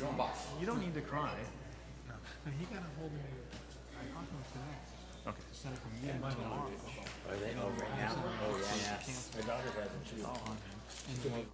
your own boss. You don't need to cry. He got a hold of me. I talked to him today. Okay. He sent it from you by tomorrow. Are they over now? Oh, yeah. My daughter has it too. And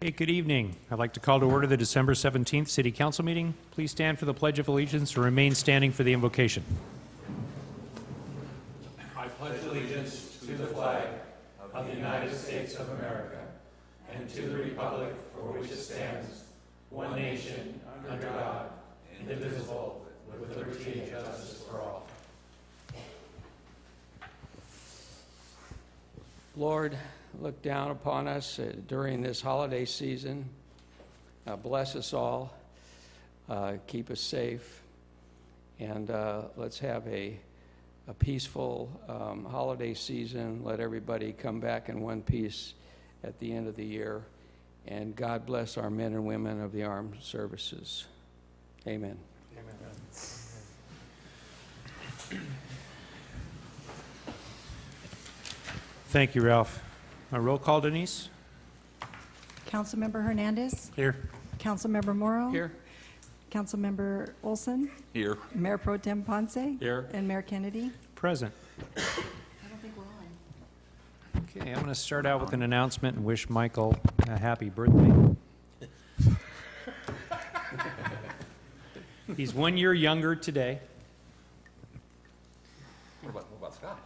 Hey, good evening. I'd like to call to order the December 17th City Council meeting. Please stand for the Pledge of Allegiance and remain standing for the invocation. I pledge allegiance to the flag of the United States of America and to the republic for which it stands, one nation, under God, indivisible, with liberty and justice for all. Lord, look down upon us during this holiday season. Bless us all. Keep us safe. And let's have a peaceful holiday season. Let everybody come back in one piece at the end of the year. And God bless our men and women of the armed services. Amen. Thank you, Ralph. Roll call, Denise. Councilmember Hernandez. Here. Councilmember Morrow. Here? Councilmember Olson. Here. Mayor Pro Tem Ponce. Here. And Mayor Kennedy. Present. I don't think we're on. Okay, I'm going to start out with an announcement and wish Michael a happy birthday. He's 1 year younger today. What about Scott?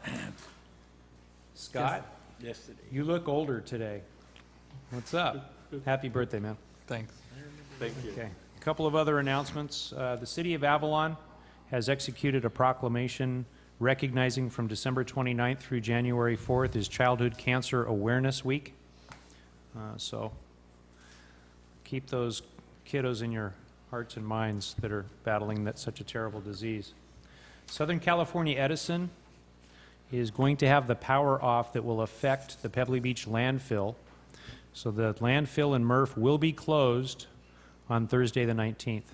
Scott, Yesterday. you look older today. What's up? Happy birthday, man. thanks. Thank you. Okay. A couple of other announcements. The City of Avalon has executed a proclamation recognizing from December 29th through January 4th is Childhood Cancer Awareness Week. So keep those kiddos in your hearts and minds that are battling such a terrible disease. Southern California Edison is going to have the power off that will affect the Pebbley Beach landfill. So the landfill in Murph will be closed on Thursday the 19th.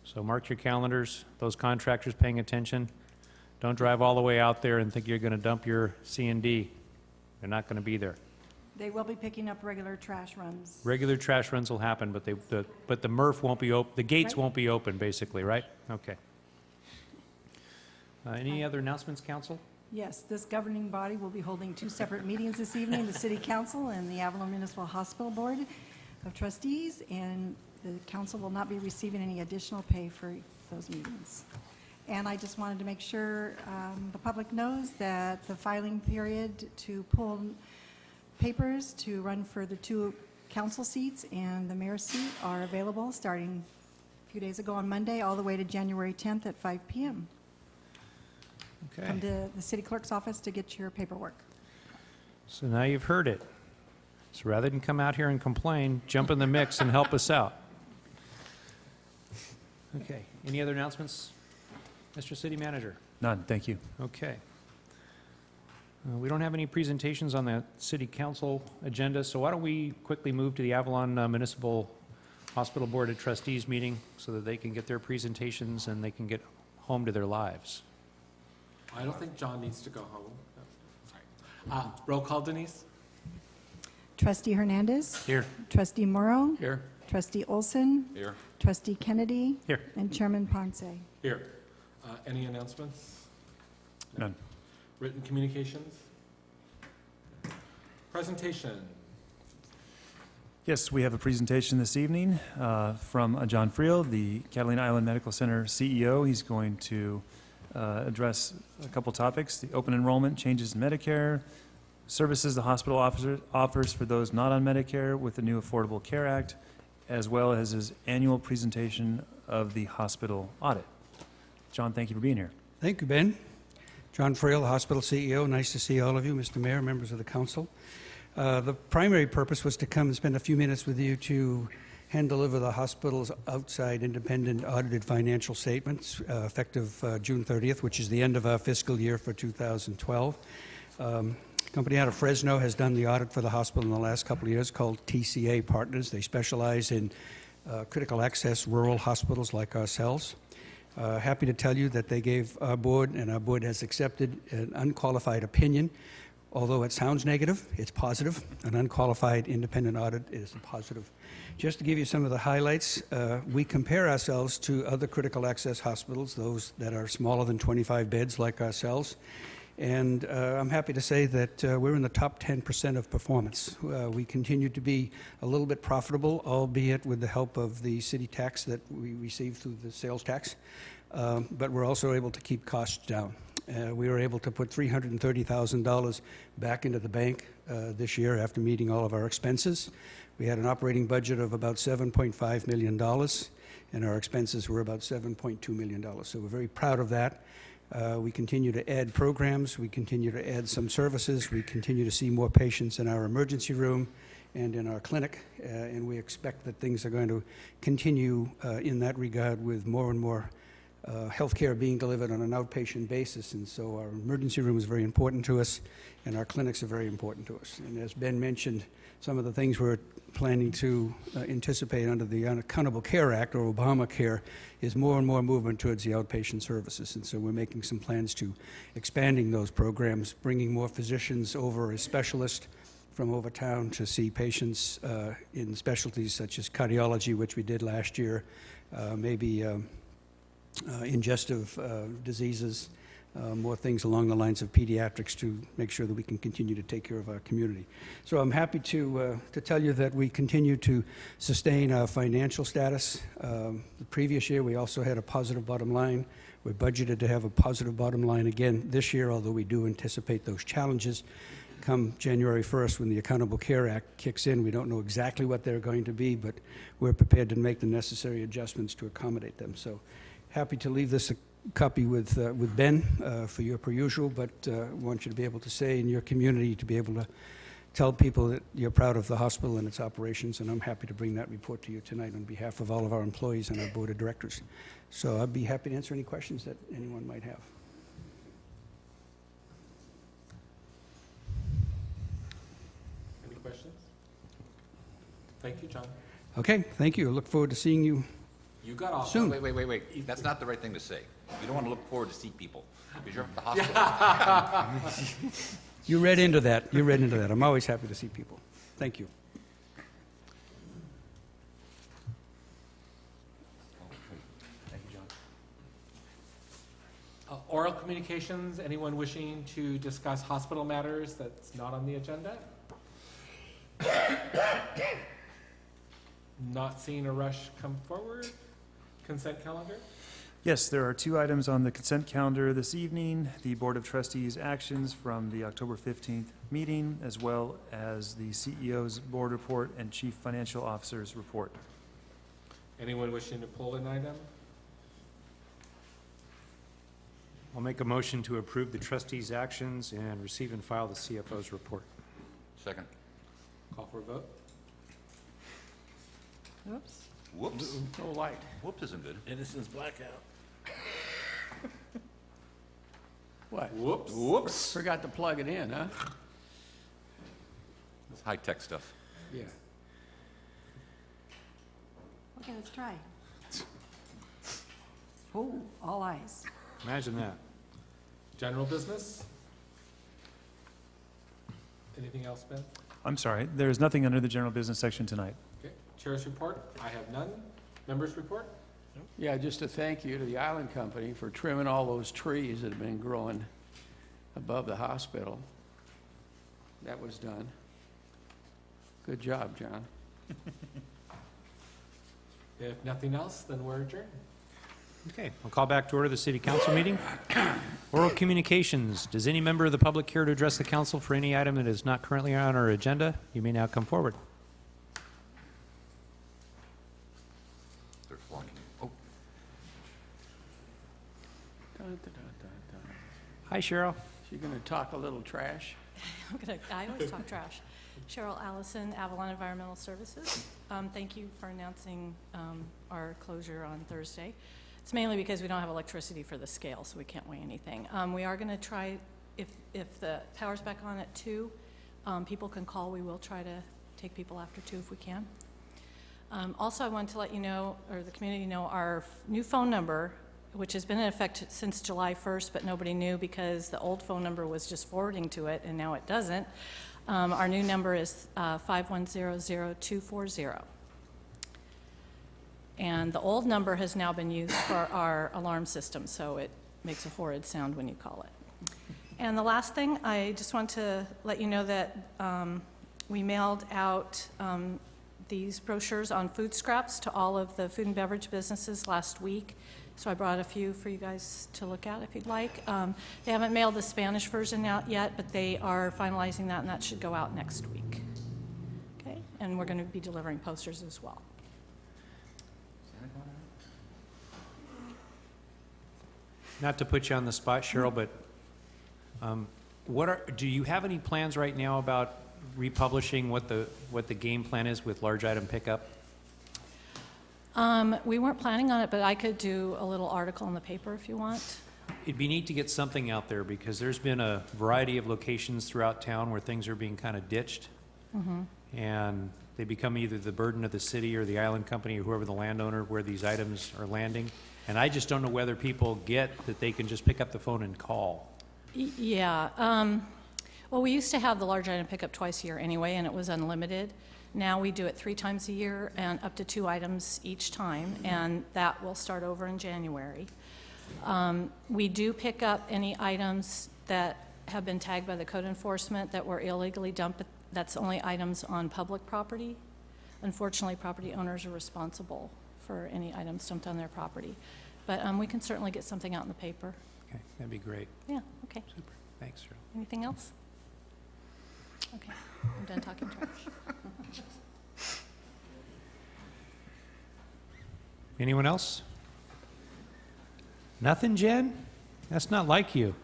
So mark your calendars, those contractors paying attention. Don't drive all the way out there and think you're going to dump your C&D. They're not going to be there. They will be picking up regular trash runs. Regular trash runs will happen, but the MRF won't be open, the gates Right. won't be open, basically, right? Okay. Any other announcements, council? Yes, this governing body will be holding two separate meetings this evening, the City Council and the Avalon Municipal Hospital Board of Trustees, and the council will not be receiving any additional pay for those meetings. And I just wanted to make sure the public knows that the filing period to pull papers to run for the two council seats and the mayor's seat are available starting a few days ago on Monday all the way to January 10th at 5 p.m. Come Okay. to the city clerk's office to get your paperwork. So now you've heard it. So rather than come out here and complain, jump in the mix and help us out. Okay. Any other announcements, Mr. City Manager? None, thank you. Okay. We don't have any presentations on the city council agenda, so why don't we quickly move to the Avalon Municipal Hospital Board of Trustees meeting so that they can get their presentations and they can get home to their lives. I don't think John needs to go home. Sorry. Roll call, Denise? Trustee Hernandez. Here. Trustee Morrow. Here. Trustee Olson. Here. Trustee Kennedy. Here. And Chairman Ponce. Here. Any announcements? None. Written communications? Presentation? Yes, we have a presentation this evening from John Friel, the Catalina Island Medical Center CEO. He's going to address a couple topics: the open enrollment changes in Medicare, services the hospital offers for those not on Medicare with the new Affordable Care Act, as well as his annual presentation of the hospital audit. John, thank you for being here. Thank you, Ben. John Frail, the hospital CEO. Nice to see all of you, Mr. Mayor, members of the council. The primary purpose was to come and spend a few minutes with you to hand deliver the hospital's outside independent audited financial statements effective June 30th, which is the end of our fiscal year for 2012. A company out of Fresno has done the audit for the hospital in the last couple of years called TCA Partners. They specialize in critical access rural hospitals like ourselves. Happy to tell you that they gave our board, and our board has accepted an unqualified opinion. Although it sounds negative, it's positive. An unqualified independent audit is a positive. Just to give you some of the highlights, we compare ourselves to other critical access hospitals, those that are smaller than 25 beds like ourselves. And I'm happy to say that we're in the top 10% of performance. We continue to be a little bit profitable, albeit with the help of the city tax that we receive through the sales tax. But we're also able to keep costs down. We were able to put $330,000 back into the bank this year after meeting all of our expenses. We had an operating budget of about $7.5 million, and our expenses were about $7.2 million. So we're very proud of that. We continue to add programs. We continue to add some services. We continue to see more patients in our emergency room and in our clinic, and we expect that things are going to continue in that regard with more and more healthcare being delivered on an outpatient basis. And so our emergency room is very important to us, and our clinics are very important to us. And as Ben mentioned, some of the things we're planning to anticipate under the Accountable Care Act, or Obamacare, is more and more movement towards the outpatient services. And so we're making some plans to expanding those programs, bringing more physicians over as specialists from over town to see patients in specialties such as cardiology, which we did last year, maybe ingestive diseases, more things along the lines of pediatrics to make sure that we can continue to take care of our community. So I'm happy to tell you that we continue to sustain our financial status. The previous year we also had a positive bottom line. We're budgeted to have a positive bottom line again this year, although we do anticipate those challenges. Come January 1st, when the Accountable Care Act kicks in, we don't know exactly what they're going to be, but we're prepared to make the necessary adjustments to accommodate them. So happy to leave this a copy with Ben for your perusal, but want you to be able to say in your community, to be able to tell people that you're proud of the hospital and its operations, and I'm happy to bring that report to you tonight on behalf of all of our employees and our board of directors. So I'd be happy to answer any questions that anyone might have. Any questions? Thank you, John. Okay, thank you. I look forward to seeing you. You got off. Soon. Wait. That's not the right thing to say. You don't want to look forward to see people, because you're at the hospital. You read into that. You read into that. I'm always happy to see people. Thank you. Thank you, John. Oral communications, anyone wishing to discuss hospital matters that's not on the agenda? Not seeing a rush come forward. Consent calendar? Yes, there are two items on the consent calendar this evening: the Board of Trustees actions from the October 15th meeting, as well as the CEO's board report and Chief Financial Officer's report. Anyone wishing to pull an item? I'll make a motion to approve the trustees' actions and receive and file the CFO's report. Second. Call for a vote. Oops. Whoops. No light. Whoops isn't good. Innocence blackout. What? Whoops. Whoops. Forgot to plug it in, huh? It's high-tech stuff. Yeah. Okay, let's try. Oh, all eyes. Imagine that. General business? Anything else, Ben? I'm sorry, there is nothing under the general business section tonight. Okay. Chair's report? I have none. Members' report? Yeah, just a thank you to the Island Company for trimming all those trees that have been growing above the hospital. That was done. Good job, John. If nothing else, then we're adjourned. Okay, I'll call back to order the city council meeting. Oral communications. Does any member of the public care to address the council for any item that is not currently on our agenda? You may now come forward. They're flocking. Oh, Dun, dun, dun, dun, dun. Hi, Cheryl. She gonna talk a little trash? I always talk trash. Cheryl Allison, Avalon Environmental Services. Thank you for announcing our closure on Thursday. It's mainly because we don't have electricity for the scale, so we can't weigh anything. We are going to try, if the power's back on at 2, people can call. We will try to take people after 2 if we can. Also, I want to let you know, or the community know, our new phone number, which has been in effect since July 1st, but nobody knew because the old phone number was just forwarding to it, and now it doesn't. Our new number is 5100240. And the old number has now been used for our alarm system, so it makes a horrid sound when you call it. And the last thing, I just want to let you know that we mailed out these brochures on food scraps to all of the food and beverage businesses last week. So I brought a few for you guys to look at if you'd like. They haven't mailed the Spanish version out yet, but they are finalizing that, and that should go out next week. Okay, and we're going to be delivering posters as well. Not to put you on the spot, Cheryl, but do you have any plans right now about republishing what the game plan is with large item pickup? We weren't planning on it, but I could do a little article in the paper if you want. It'd be neat to get something out there because there's been a variety of locations throughout town where things are being kind of ditched. And they become either the burden of the city or the island company or whoever the landowner where these items are landing. And I just don't know whether people get that they can just pick up the phone and call. Yeah. Well, we used to have the large item pickup twice a year anyway, and it was unlimited. Now we do it 3 times a year and up to 2 items each time, and that will start over in January. We do pick up any items that have been tagged by the code enforcement that were illegally dumped, but that's only items on public property. Unfortunately, property owners are responsible for any items dumped on their property. But we can certainly get something out in the paper. Okay, that'd be great. Yeah, okay. Super. Thanks, Cheryl. Anything else? Okay, I'm done talking trash. Anyone else? Nothing, Jen? That's not like you.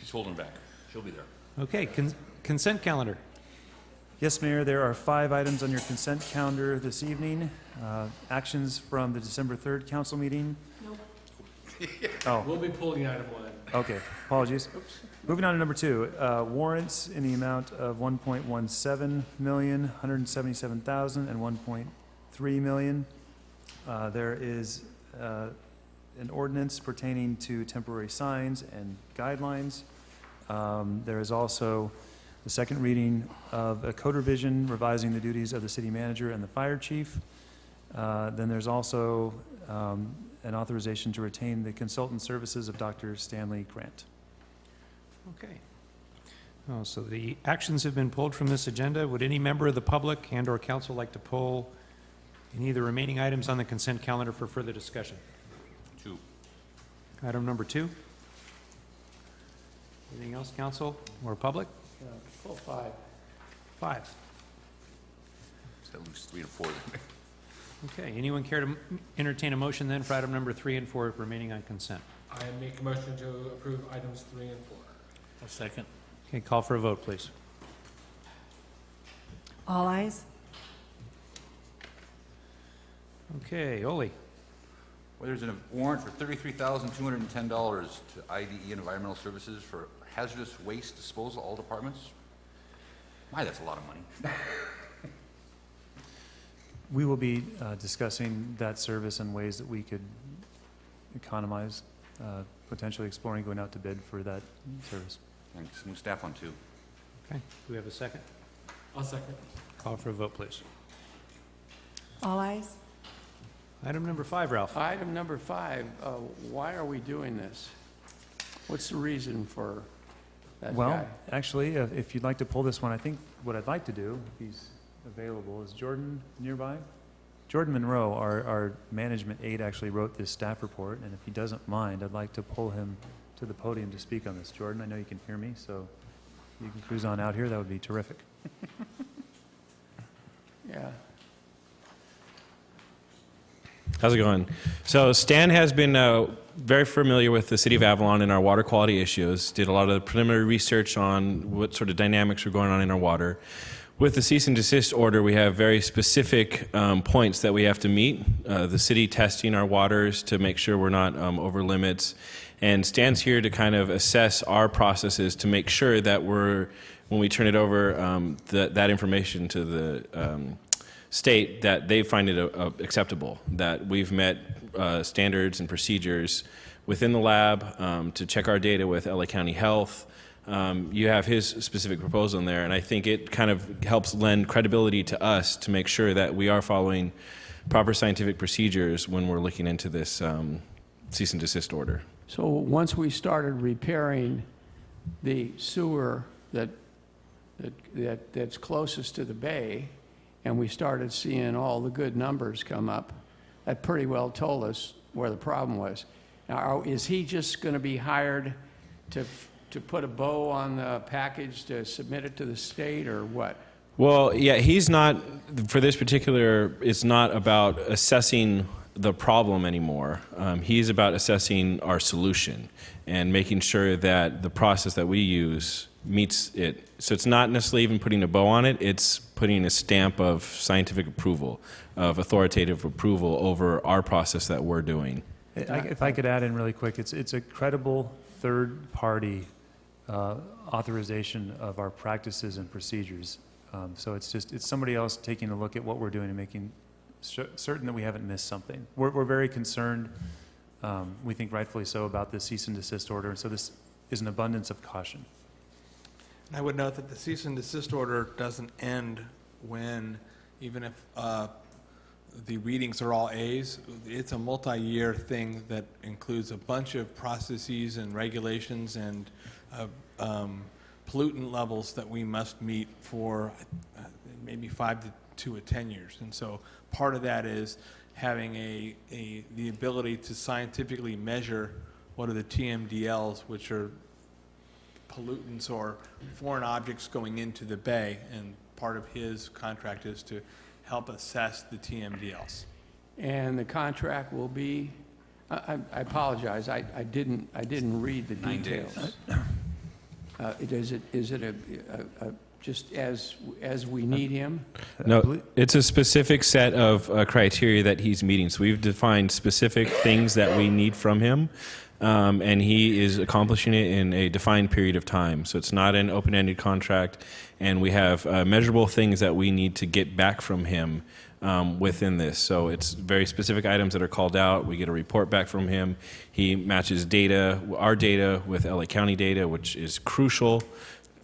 she's holding back. She'll be there. Okay, consent calendar. Yes, Mayor, there are 5 items on your consent calendar this evening. Actions from the December 3rd council meeting. Nope. Oh, We'll be pulling item 1. okay, apologies. Moving on to number 2, warrants in the amount of $1.17 million, $177,000, and $1.3 million. There is an ordinance pertaining to temporary signs and guidelines. There is also the second reading of a code revision revising the duties of the city manager and the fire chief. Then there's also an authorization to retain the consultant services of Dr. Stanley Grant. Okay. Oh, so the actions have been pulled from this agenda. Would any member of the public and/or council like to pull any of the remaining items on the consent calendar for further discussion? 2. Item number 2. Anything else, council or public? Full 5. 5. So at least 3 and 4 then. Okay, anyone care to entertain a motion then for item number 3 and 4 remaining on consent? I make a motion to approve items 3 and 4. A second. Okay, call for a vote, please. All eyes. Okay, Ole. Well, there's a warrant for $33,210 to IDE Environmental Services for hazardous waste disposal, all departments. My, that's a lot of money. We will be discussing that service and ways that we could economize, potentially exploring going out to bid for that service. Thanks. Move staff on too. Okay, do we have a second? I'll second. Call for a vote, please. All ayes. Item number 5, Ralph. Item number 5, why are we doing this? What's the reason for that Well, guy? actually, if you'd like to pull this one, I think what I'd like to do, if he's available, is Jordan nearby? Jordan Monroe, our management aide, actually wrote this staff report, and if he doesn't mind, I'd like to pull him to the podium to speak on this. Jordan, I know you can hear me, so you can cruise on out here. That would be terrific. Yeah. How's it going? So Stan has been very familiar with the City of Avalon and our water quality issues, did a lot of preliminary research on what sort of dynamics were going on in our water. With the cease and desist order, we have very specific points that we have to meet. The city testing our waters to make sure we're not over limits. And Stan's here to kind of assess our processes to make sure that when we turn it over, that information to the state, that they find it acceptable, that we've met standards and procedures within the lab to check our data with LA County Health. You have his specific proposal in there, and I think it kind of helps lend credibility to us to make sure that we are following proper scientific procedures when we're looking into this cease and desist order. So once we started repairing the sewer that's closest to the bay, and we started seeing all the good numbers come up, that pretty well told us where the problem was. Now, is he just going to be hired to put a bow on the package to submit it to the state, or what? Well, yeah, he's not, for this particular, it's not about assessing the problem anymore. He's about assessing our solution and making sure that the process that we use meets it. So it's not necessarily even putting a bow on it, it's putting a stamp of scientific approval, of authoritative approval over our process that we're doing. If I could add in really quick, it's a credible third-party authorization of our practices and procedures. So it's somebody else taking a look at what we're doing and making certain that we haven't missed something. We're very concerned, we think rightfully so, about the cease and desist order, and so this is an abundance of caution. I would note that the cease and desist order doesn't end when, even if the readings are all A's, it's a multi-year thing that includes a bunch of processes and regulations and pollutant levels that we must meet for maybe 5 to 10 years. And so part of that is having the ability to scientifically measure what are the TMDLs, which are pollutants or foreign objects going into the bay, and part of his contract is to help assess the TMDLs. And the contract will be, I apologize, I didn't read the 9 details. days. Is it just as we need him? No, it's a specific set of criteria that he's meeting. So we've defined specific things that we need from him, and he is accomplishing it in a defined period of time. So it's not an open-ended contract, and we have measurable things that we need to get back from him within this. So it's very specific items that are called out. We get a report back from him. He matches data, our data, with LA County data, which is crucial.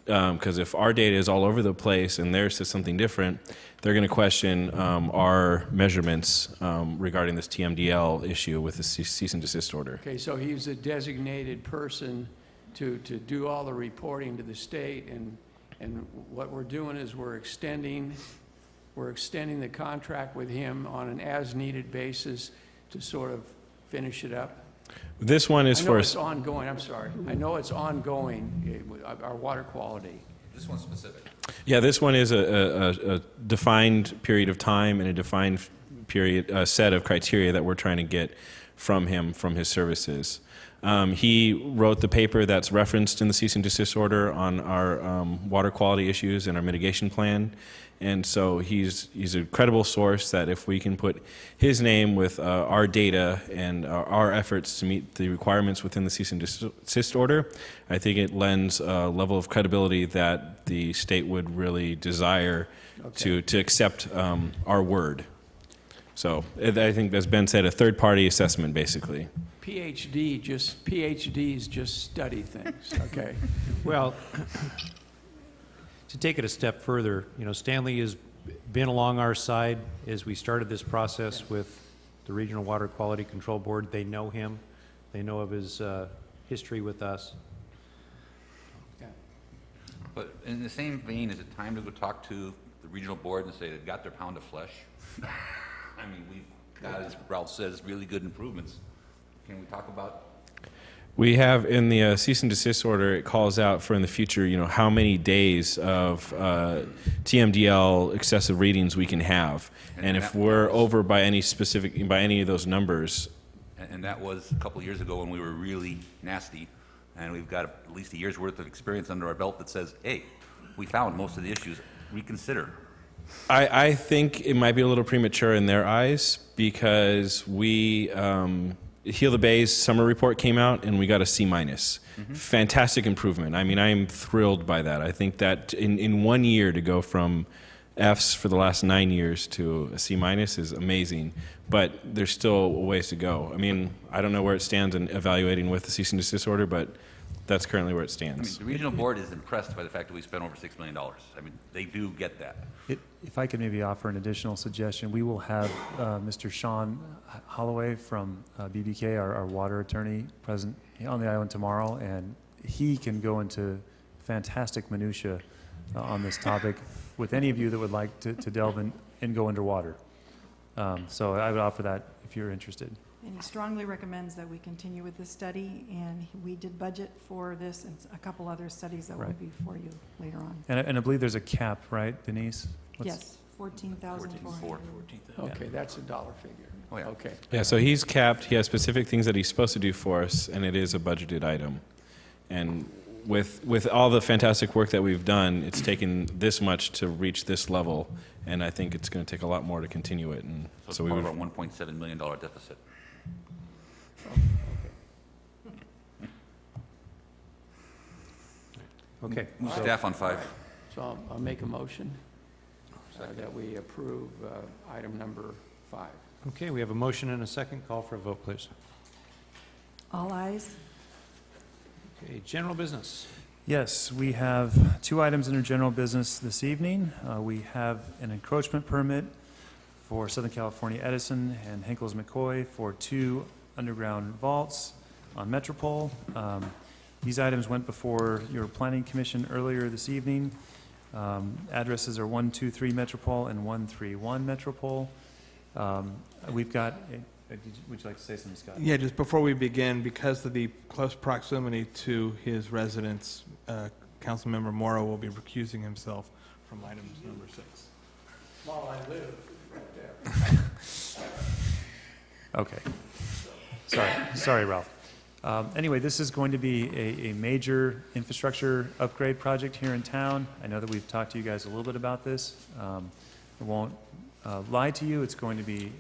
Because if our data is all over the place and theirs says something different, they're going to question our measurements regarding this TMDL issue with the cease and desist order. Okay, so he's a designated person to do all the reporting to the state, and what we're doing is we're extending the contract with him on an as-needed basis to sort of finish it up. This one is I know for it's ongoing, I'm sorry. I know it's ongoing, our water quality. This one's specific. Yeah, this one is a defined period of time and a defined period set of criteria that we're trying to get from him, from his services. He wrote the paper that's referenced in the cease and desist order on our water quality issues and our mitigation plan. And so he's a credible source that if we can put his name with our data and our efforts to meet the requirements within the cease and desist order, I think it lends a level of credibility that the state would really desire to accept our word. So I think, as Ben said, a third-party assessment, basically. PhDs just study things, okay? Well, to take it a step further, you know, Stanley has been along our side as we started this process with the Regional Water Quality Control Board. They know him. They know of his history with us. But in the same vein, is it time to go talk to the regional board and say they've got their pound of flesh? I mean, we've got, as Ralph says, really good improvements. Can we talk about? We have in the cease and desist order, it calls out for in the future, you know, how many days of TMDL excessive readings we can have. And if we're over by any of those numbers. And that was a couple of years ago when we were really nasty. And we've got at least a year's worth of experience under our belt that says, hey, we found most of the issues, reconsider. I think it might be a little premature in their eyes because we, Heal the Bay's summer report came out and we got a C-. Fantastic improvement. I mean, I am thrilled by that. I think that in 1 year to go from Fs for the last 9 years to a C- is amazing, but there's still a ways to go. I mean, I don't know where it stands in evaluating with the cease and desist order, but that's currently where it I mean, stands. the regional board is impressed by the fact that we spent over $6 million. I mean, they do get that. If I could maybe offer an additional suggestion, we will have Mr. Sean Holloway from BBK, our water attorney, present on the island tomorrow, and he can go into fantastic minutia on this topic with any of you that would like to delve in and go underwater. So I would offer that if you're interested. And he strongly recommends that we continue with this study, and we did budget for this and a couple other studies that will Right. be for you later on. And I believe there's a cap, right, Denise? Yes, 14,400. Okay, that's a dollar figure. Oh, yeah. Okay. Yeah, so he's capped. He has specific things that he's supposed to do for us, and it is a budgeted item. And with all the fantastic work that we've done, it's taken this much to reach this level, and I think it's going to take a lot more to continue it. And So it's so we part would. of our $1.7 million deficit. Okay. Move staff on 5. So I'll make a motion that we approve item number 5. Okay, we have a motion and a second. Call for a vote, please. All ayes. Okay, general business. Yes, we have 2 items under general business this evening. We have an encroachment permit for Southern California Edison and Henkels McCoy for 2 underground vaults on Metropole. These items went before your planning commission earlier this evening. Addresses are 123 Metropole and 131 Metropole. We've got, would you like to say something, Scott? Yeah, just before we begin, because of the close proximity to his residence, Councilmember Morrow will be recusing himself from items number 6. Well, I live right there. Okay. Sorry, Ralph. Anyway, this is going to be a major infrastructure upgrade project here in town. I know that we've talked to you guys a little bit about this. I won't lie to you, it's going to be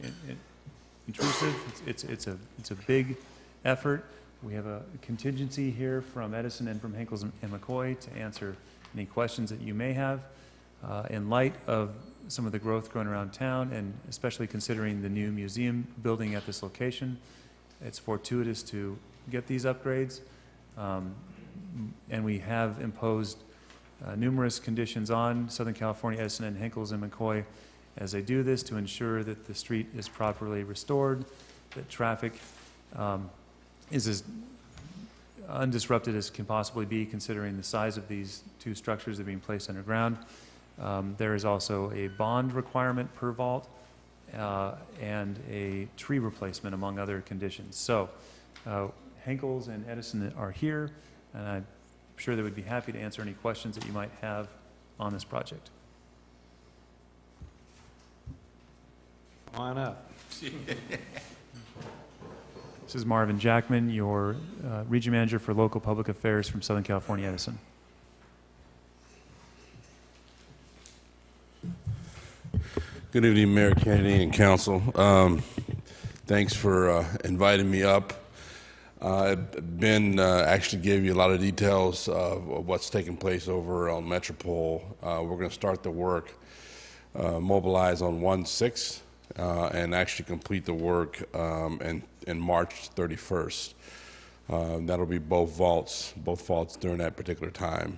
intrusive. It's a big effort. We have a contingency here from Edison and from Henkels and McCoy to answer any questions that you may have. In light of some of the growth going around town, and especially considering the new museum building at this location, it's fortuitous to get these upgrades. And we have imposed numerous conditions on Southern California Edison and Henkels and McCoy as they do this to ensure that the street is properly restored, that traffic is as undisrupted as can possibly be considering the size of these 2 structures that are being placed underground. There is also a bond requirement per vault and a tree replacement among other conditions. So Henkels and Edison are here, and I'm sure they would be happy to answer any questions that you might have on this project. Come on up. This is Marvin Jackman, your Region Manager for Local Public Affairs from Southern California Edison. Good evening, Mayor Kennedy and Council. Thanks for inviting me up. Ben actually gave you a lot of details of what's taking place over on Metropole. We're going to start the work, mobilize on 1/6, and actually complete the work in March 31st. That'll be both vaults during that particular time.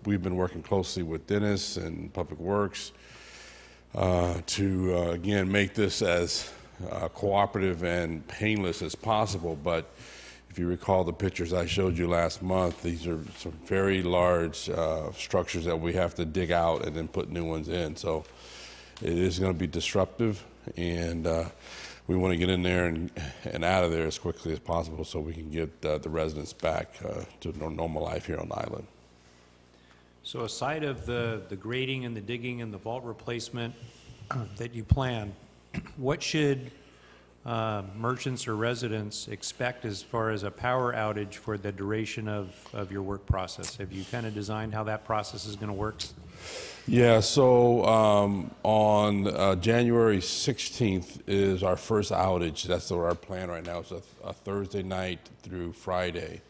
We've been working closely with Dennis and Public Works to, again, make this as cooperative and painless as possible. But if you recall the pictures I showed you last month, these are some very large structures that we have to dig out and then put new ones in. So it is going to be disruptive, and we want to get in there and out of there as quickly as possible so we can get the residents back to normal life here on the island. So aside of the grading and the digging and the vault replacement that you plan, what should merchants or residents expect as far as a power outage for the duration of your work process? Have you kind of designed how that process is going to work? Yeah, so on January 16th is our first outage. That's our plan right now. It's a Thursday night through Friday.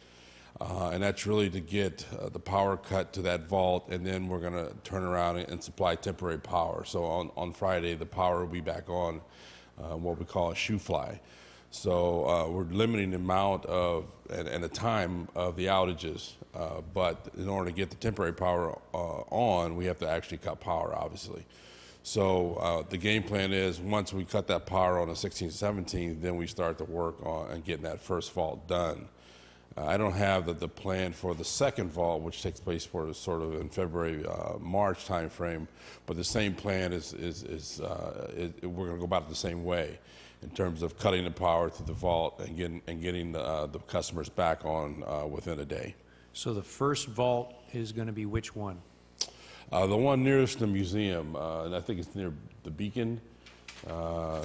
And that's really to get the power cut to that vault, and then we're going to turn around and supply temporary power. So on Friday, the power will be back on what we call a shoe fly. So we're limiting the amount of and the time of the outages, but in order to get the temporary power on, we have to actually cut power, obviously. So the game plan is once we cut that power on the 16th, 17th, then we start to work on and getting that first vault done. I don't have the plan for the second vault, which takes place for sort of in February, March timeframe, but the same plan is we're going to go about it the same way in terms of cutting the power to the vault and getting the customers back on within a day. So the first vault is going to be which one? The one nearest the museum, and I think it's near the Beacon.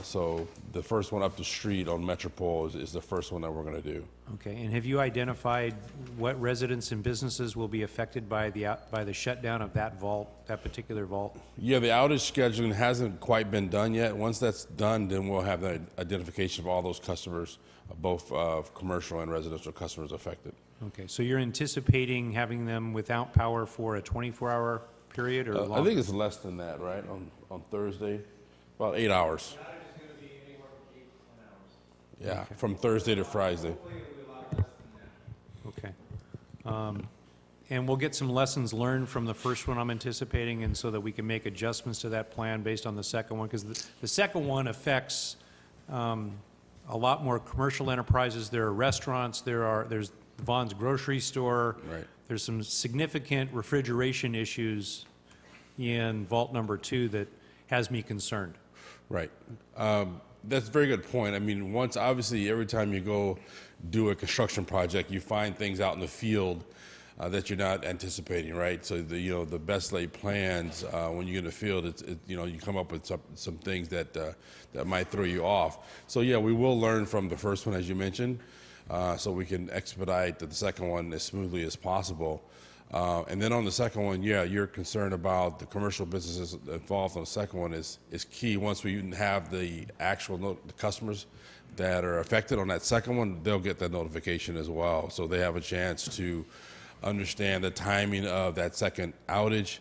So the first one up the street on Metropole is the first one that we're going to do. Okay, and have you identified what residents and businesses will be affected by the shutdown of that vault, that particular vault? Yeah, the outage scheduling hasn't quite been done yet. Once that's done, then we'll have the identification of all those customers, both commercial and residential customers affected. Okay, so you're anticipating having them without power for a 24-hour period or longer? I think it's less than that, right, on Thursday? About 8 hours. Yeah, okay. From Thursday to Friday. Okay. And we'll get some lessons learned from the first one I'm anticipating, and so that we can make adjustments to that plan based on the second one, because the second one affects a lot more commercial enterprises. There are restaurants, there's Vaughn's grocery store. Right. There's some significant refrigeration issues in vault number 2 that has me concerned. Right. That's a very good point. I mean, obviously, every time you go do a construction project, you find things out in the field that you're not anticipating, right? So the best laid plans when you get in the field, you come up with some things that might throw you off. So yeah, we will learn from the first one, as you mentioned, so we can expedite the second one as smoothly as possible. And then on the second one, yeah, you're concerned about the commercial businesses involved on the second one is key. Once we have the actual the customers that are affected on that second one, they'll get that notification as well. So they have a chance to understand the timing of that second outage.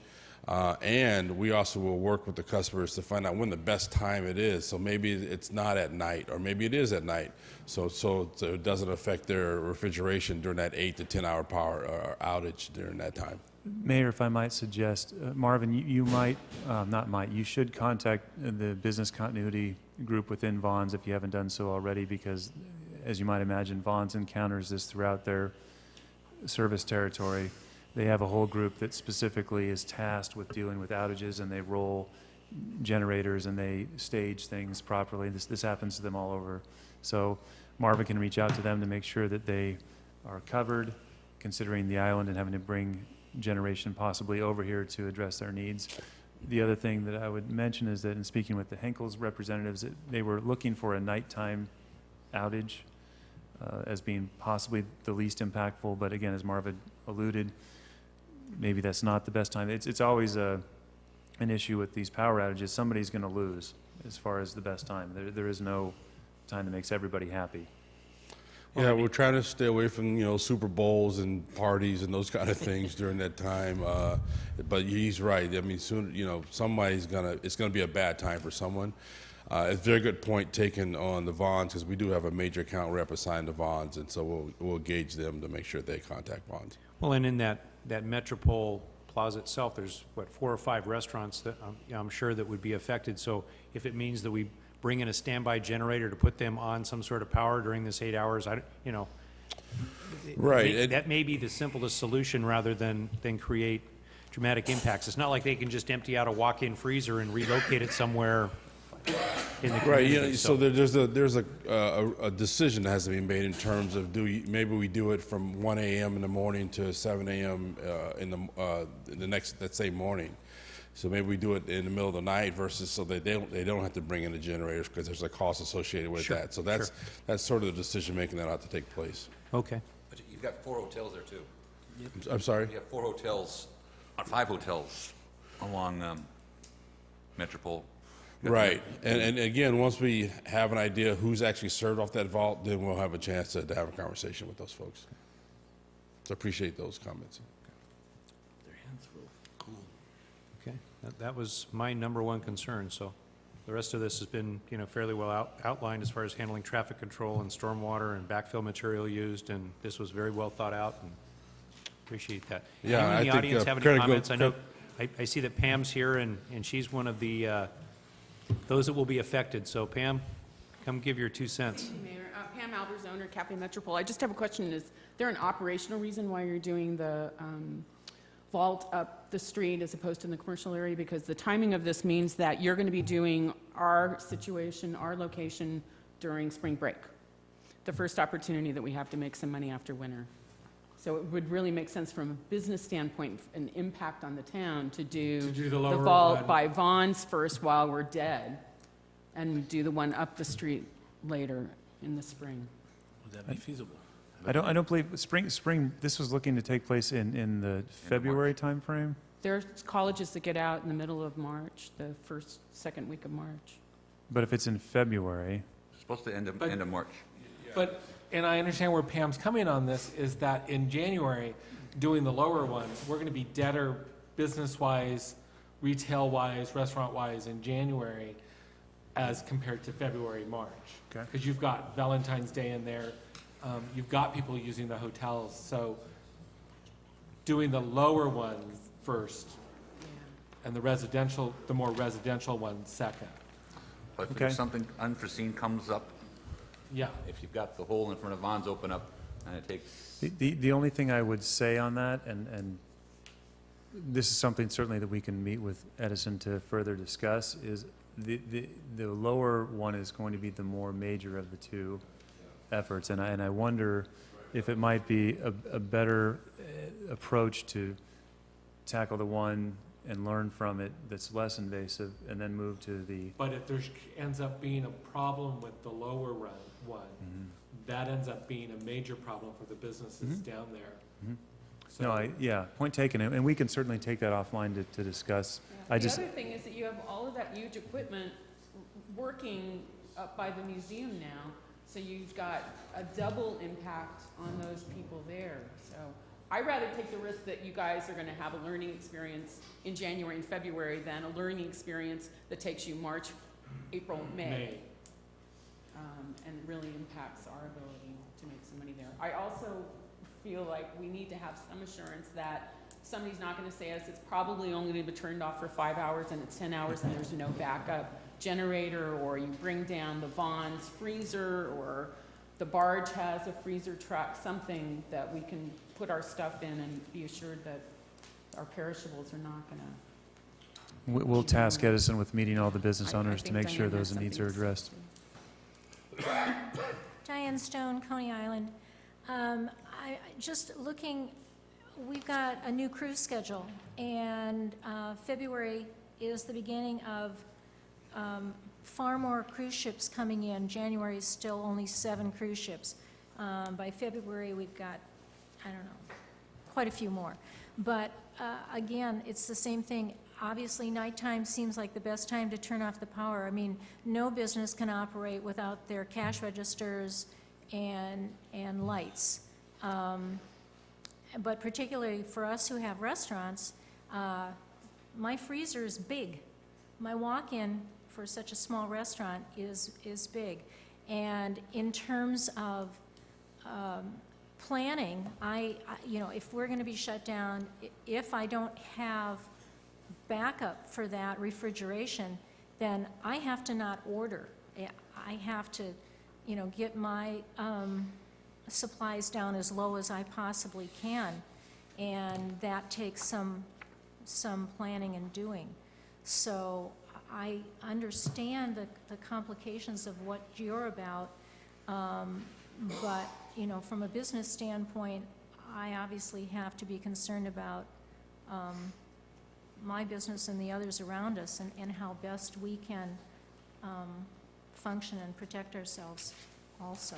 And we also will work with the customers to find out when the best time it is. So maybe it's not at night, or maybe it is at night. So it doesn't affect their refrigeration during that 8 to 10 hour power outage during that time. Mayor, if I might suggest, Marvin, you should contact the business continuity group within Vaughn's if you haven't done so already, because as you might imagine, Vaughn's encounters this throughout their service territory. They have a whole group that specifically is tasked with dealing with outages, and they roll generators and they stage things properly. This happens to them all over. So Marvin can reach out to them to make sure that they are covered, considering the island and having to bring generation possibly over here to address their needs. The other thing that I would mention is that in speaking with the Henkel's representatives, they were looking for a nighttime outage as being possibly the least impactful, but again, as Marva alluded, maybe that's not the best time. It's always an issue with these power outages. Somebody's going to lose as far as the best time. There is no time that makes everybody happy. Yeah, we're trying to stay away from, you know, Super Bowls and parties and those kind of things during that time. But he's right. I mean, soon, you know, it's gonna be a bad time for someone. It's a very good point taken on the Vons, because we do have a major account rep assigned to Vons, and so we'll engage them to make sure they contact Vons. Well, and in that Metropole Plaza itself, there's, 4 or 5 restaurants that I'm sure that would be affected. So if it means that we bring in a standby generator to put them on some sort of power during this 8 hours, Right. that may be the simplest solution rather than create dramatic impacts. It's not like they can just empty out a walk-in freezer and relocate it somewhere in the community. Right, yeah, so there's a decision that has to be made in terms of maybe we do it from 1 a.m. in the morning to 7 a.m. in that same morning. So maybe we do it in the middle of the night versus so that they don't have to bring in the generators, because there's a cost associated with that. So that's sort of the decision making that ought to take place. Okay. But you've got 4 hotels there too. I'm sorry? You have 4 hotels, 5 hotels along Metropole. Right, and again, once we have an idea who's actually served off that vault, then we'll have a chance to have a conversation with those folks. So appreciate those comments. Okay, that was my number one concern, so the rest of this has been, fairly well outlined as far as handling traffic control and stormwater and backfill material used, and this was very well thought out, and appreciate that. Yeah, Anyone in the I think, audience have any credit comments? go- I know, I see that Pam's here, and she's one of the, those that will be affected, so Pam, come give your 2 cents. Thank you, Mayor. Pam Albers, owner, Cafe Metropole. I just have a question. Is there an operational reason why you're doing the vault up the street as opposed to in the commercial area? Because the timing of this means that you're going to be doing our situation, our location during spring break, the first opportunity that we have to make some money after winter. So it would really make sense from a business standpoint, an impact on the town, to do the lower vault one. by Vaughn's first while we're dead, and do the one up the street later in the spring. Would that be feasible? I don't believe spring. This was looking to take place in the February timeframe. There's colleges that get out in the middle of March, the second week of March. But if it's in February, It's supposed to end of March. But, and I understand where Pam's coming on this, is that in January, doing the lower ones, we're going to be deader business-wise, retail-wise, restaurant-wise in January as compared to February, March. Okay. Because you've got Valentine's Day in there, you've got people using the hotels, so doing the lower ones first and the more residential ones second. But Okay. if something unforeseen comes up, Yeah. if you've got the hole in front of Vons open up, and it takes, the only thing I would say on that, and this is something certainly that we can meet with Edison to further discuss, is the lower one is going to be the more major of the 2 efforts, and I wonder if it might be a better approach to tackle the one and learn from it that's less invasive, and then move to the. But if there ends up being a problem with the lower one, that ends up being a major problem for the businesses down there. So, No, point taken, and we can certainly take that offline to discuss. The other thing is that you have all of that huge equipment working up by the museum now, so you've got a double impact on those people there. So I'd rather take the risk that you guys are going to have a learning experience in January and February than a learning experience that takes you March, April, May. And really impacts our ability to make some money there. I also feel like we need to have some assurance that somebody's not going to say us, it's probably only going to be turned off for 5 hours and it's 10 hours and there's no backup generator, or you bring down the Vons freezer, or the barge has a freezer truck, something that we can put our stuff in and be assured that our perishables are not going to. We'll task Edison with meeting all the business I owners to think make sure Diane has those needs something are to say, addressed. too. Diane Stone, Coney Island. Just looking, we've got a new cruise schedule, and February is the beginning of far more cruise ships coming in. January is still only 7 cruise ships. By February, we've got, I don't know, quite a few more. But again, it's the same thing. Obviously, nighttime seems like the best time to turn off the power. I mean, no business can operate without their cash registers and lights. But particularly for us who have restaurants, my freezer is big. My walk-in for such a small restaurant is big. And in terms of planning, you know, if we're going to be shut down, if I don't have backup for that refrigeration, then I have to not order. I have to, you know, get my supplies down as low as I possibly can, and that takes some planning and doing. So I understand the complications of what you're about, but, you know, from a business standpoint, I obviously have to be concerned about my business and the others around us, and how best we can function and protect ourselves also.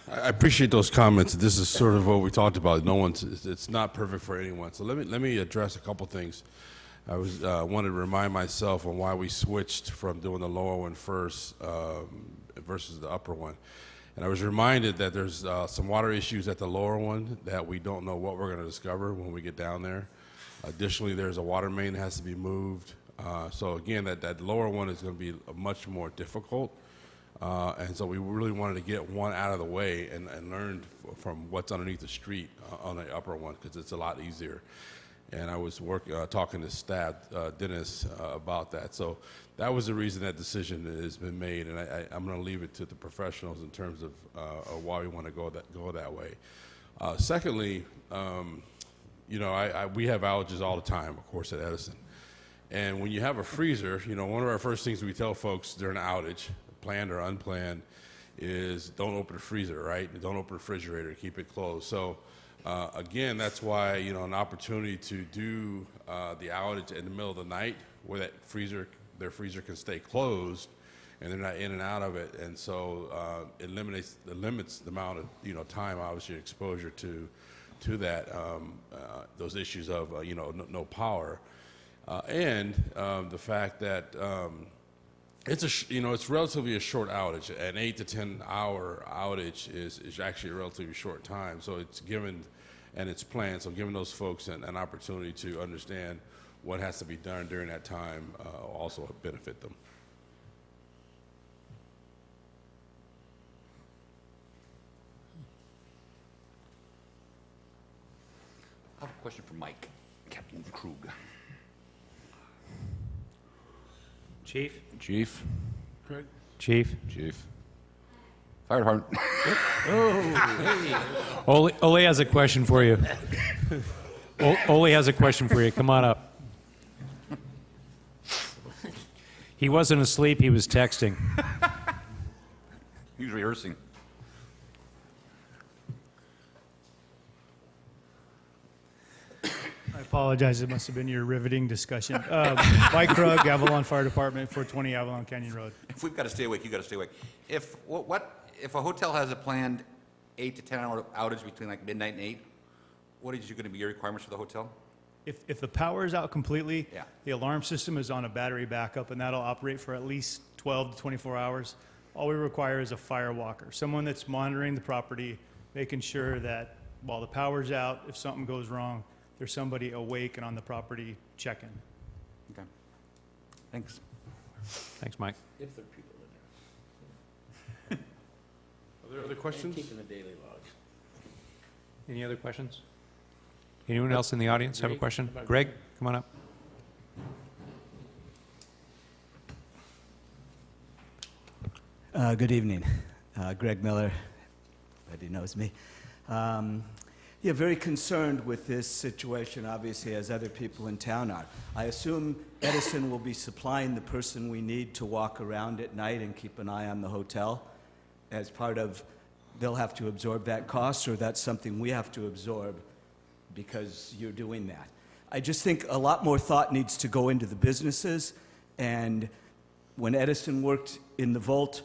I appreciate those comments. This is sort of what we talked about. It's not perfect for anyone. So let me address a couple things. I wanted to remind myself on why we switched from doing the lower one first versus the upper one. And I was reminded that there's some water issues at the lower one that we don't know what we're going to discover when we get down there. Additionally, there's a water main that has to be moved. So again, that lower one is going to be much more difficult. And so we really wanted to get one out of the way and learn from what's underneath the street on the upper one, because it's a lot easier. And I was talking to staff, Dennis, about that. So that was the reason that decision has been made, and I'm going to leave it to the professionals in terms of why we want to go that way. Secondly, you know, we have outages all the time, of course, at Edison. And when you have a freezer, you know, one of our first things we tell folks during an outage, planned or unplanned, is don't open the freezer, right? Don't open the refrigerator, keep it closed. So again, that's why, you know, an opportunity to do the outage in the middle of the night where their freezer can stay closed and they're not in and out of it. And so it limits the amount of, you know, time, obviously, exposure to that, those issues of, you know, no power. And the fact that it's relatively a short outage. An 8 to 10 hour outage is actually a relatively short time. So it's given, and it's planned, so giving those folks an opportunity to understand what has to be done during that time also benefit them. I have a question for Mike, Captain Krug. Chief? Chief? Greg? Chief? Chief. Fire department. Ole has a question for you. Ole has a question for you. Come on up. He wasn't asleep, he was texting. He's rehearsing. I apologize, it must have been your riveting discussion. Mike Krug, Avalon Fire Department, 420 Avalon Canyon Road. If we've got to stay awake, you've got to stay awake. If a hotel has a planned 8 to 10 hour outage between like midnight and 8, what is going to be your requirements for the hotel? If the power is out completely, Yeah. the alarm system is on a battery backup, and that'll operate for at least 12 to 24 hours. All we require is a fire walker, someone that's monitoring the property, making sure that while the power's out, if something goes wrong, there's somebody awake and on the property checking. Okay. Thanks. Thanks, Mike. If there are people in there. Are there other questions? And keeping the daily logs. Any other questions? Anyone else in the audience have a question? Greg, come on up. Good evening. Greg Miller. Everybody knows me. Yeah, very concerned with this situation, obviously, as other people in town are. I assume Edison will be supplying the person we need to walk around at night and keep an eye on the hotel as part of, they'll have to absorb that cost, or that's something we have to absorb because you're doing that. I just think a lot more thought needs to go into the businesses, and when Edison worked in the vault,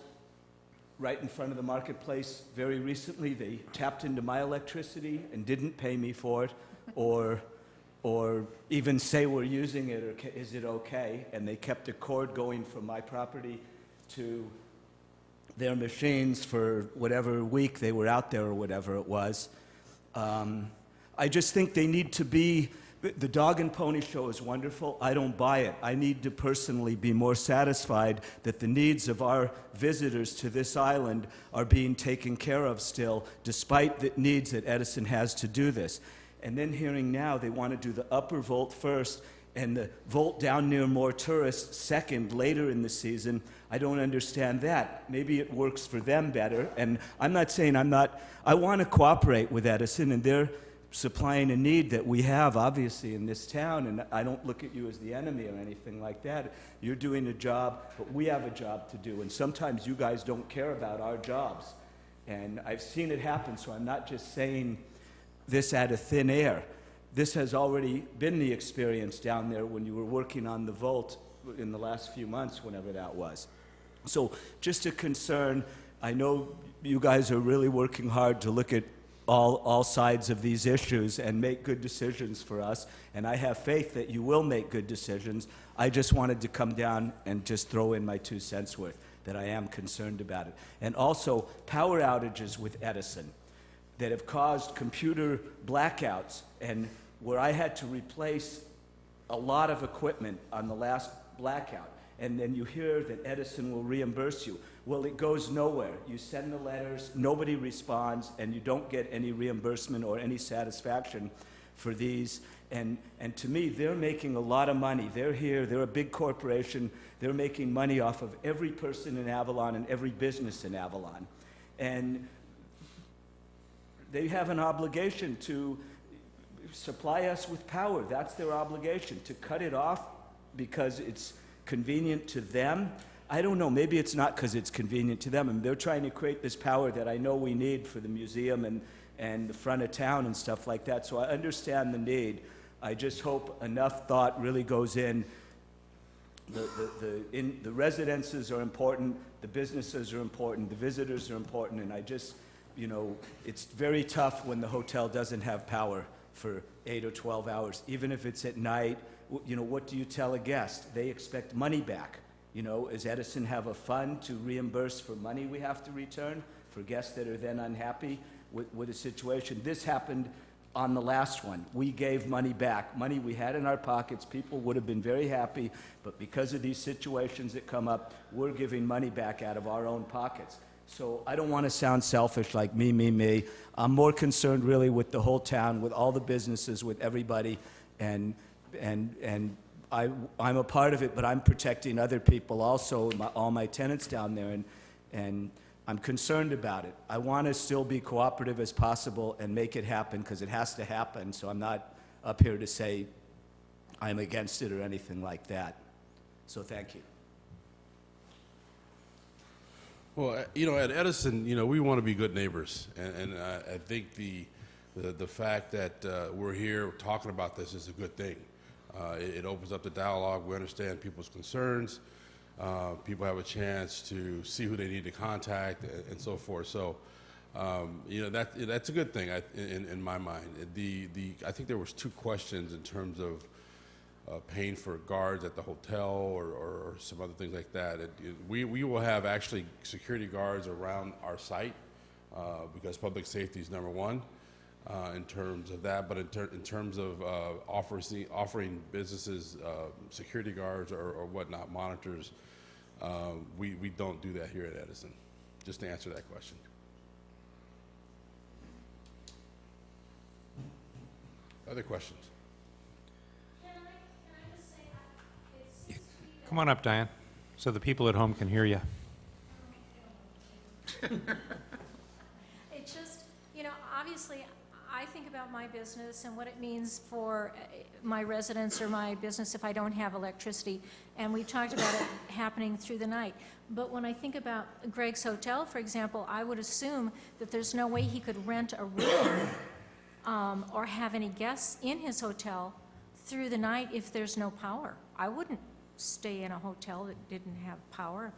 right in front of the marketplace very recently. They tapped into my electricity and didn't pay me for it, or even say we're using it, or is it okay? And they kept a cord going from my property to their machines for whatever week they were out there or whatever it was. I just think they need to be, the dog and pony show is wonderful. I don't buy it. I need to personally be more satisfied that the needs of our visitors to this island are being taken care of still, despite the needs that Edison has to do this. And then hearing now they want to do the upper Volt first and the Volt down near more tourists second later in the season. I don't understand that. Maybe it works for them better. And I'm not saying I want to cooperate with Edison, and they're supplying a need that we have, obviously, in this town. And I don't look at you as the enemy or anything like that. You're doing a job, but we have a job to do. And sometimes you guys don't care about our jobs. And I've seen it happen, so I'm not just saying this out of thin air. This has already been the experience down there when you were working on the Volt in the last few months, whenever that was. So just a concern. I know you guys are really working hard to look at all sides of these issues and make good decisions for us, and I have faith that you will make good decisions. I just wanted to come down and just throw in my 2 cents worth, that I am concerned about it. And also, power outages with Edison that have caused computer blackouts, and where I had to replace a lot of equipment on the last blackout, and then you hear that Edison will reimburse you. Well, it goes nowhere. You send the letters, nobody responds, and you don't get any reimbursement or any satisfaction for these. And to me, they're making a lot of money. They're here, they're a big corporation, they're making money off of every person in Avalon and every business in Avalon. And they have an obligation to supply us with power. That's their obligation. To cut it off because it's convenient to them, I don't know. Maybe it's not because it's convenient to them. And they're trying to create this power that I know we need for the museum and the front of town and stuff like that. So I understand the need. I just hope enough thought really goes in. The residences are important, the businesses are important, the visitors are important, and I just, you know, it's very tough when the hotel doesn't have power for 8 or 12 hours, even if it's at night. You know, what do you tell a guest? They expect money back. You know, does Edison have a fund to reimburse for money we have to return for guests that are then unhappy with a situation? This happened on the last one. We gave money back, money we had in our pockets. People would have been very happy, but because of these situations that come up, we're giving money back out of our own pockets. So I don't want to sound selfish like me. I'm more concerned really with the whole town, with all the businesses, with everybody, and I'm a part of it, but I'm protecting other people also, all my tenants down there, and I'm concerned about it. I want to still be cooperative as possible and make it happen, because it has to happen, so I'm not up here to say I'm against it or anything like that. So thank you. Well, you know, at Edison, you know, we want to be good neighbors, and I think the fact that we're here talking about this is a good thing. It opens up the dialogue. We understand people's concerns. People have a chance to see who they need to contact and so forth. So, you know, that's a good thing in my mind. I think there was 2 questions in terms of paying for guards at the hotel or some other things like that. We will have actually security guards around our site because public safety is number 1 in terms of that. But in terms of offering businesses security guards or whatnot, monitors, we don't do that here at Edison, just to answer that question. Other questions? Come on up, Diane, so the people at home can hear you. It's just, you know, obviously, I think about my business and what it means for my residents or my business if I don't have electricity, and we talked about it happening through the night. But when I think about Greg's Hotel, for example, I would assume that there's no way he could rent a room or have any guests in his hotel through the night if there's no power. I wouldn't stay in a hotel that didn't have power.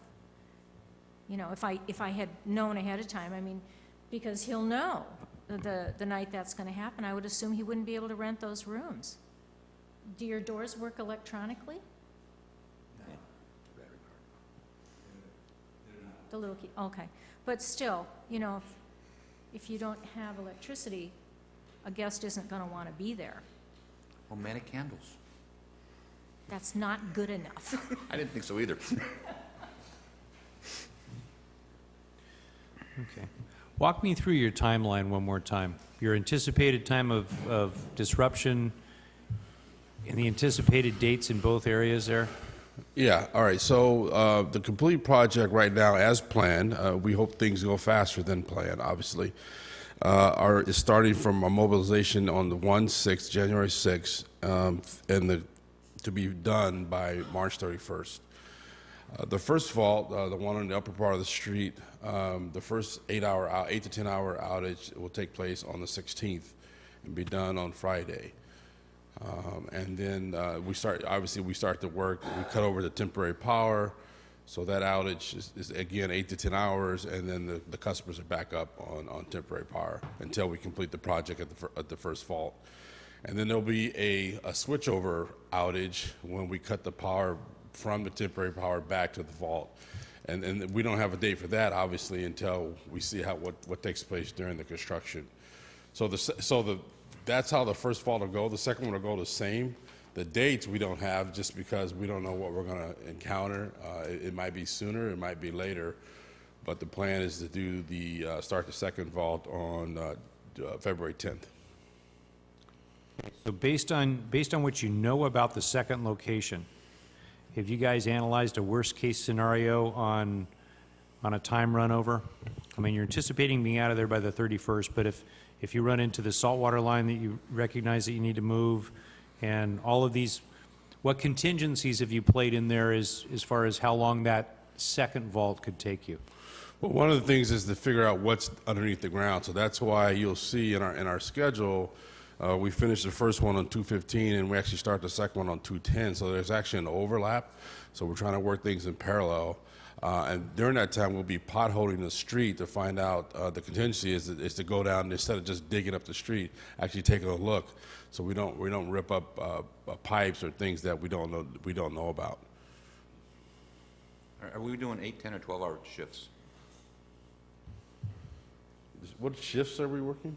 you know, if I had known ahead of time, I mean, because he'll know the night that's going to happen, I would assume he wouldn't be able to rent those rooms. Do your doors work electronically? The little key, okay. But still, you know, if you don't have electricity, a guest isn't going to want to be there. Romantic candles. That's not good enough. I didn't think so either. Okay. Walk me through your timeline one more time. Your anticipated time of disruption and the anticipated dates in both areas there? Yeah, all right. So the complete project right now, as planned, we hope things go faster than planned, obviously, is starting from a mobilization on the January 6th, and to be done by March 31st. The first vault, the one on the upper part of the street, the first 8 to 10 hour outage will take place on the 16th and be done on Friday. And then we start the work. We cut over to temporary power, so that outage is again 8 to 10 hours, and then the customers are back up on temporary power until we complete the project at the first fault. And then there'll be a switchover outage when we cut the power from the temporary power back to the vault. And we don't have a date for that, obviously, until we see what takes place during the construction. That's how the first vault will go. The second one will go the same. The dates we don't have just because we don't know what we're going to encounter. It might be sooner, it might be later, but the plan is to do start the second vault on February 10th. So based on what you know about the second location, have you guys analyzed a worst-case scenario on a time run over? I mean, you're anticipating being out of there by the 31st, but if you run into the saltwater line that you recognize that you need to move, and all of these, what contingencies have you played in there as far as how long that second vault could take you? Well, one of the things is to figure out what's underneath the ground. So that's why you'll see in our schedule, we finished the first one on 215, and we actually start the second one on 210. So there's actually an overlap. So we're trying to work things in parallel. And during that time, we'll be potholing the street to find out the contingency is to go down instead of just digging up the street, actually taking a look, so we don't rip up pipes or things that we don't know about. Are we doing 8, 10, or 12-hour shifts? What shifts are we working?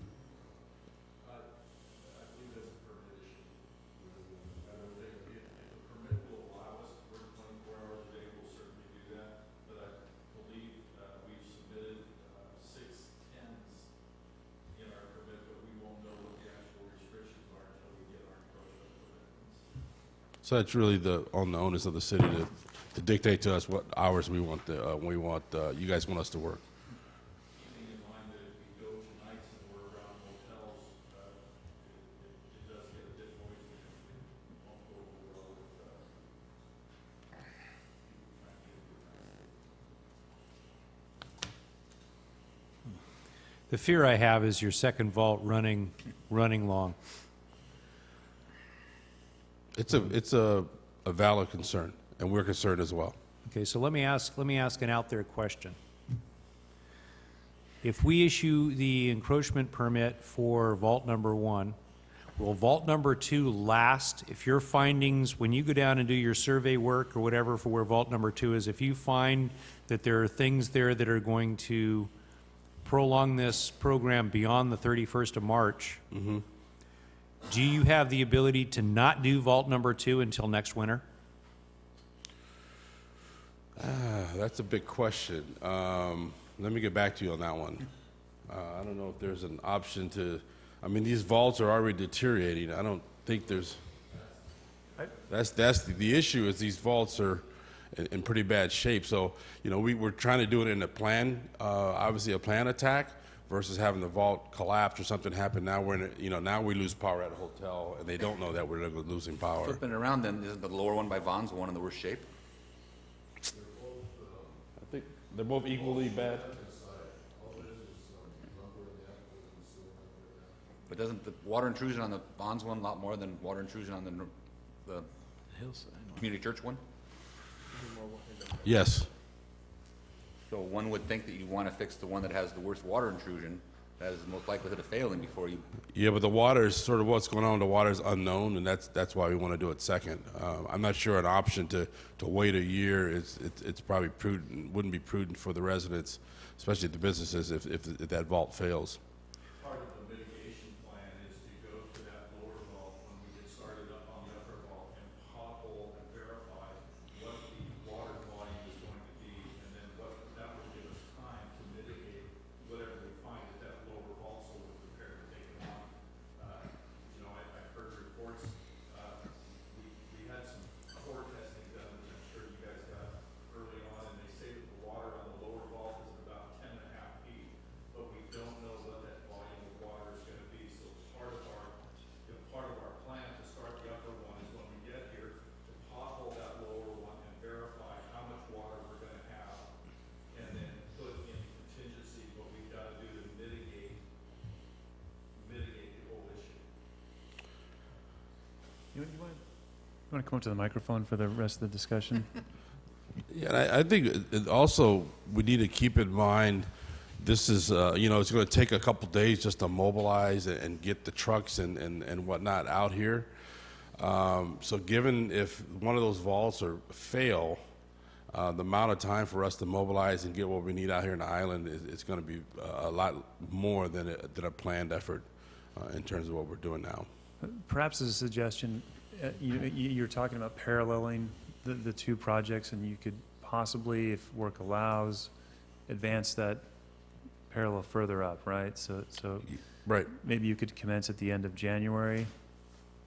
So that's really on the onus of the city to dictate to us what hours we want you guys want us to work. The fear I have is your second vault running long. It's a valid concern, and we're concerned as well. Okay, so let me ask an out there question. If we issue the encroachment permit for vault number 1, will vault number 2 last? If your findings, when you go down and do your survey work or whatever for where vault number 2 is, if you find that there are things there that are going to prolong this program beyond the 31st of March, do you have the ability to not do vault number 2 until next winter? That's a big question. Let me get back to you on that one. I don't know if there's an option to. I mean, these vaults are already deteriorating. I don't think there's. That's the issue. Is these vaults are in pretty bad shape. So we're trying to do it in a plan, obviously a plan attack, versus having the vault collapse or something happen. Now now we lose power at a hotel, and they don't know that we're losing power. Flipping it around, then, isn't the lower one by Vaughn's the one in the worst shape? I think they're both equally bad. But doesn't the water intrusion on the Vaughn's one a lot more than water intrusion on the community church one? Yes. So one would think that you want to fix the one that has the worst water intrusion, that has the most likelihood of failing before you. Yeah, but the water is sort of what's going on. The water is unknown, and that's why we want to do it second. I'm not sure an option to wait a year it's probably prudent. Wouldn't be prudent for the residents, especially the businesses, if that vault fails. Part of the mitigation plan is to go to that lower vault when we get started up on the upper vault and pothole and verify what the water volume is going to be, and then that will give us time to mitigate whatever we find at that lower vault, so we're prepared to take it on. I've heard reports, we had some core testing done, which I'm sure you guys got early on, and they say that the water on the lower vault is about 10.5 feet, but we don't know what that volume of water is going to be. So part of our plan to start the upper one is when we get here to pothole that lower one and verify how much water we're going to have, and then put in contingency what we've got to do to mitigate the whole issue. You want to come up to the microphone for the rest of the discussion? Yeah, and I think also we need to keep in mind this is, it's going to take a couple days just to mobilize and get the trucks and whatnot out here. So given if one of those vaults fail, the amount of time for us to mobilize and get what we need out here in the island is going to be a lot more than a planned effort in terms of what we're doing now. Perhaps as a suggestion, you're talking about paralleling the two projects, and you could possibly, if work allows, advance that parallel further up, right? So right. Maybe you could commence at the end of January.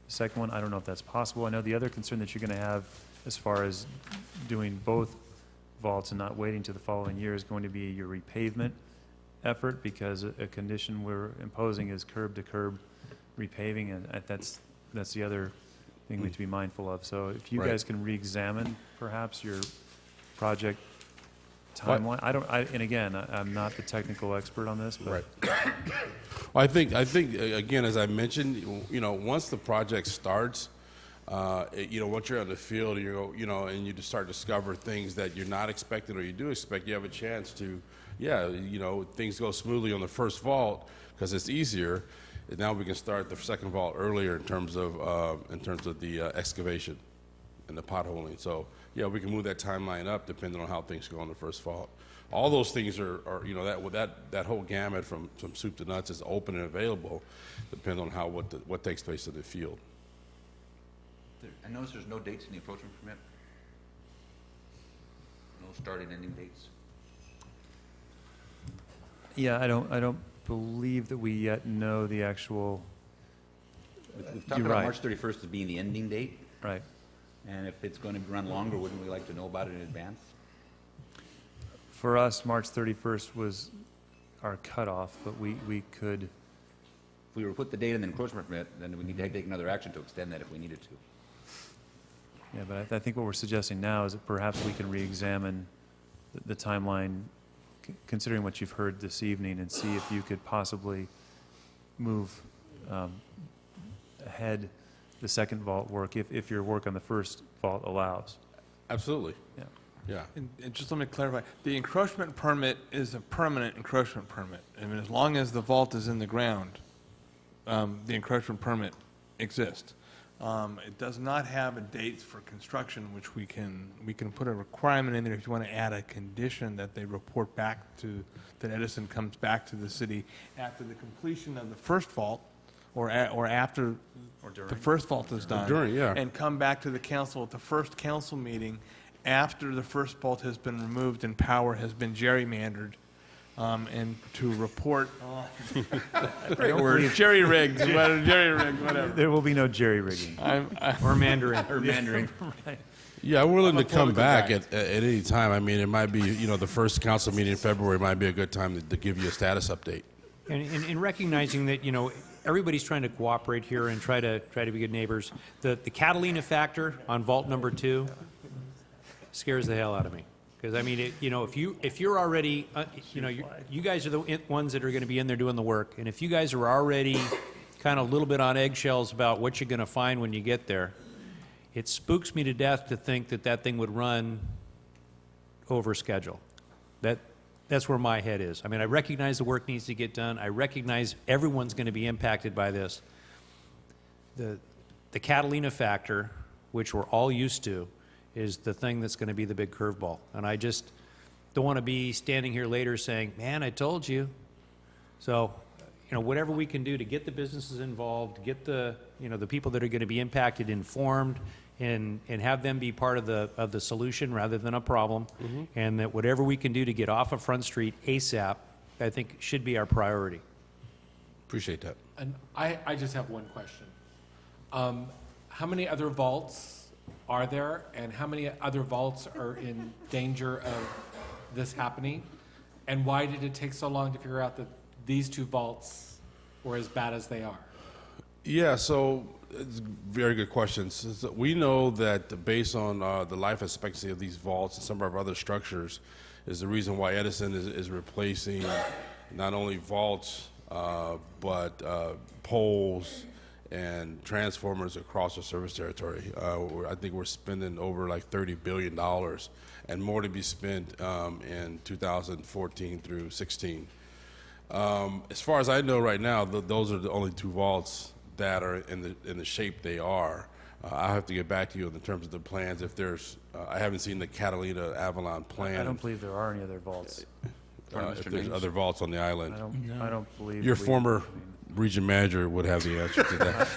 The second one, I don't know if that's possible. I know the other concern that you're going to have as far as doing both vaults and not waiting to the following year is going to be your repavement effort, because a condition we're imposing is curb-to-curb repaving, and that's the other thing we have to be mindful of. So if you Right. guys can re-examine perhaps your project What? timeline. And again, I'm not the technical expert on this, but. Right. Well, I think again, as I mentioned, once the project starts, once you're on the field, and you just start to discover things that you're not expecting or you do expect, you have a chance to, things go smoothly on the first vault because it's easier. And now we can start the second vault earlier in terms of the excavation and the potholing. So yeah, we can move that timeline up depending on how things go on the first vault. All those things are that whole gamut from soup to nuts is open and available, depending on what takes place in the field. I notice there's no dates in the approachment permit. No start and ending dates. Yeah, I don't believe that we yet know the actual. We've talked You're about right. March 31st as being the ending date. Right. And if it's going to run longer, wouldn't we like to know about it in advance? For us, March 31st was our cutoff, but we could. If we were to put the date in the encroachment permit, then we need to take another action to extend that if we needed to. Yeah, but I think what we're suggesting now is that perhaps we can re-examine the timeline, considering what you've heard this evening, and see if you could possibly move ahead the second vault work if your work on the first vault allows. Absolutely. Yeah. Yeah. And just let me clarify, the encroachment permit is a permanent encroachment permit. I mean, as long as the vault is in the ground, the encroachment permit exists. It does not have a date for construction, which we can put a requirement in there if you want to add a condition that they report back that Edison comes back to the city after the completion of the first vault, or after the first vault is done. During, yeah. And come back to the council at the first council meeting after the first vault has been removed and power has been gerrymandered, and to report on. Great word. Jerry-rigged, whatever. There will be no jerry-rigging. Or Mandarin. Or Mandarin. Right. Yeah, I'm willing to come back guy. at any time. I mean, it might be, the first council meeting in February might be a good time to give you a status update. And in recognizing that, everybody's trying to cooperate here and try to be good neighbors, the Catalina factor on vault number 2 scares the hell out of me. Because I mean, if you're already, you guys are the ones that are going to be in there doing the work, and if you guys are already kind of a little bit on eggshells about what you're going to find when you get there, it spooks me to death to think that thing would run over schedule. That's where my head is. I mean, I recognize the work needs to get done. I recognize everyone's going to be impacted by this. The Catalina factor, which we're all used to, is the thing that's going to be the big curveball. And I just don't want to be standing here later saying, man, I told you. So, you know, whatever we can do to get the businesses involved, get the, you know, the people that are going to be impacted informed, and have them be part of the solution rather than a problem, and that whatever we can do to get off of Front Street ASAP, I think should be our priority. Appreciate that. And I just have one question. How many other vaults are there, and how many other vaults are in danger of this happening? And why did it take so long to figure out that these two vaults were as bad as they are? Yeah, so it's very good questions. So we know that based on the life expectancy of these vaults and some of our other structures is the reason why Edison is replacing not only vaults, but poles and transformers across the service territory. I think we're spending over like $30 billion and more to be spent in 2014 through 16. As far as I know right now, those are the only two vaults that are in the shape they are. I'll have to get back to you in terms of the plans. If there's, I haven't seen the Catalina Avalon plan. I don't believe there are any other vaults. If there's other vaults on the island. I don't believe. Your former region manager would have the answer to that.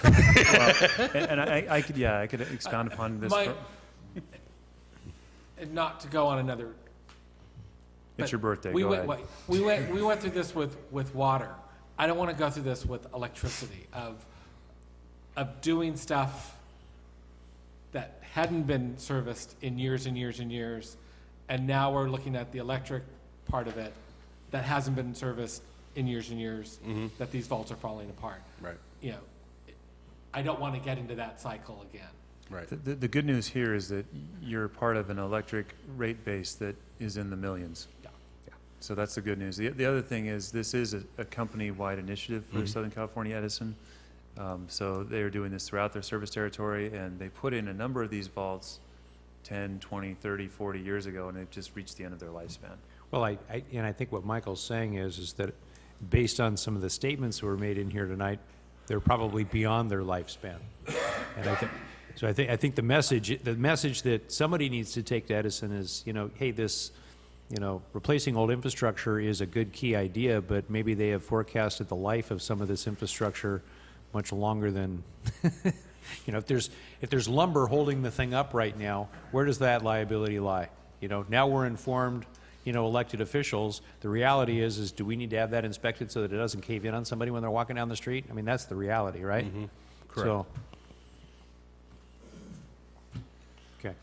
Well, and I could expound upon this. And not to go on another. It's your birthday. We Go went, ahead. we went through this with water. I don't want to go through this with electricity, of doing stuff that hadn't been serviced in years and years and years, and now we're looking at the electric part of it that hasn't been serviced in years and years, that these vaults are falling apart. Right. You know, I don't want to get into that cycle again. Right. The good news here is that you're part of an electric rate base that is in the millions. Yeah. So that's the good news. The other thing is this is a company-wide initiative for Southern California Edison. So they are doing this throughout their service territory, and they put in a number of these vaults 10, 20, 30, 40 years ago, and they've just reached the end of their lifespan. Well, I think what Michael's saying is that based on some of the statements that were made in here tonight, they're probably beyond their lifespan. And I think the message that somebody needs to take to Edison is, you know, hey, this, you know, replacing old infrastructure is a good key idea, but maybe they have forecasted the life of some of this infrastructure much longer than, you know, if there's lumber holding the thing up right now, where does that liability lie? You know, now we're informed, you know, elected officials. The reality is do we need to have that inspected so that it doesn't cave in on somebody when they're walking down the street? I mean, that's the reality, right? Correct. So, okay.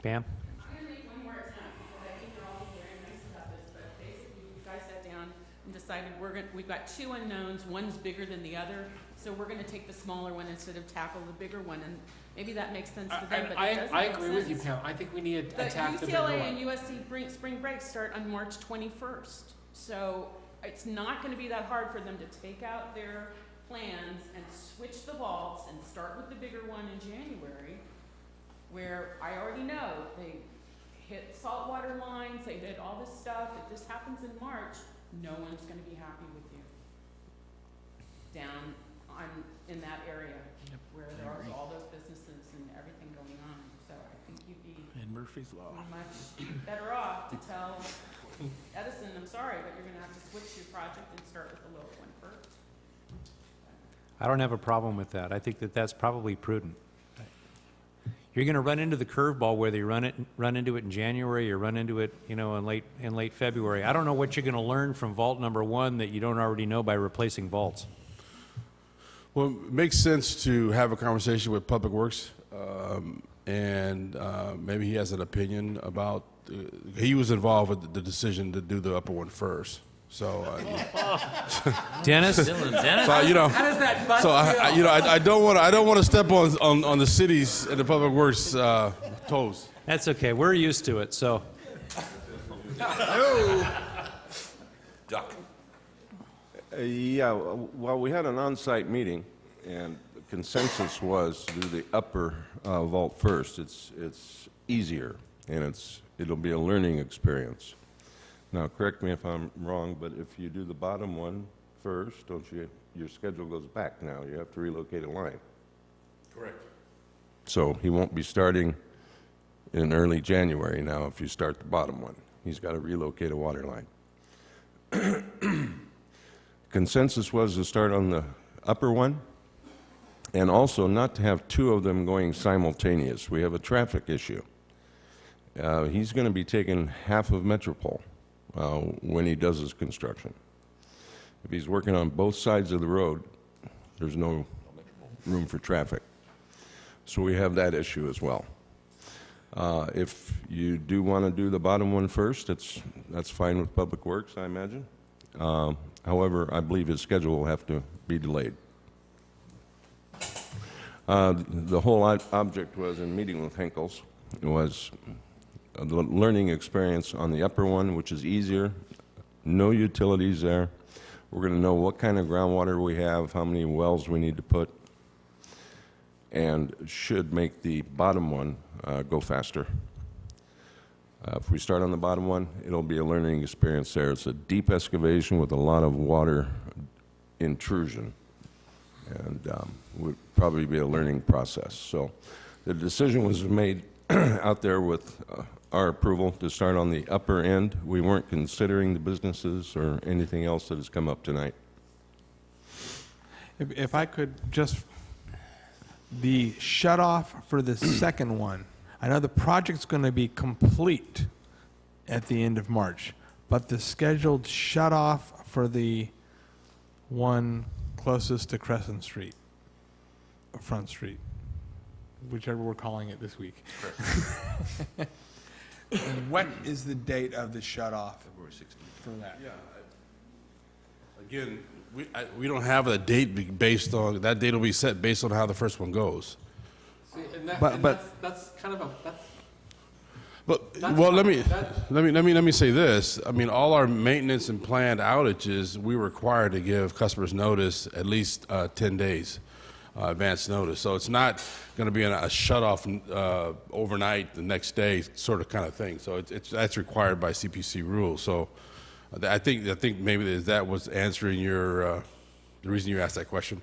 Pam? I'm going to make one more attempt, because I think you're all very nice about this, but basically, you guys sat down and decided we've got two unknowns, one's bigger than the other, so we're going to take the smaller one instead of tackle the bigger one, and maybe that makes sense to them, but it doesn't I make agree with you, sense. Pam. I think we need to The attack the bigger one. UCLA and USC spring break start on March 21st, so it's not going to be that hard for them to take out their plans and switch the vaults and start with the bigger one in January, where I already know they hit saltwater lines, they did all this stuff. If this happens in March, no one's going to be happy with you down in that area where there are all those businesses and everything going on. So I think you'd be Murphy's Law. much better off to tell Edison, I'm sorry, but you're going to have to switch your project and start with the lower one first. I don't have a problem with that. I think that that's probably prudent. You're going to run into the curveball whether you run into it in January or run into it, you know, in late February. I don't know what you're going to learn from vault number one that you don't already know by replacing vaults. Well, it makes sense to have a conversation with Public Works, and maybe he has an opinion about. He was involved with the decision to do the upper one first. So, Dennis, so, you know, How does that bust so I don't want to step on the city's and the Public Works toes. that's okay. We're used to it. So, Duck. Yeah, well, we had an on-site meeting, and the consensus was to do the upper vault first. It's easier, and it'll be a learning experience. Now, correct me if I'm wrong, but if you do the bottom one first, don't you, your schedule goes back now. You have to relocate a line. Correct. So he won't be starting in early January now if you start the bottom one. He's got to relocate a water line. Consensus was to start on the upper one, and also not to have two of them going simultaneous. We have a traffic issue. He's going to be taking half of Metropole when he does his construction. If he's working on both sides of the road, there's no room for traffic. So we have that issue as well. If you do want to do the bottom one first, that's fine with Public Works, I imagine. However, I believe his schedule will have to be delayed. The whole object was, in meeting with Henkels, was the learning experience on the upper one, which is easier, no utilities there. We're going to know what kind of groundwater we have, how many wells we need to put, and should make the bottom one go faster. If we start on the bottom one, it'll be a learning experience there. It's a deep excavation with a lot of water intrusion, and would probably be a learning process. So the decision was made out there with our approval to start on the upper end. We weren't considering the businesses or anything else that has come up tonight. If I could just, the shut-off for the second one, I know the project's going to be complete at the end of March, but the scheduled shut-off for the one closest to Crescent Street, Front Street, whichever we're calling it this week. And what is the date of the shut-off for that? Yeah. Again, we don't have a date based on, that date will be set based on how the first one goes. See, and that, But- and but- that's kind of a, that's, But, That's well, fine. let me say this. I mean, all our maintenance and planned outages, we were required to give customers notice at least 10 days advance notice. So it's not going to be a shut-off overnight, the next day, sort of kind of thing. So that's required by CPC rules. So I think maybe that was answering your the reason you asked that question.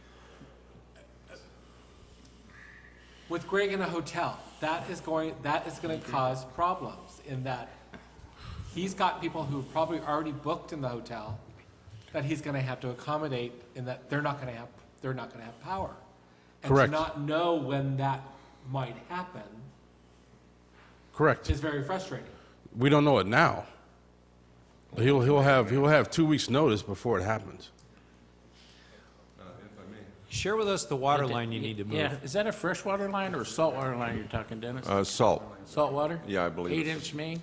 with Greg in a hotel, that is going to cause problems in that he's got people who've probably already booked in the hotel that he's going to have to accommodate in that they're not going to have power. And Correct. to not know when that might happen Correct. is very frustrating. We don't know it now. He'll have 2 weeks notice before it happens. Share with us the water line you need to move. Yeah, is that a freshwater line or a saltwater line you're talking, Dennis? Salt. Saltwater? Yeah, I believe. 8-inch main?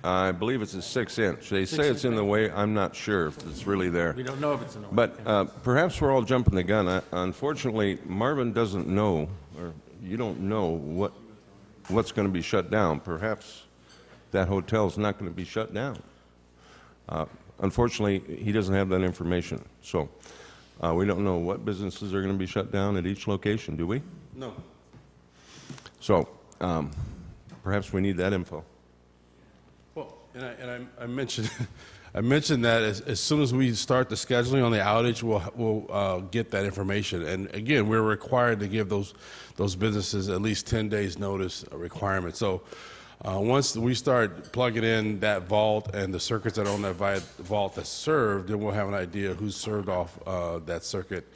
I believe it's a 6-inch. They say 6 it's in the inch way. I'm not sure if it's really there. We don't know if it's in the way. But perhaps we're all jumping the gun. Unfortunately, Marvin doesn't know, or you don't know what's going to be shut down. Perhaps that hotel's not going to be shut down. Unfortunately, he doesn't have that information. So we don't know what businesses are going to be shut down at each location, do we? No. So perhaps we need that info. Well, and I mentioned I mentioned that as soon as we start the scheduling on the outage, we'll get that information. And again, we're required to give those businesses at least 10 days notice requirement. So once we start plugging in that vault and the circuits that are on that vault that's served, then we'll have an idea who's served off that circuit.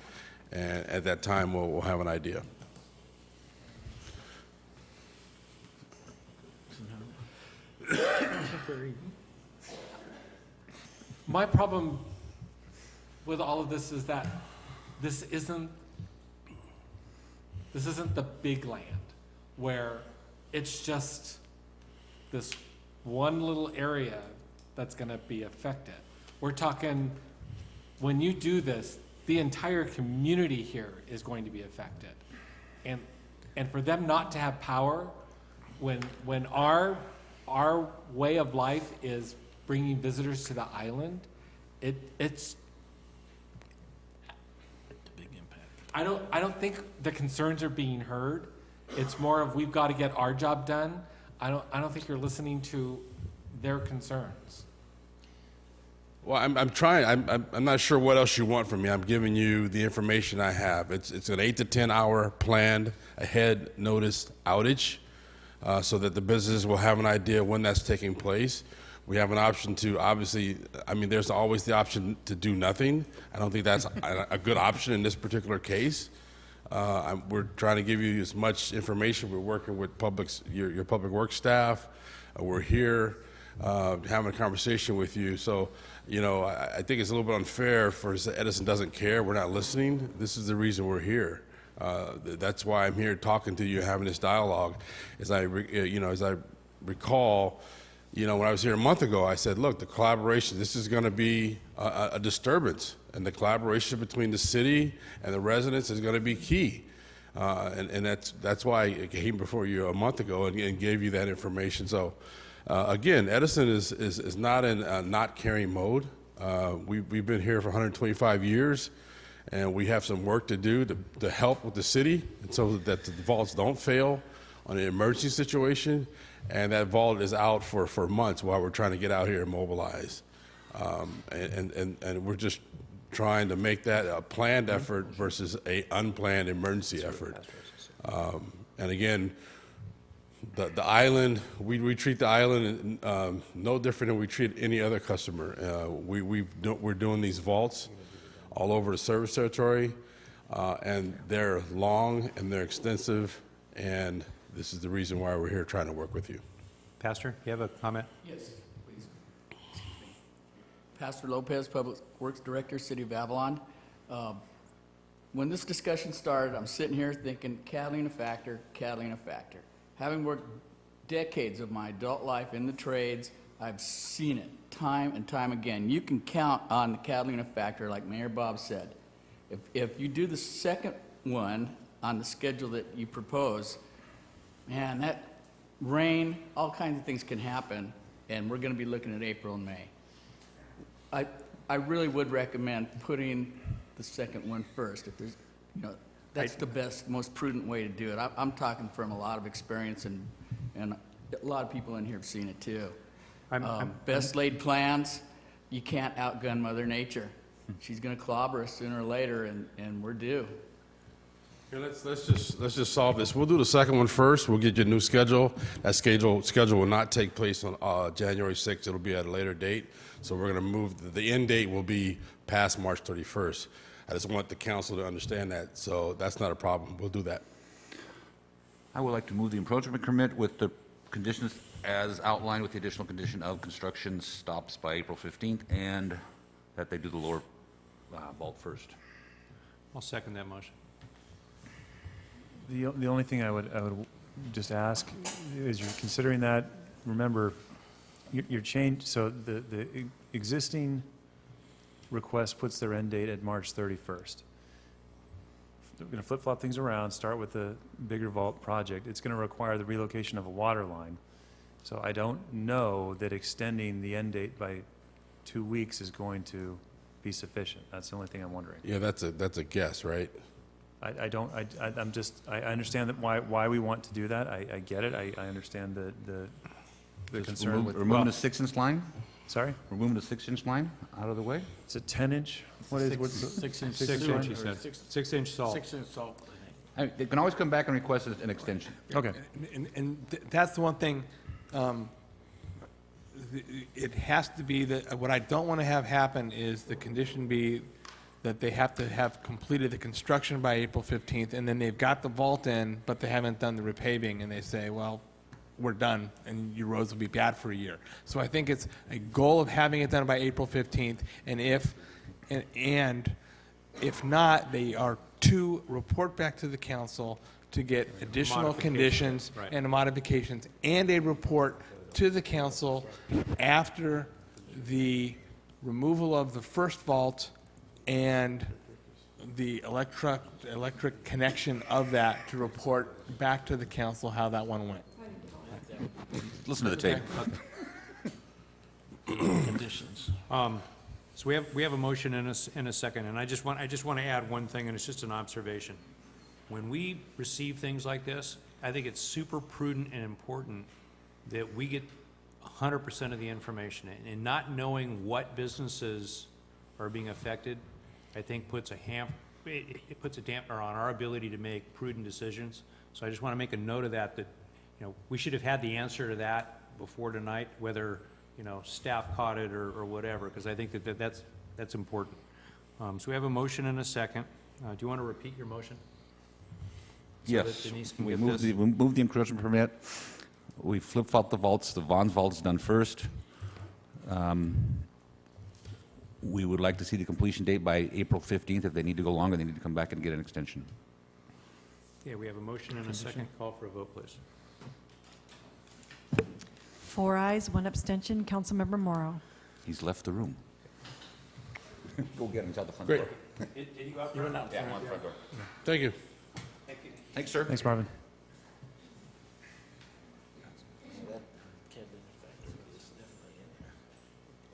And at that time, we'll have an idea. My problem with all of this is that this isn't the big land where it's just this one little area that's going to be affected. We're talking, when you do this, the entire community here is going to be affected. And for them not to have power, when our way of life is bringing visitors to the island, it's a big impact. I don't think the concerns are being heard. It's more of we've got to get our job done. I don't think you're listening to their concerns. Well, I'm trying. I'm not sure what else you want from me. I'm giving you the information I have. It's an 8 to 10 hour planned ahead notice outage, so that the businesses will have an idea when that's taking place. We have an option to, obviously, I mean, there's always the option to do nothing. I don't think that's a good option in this particular case. We're trying to give you as much information. We're working with your public works staff. We're here having a conversation with you. So, I think it's a little bit unfair for Edison doesn't care. We're not listening. This is the reason we're here. That's why I'm here talking to you, having this dialogue. As I recall, when I was here a month ago, I said, look, the collaboration, this is going to be a disturbance, and the collaboration between the city and the residents is going to be key. And that's why I came before you a month ago and gave you that information. So, again, Edison is not in not caring mode. We've been here for 125 years, and we have some work to do to help with the city, and so that the vaults don't fail on an emergency situation. And that vault is out for months while we're trying to get out here and mobilize. And we're just trying to make that a planned effort versus a unplanned emergency effort. And again, the island, we treat the island no different than we treat any other customer. We're doing these vaults all over the service territory, and they're long and they're extensive, and this is the reason why we're here trying to work with you. Pastor, you have a comment? Yes, please. Excuse me. Pastor Lopez, Public Works Director, City of Avalon. When this discussion started, I'm sitting here thinking, Catalina factor, Catalina factor. Having worked decades of my adult life in the trades, I've seen it time and time again. You can count on the Catalina factor, like Mayor Bob said. If you do the second one on the schedule that you propose, man, that rain, all kinds of things can happen, and we're going to be looking at April and May. I really would recommend putting the second one first. If there's, that's the best, most prudent way to do it. I'm talking from a lot of experience, and a lot of people in here have seen it too. Best laid plans, you can't outgun Mother Nature. She's going to clobber us sooner or later, and we're due. Here, let's just solve this. We'll do the second one first. We'll get you a new schedule. That schedule will not take place on January 6th. It'll be at a later date. So we're going to move. The end date will be past March 31st. I just want the council to understand that. So that's not a problem. We'll do that. I would like to move the encroachment permit with the conditions as outlined, with the additional condition of construction stops by April 15th, and that they do the lower vault first. I'll second that motion. The only thing I would just ask is, you're considering that, remember, your change, so the existing request puts their end date at March 31st. We're going to flip-flop things around, start with the bigger vault project. It's going to require the relocation of a water line. So I don't know that extending the end date by 2 weeks is going to be sufficient. That's the only thing I'm wondering. Yeah, that's a guess, right? I understand that why we want to do that. I get it. I understand the concern with. Removing the 6-inch line? Sorry? Removing the 6-inch line out of the way? It's a 10-inch? What's the? 6 inch. 6 inch, he said. 6 inch salt. 6 inch salt, I think. They can always come back and request an extension. Okay. That's the one thing. It has to be that, what I don't want to have happen is the condition be that they have to have completed the construction by April 15th, and then they've got the vault in, but they haven't done the repaving, and they say, well, we're done, and your roads will be bad for a year. So I think it's a goal of having it done by April 15th, and if not, they are to report back to the council to get additional conditions right, and modifications, and a report to the council after the removal of the first vault and the electric connection of that, to report back to the council how that one went. Listen to the tape. Conditions. So we have a motion and a second, and I just want to add one thing, and it's just an observation. When we receive things like this, I think it's super prudent and important that we get 100% of the information. And not knowing what businesses are being affected, I think puts a it puts a dampener on our ability to make prudent decisions. So I just want to make a note of that, we should have had the answer to that before tonight, whether, staff caught it or whatever, because I think that's important. So we have a motion and a second. Do you want to repeat your motion? So that Yes, Denise can we get moved this? the, we moved the encroachment permit. We flip-flopped the vaults. The Vaughn's vault is done first. We would like to see the completion date by April 15th. If they need to go longer, they need to come back and get an extension. Yeah, we have a motion and a second. Call for a vote, please. 4 ayes, 1 abstention. Councilmember Morrow. He's left the room. Go get him outside the front Great. door. Did you go out Yeah, I'm on the front door. Thank you. Thanks, sir. Thanks, Marvin.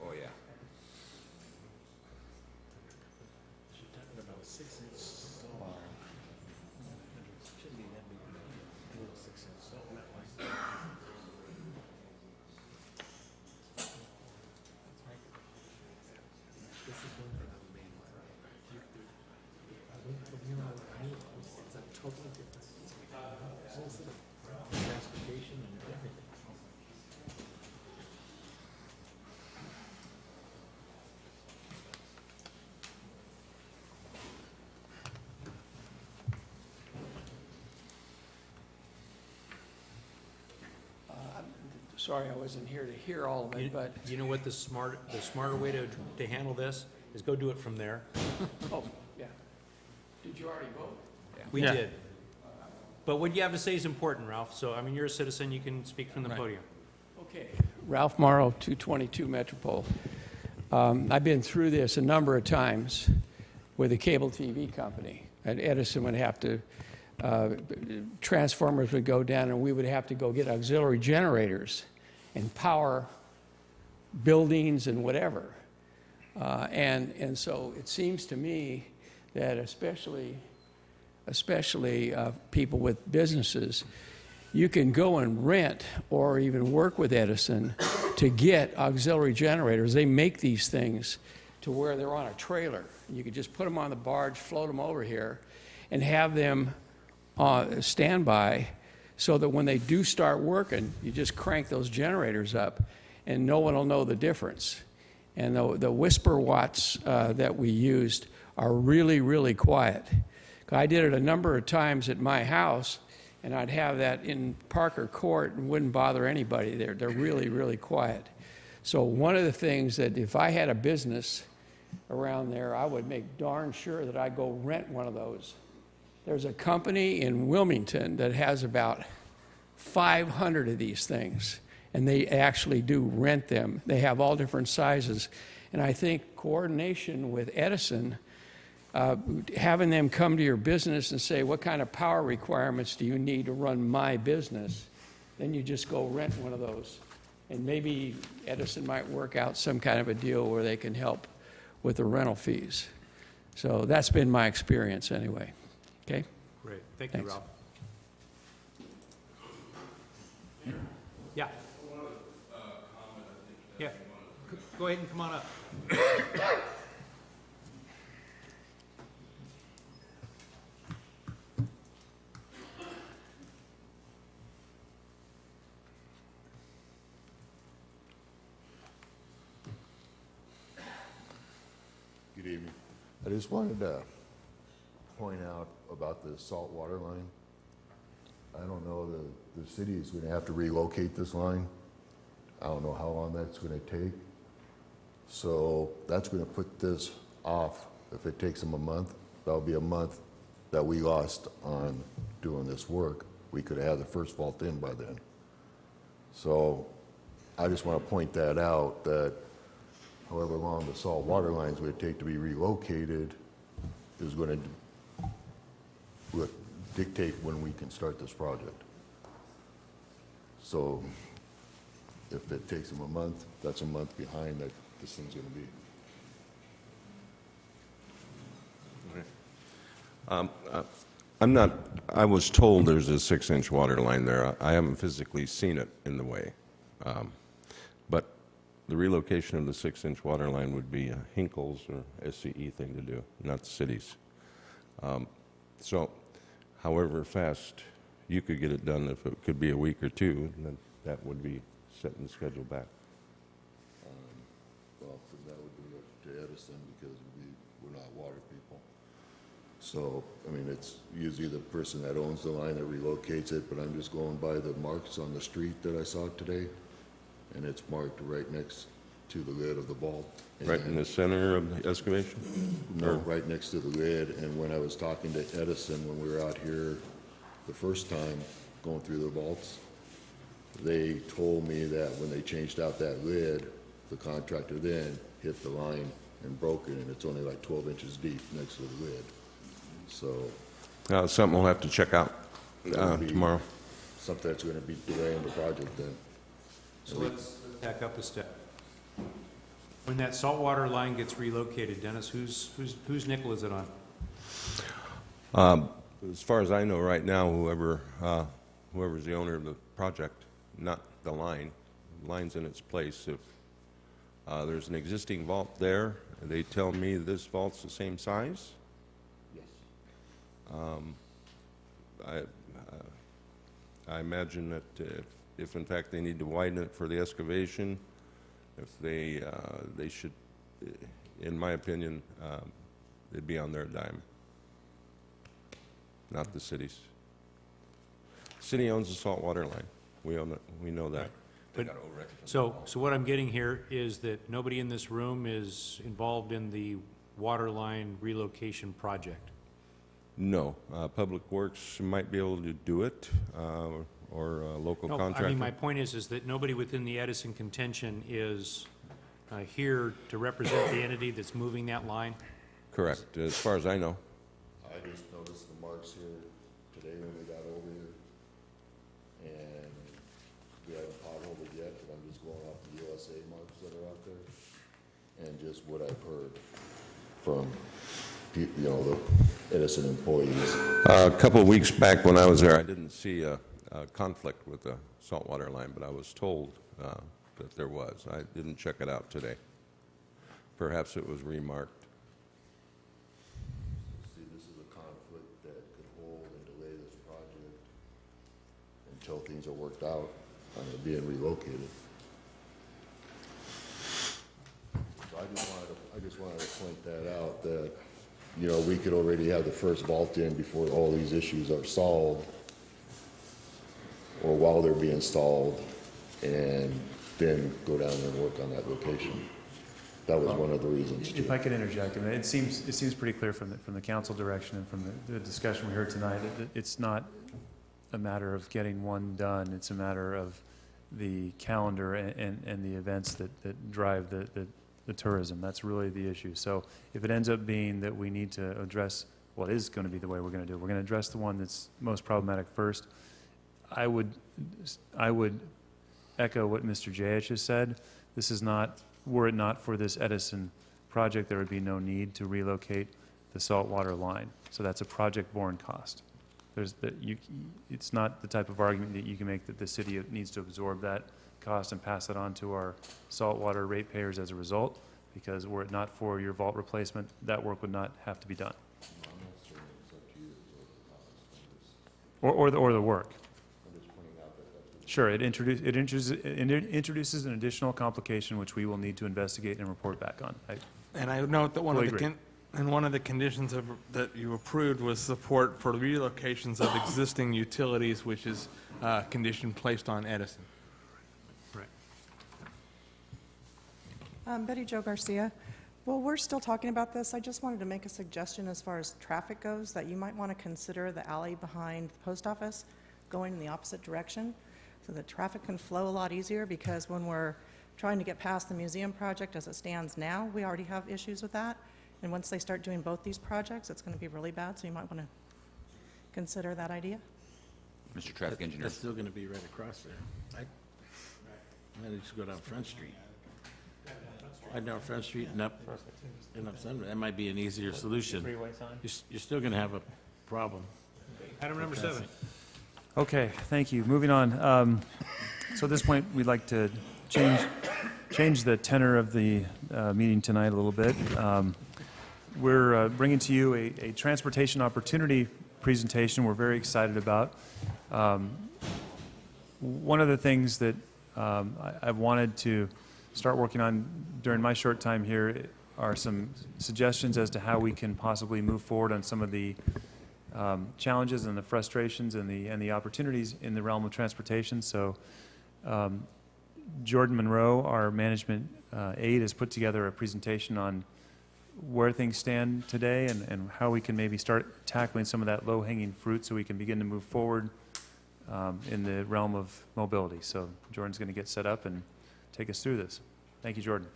Oh, yeah. Sorry I wasn't here to hear all of it, but, You know what the smarter way to handle this is go do it from there. oh, yeah. Did you already vote? We did. But what you have to say is important, Ralph. So, I mean, you're a citizen, you can speak from the podium. Okay. Ralph Morrow, 222 Metropole. I've been through this a number of times with a cable TV company. And Edison would have to, transformers would go down and we would have to go get auxiliary generators and power buildings and whatever. And so it seems to me that especially people with businesses, you can go and rent or even work with Edison to get auxiliary generators. They make these things to where they're on a trailer. You could just put them on the barge, float them over here, and have them standby so that when they do start working, you just crank those generators up and no one will know the difference. And the whisper watts that we used are really, really quiet. I did it a number of times at my house, and I'd have that in Parker Court and wouldn't bother anybody. They're really, really quiet. So one of the things that if I had a business around there, I would make darn sure that I go rent one of those. There's a company in Wilmington that has about 500 of these things, and they actually do rent them. They have all different sizes. And I think coordination with Edison, having them come to your business and say, what kind of power requirements do you need to run my business? Then you just go rent one of those. And maybe Edison might work out some kind of a deal where they can help with the rental fees. So that's been my experience anyway. Okay? Great. Thank you, Thanks. Ralph. Yeah. Yeah. Go ahead and come on up. Good evening. I just wanted to point out about the salt water line. I don't know, the city is going to have to relocate this line. I don't know how long that's going to take. So that's going to put this off. If it takes them a month, that'll be a month that we lost on doing this work. We could have had the first vault in by then. So I just want to point that out, that however long the salt water lines would take to be relocated is going to dictate when we can start this project. So if it takes them a month, that's a month behind that this thing's going to be. I was told there's a 6-inch water line there. I haven't physically seen it in the way. But the relocation of the 6-inch water line would be a Hinkles or SCE thing to do, not the city's. So however fast you could get it done, if it could be a week or two, then that would be setting the schedule back. Well, that would be up to Edison because we're not water people. So, I mean, it's usually the person that owns the line that relocates it, but I'm just going by the marks on the street that I saw today, and it's marked right next to the lid of the vault. Right in the center of the excavation? No, right next to the lid, and when I was talking to Edison, when we were out here the first time going through the vaults, they told me that when they changed out that lid, the contractor then hit the line and broke it, and it's only like 12 inches deep next to the lid. So Something we'll have to check out it'll be tomorrow. something that's gonna be delaying the project then. So let's back up a step. When that saltwater line gets relocated, Dennis, whose nickel is it on? As far as I know right now, whoever's the owner of the project, not the line. The line's in its place. If there's an existing vault there, they tell me this vault's the same size. Yes. I imagine that if in fact they need to widen it for the excavation, if they should, in my opinion, it'd be on their dime, not the city's. City owns the saltwater line. We own it. We know that. So what I'm getting here is that nobody in this room is involved in the water line relocation project. No, Public Works might be able to do it, or a local contractor. I mean, my point is that nobody within the Edison contention is here to represent the entity that's moving that line? Correct, as far as I know. I just noticed the marks here today when we got over here. And we haven't potholed it yet, but I'm just going off the USA marks that are out there. And just what I've heard from, the Edison employees. A couple of weeks back when I was there, I didn't see a conflict with the saltwater line, but I was told that there was. I didn't check it out today. Perhaps it was remarked. See, this is a conflict that could hold and delay this project until things are worked out on it being relocated. So I just wanted to point that out, that, we could already have the first vault in before all these issues are solved, or while they're being solved, and then go down and work on that location. That was one of the reasons. If I could interject, I mean, it seems pretty clear from the council direction and from the discussion we heard tonight, that it's not a matter of getting one done, it's a matter of the calendar and the events that drive the tourism. That's really the issue. So if it ends up being that we need to address, well, it is going to be the way we're going to do it. We're going to address the one that's most problematic first. I would echo what Mr. J.H. has said. This is not, were it not for this Edison project, there would be no need to relocate the saltwater line. So that's a project-borne cost. It's not the type of argument that you can make that the city needs to absorb that cost and pass it on to our saltwater ratepayers as a result, because were it not for your vault replacement, that work would not have to be done. Or the work. Sure, it introduces an additional complication which we will need to investigate and report back on. And I note that one of the conditions that you approved was support for relocations of existing utilities, which is a condition placed on Edison. Betty Jo Garcia. Well, we're still talking about this. I just wanted to make a suggestion as far as traffic goes, that you might want to consider the alley behind the post office going in the opposite direction so that traffic can flow a lot easier, because when we're trying to get past the museum project as it stands now, we already have issues with that. And once they start doing both these projects, it's going to be really bad, so you might want to consider that idea. Mr. Traffic Engineer. That's still going to be right across there. I just go down Front Street. Right down Front Street and up Sunrise. That might be an easier solution. You're still going to have a problem. Item number 7. Okay, thank you. Moving on. So at this point, we'd like to change change the tenor of the meeting tonight a little bit. We're bringing to you a transportation opportunity presentation we're very excited about. One of the things that I've wanted to start working on during my short time here are some suggestions as to how we can possibly move forward on some of the challenges and the frustrations and the opportunities in the realm of transportation. So Jordan Monroe, our management aide, has put together a presentation on where things stand today and how we can maybe start tackling some of that low-hanging fruit so we can begin to move forward in the realm of mobility. So Jordan's going to get set up and take us through this. Thank you, Jordan.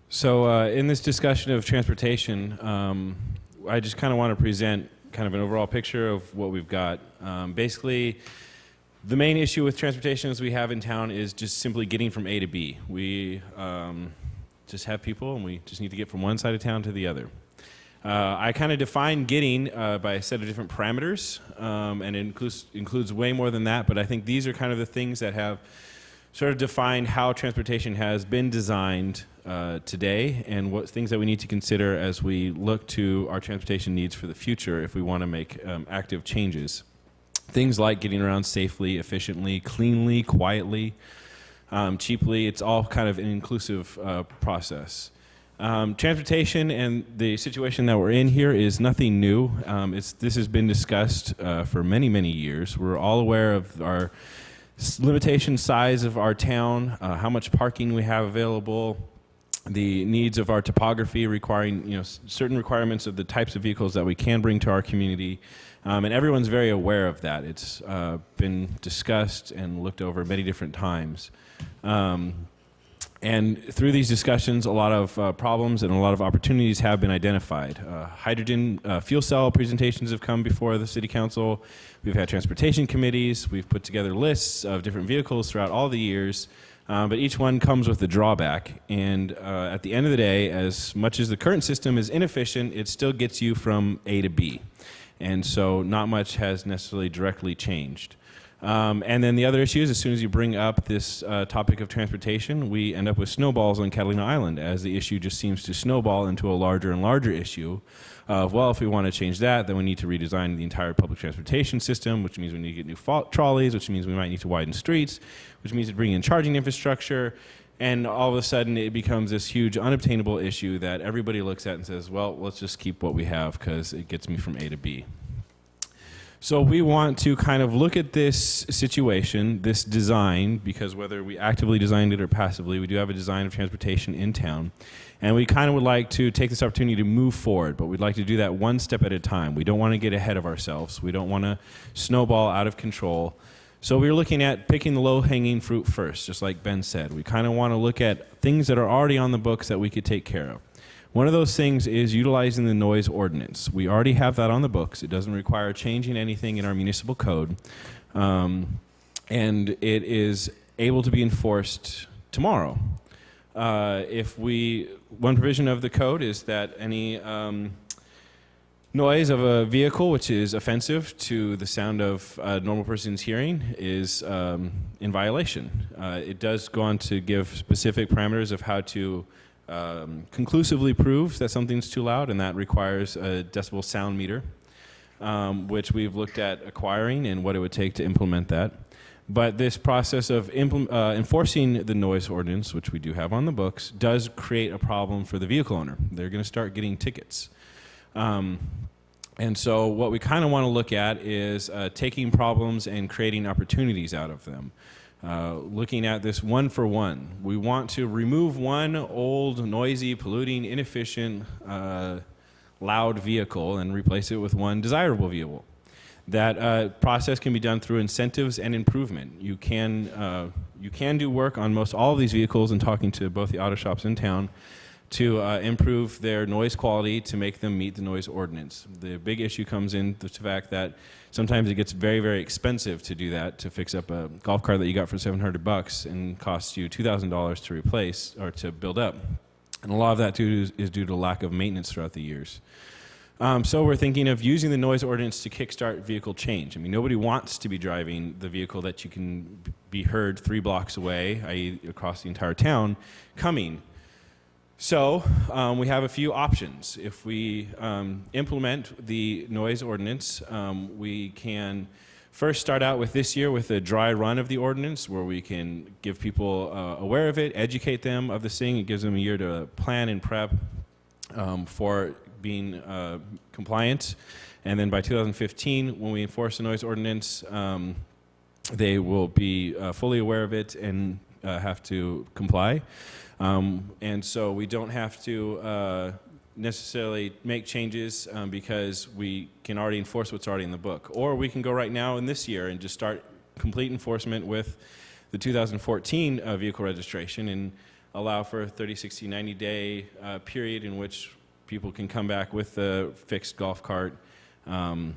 So in this discussion of transportation, I just kind of want to present kind of an overall picture of what we've got. Basically, the main issue with transportation as we have in town is just simply getting from A to B. We just have people and we just need to get from one side of town to the other. I kind of define getting by a set of different parameters, and it includes way more than that, but I think these are kind of the things that have sort of defined how transportation has been designed today and what things that we need to consider as we look to our transportation needs for the future if we want to make active changes. Things like getting around safely, efficiently, cleanly, quietly, cheaply. It's all kind of an inclusive process. Transportation and the situation that we're in here is nothing new. This has been discussed for many, many years. We're all aware of our limitation size of our town, how much parking we have available, the needs of our topography requiring certain requirements of the types of vehicles that we can bring to our community, and everyone's very aware of that. It's been discussed and looked over many different times. And through these discussions, a lot of problems and a lot of opportunities have been identified. Hydrogen fuel cell presentations have come before the City Council. We've had transportation committees. We've put together lists of different vehicles throughout all the years. But each one comes with a drawback. And at the end of the day, as much as the current system is inefficient, it still gets you from A to B. And so not much has necessarily directly changed. And then the other issue is as soon as you bring up this topic of transportation, we end up with snowballs on Catalina Island as the issue just seems to snowball into a larger and larger issue of, well, if we want to change that, then we need to redesign the entire public transportation system, which means we need to get new trolleys, which means we might need to widen streets, which means to bring in charging infrastructure. And all of a sudden it becomes this huge unobtainable issue that everybody looks at and says, well, let's just keep what we have because it gets me from A to B. So we want to kind of look at this situation, this design, because whether we actively designed it or passively, we do have a design of transportation in town. And we kind of would like to take this opportunity to move forward, but we'd like to do that one step at a time. We don't want to get ahead of ourselves. We don't want to snowball out of control. So we're looking at picking the low-hanging fruit first, just like Ben said. We kind of want to look at things that are already on the books that we could take care of. One of those things is utilizing the noise ordinance. We already have that on the books. It doesn't require changing anything in our municipal code. And it is able to be enforced tomorrow. One provision of the code is that any noise of a vehicle which is offensive to the sound of a normal person's hearing is in violation. It does go on to give specific parameters of how to conclusively prove that something's too loud, and that requires a decibel sound meter, which we've looked at acquiring and what it would take to implement that. But this process of enforcing the noise ordinance, which we do have on the books, does create a problem for the vehicle owner. They're going to start getting tickets. And so what we kind of want to look at is taking problems and creating opportunities out of them. Looking at this one for one. We want to remove one old, noisy, polluting, inefficient, loud vehicle and replace it with one desirable vehicle. That process can be done through incentives and improvement. You can do work on most all of these vehicles, and talking to both the auto shops in town, to improve their noise quality to make them meet the noise ordinance. The big issue comes in the fact that sometimes it gets very, very expensive to do that, to fix up a golf cart that you got for $700 and costs you $2,000 to replace or to build up. And a lot of that is due to lack of maintenance throughout the years. So we're thinking of using the noise ordinance to kickstart vehicle change. I mean, nobody wants to be driving the vehicle that you can be heard 3 blocks away, i.e. across the entire town, coming. So we have a few options. If we implement the noise ordinance, we can first start out with this year with a dry run of the ordinance, where we can give people aware of it, educate them of this thing. It gives them a year to plan and prep for being compliant. And then by 2015, when we enforce the noise ordinance, they will be fully aware of it and have to comply. And so we don't have to necessarily make changes because we can already enforce what's already in the book. Or we can go right now in this year and just start complete enforcement with the 2014 vehicle registration and allow for a 30, 60, 90-day period in which people can come back with a fixed golf cart and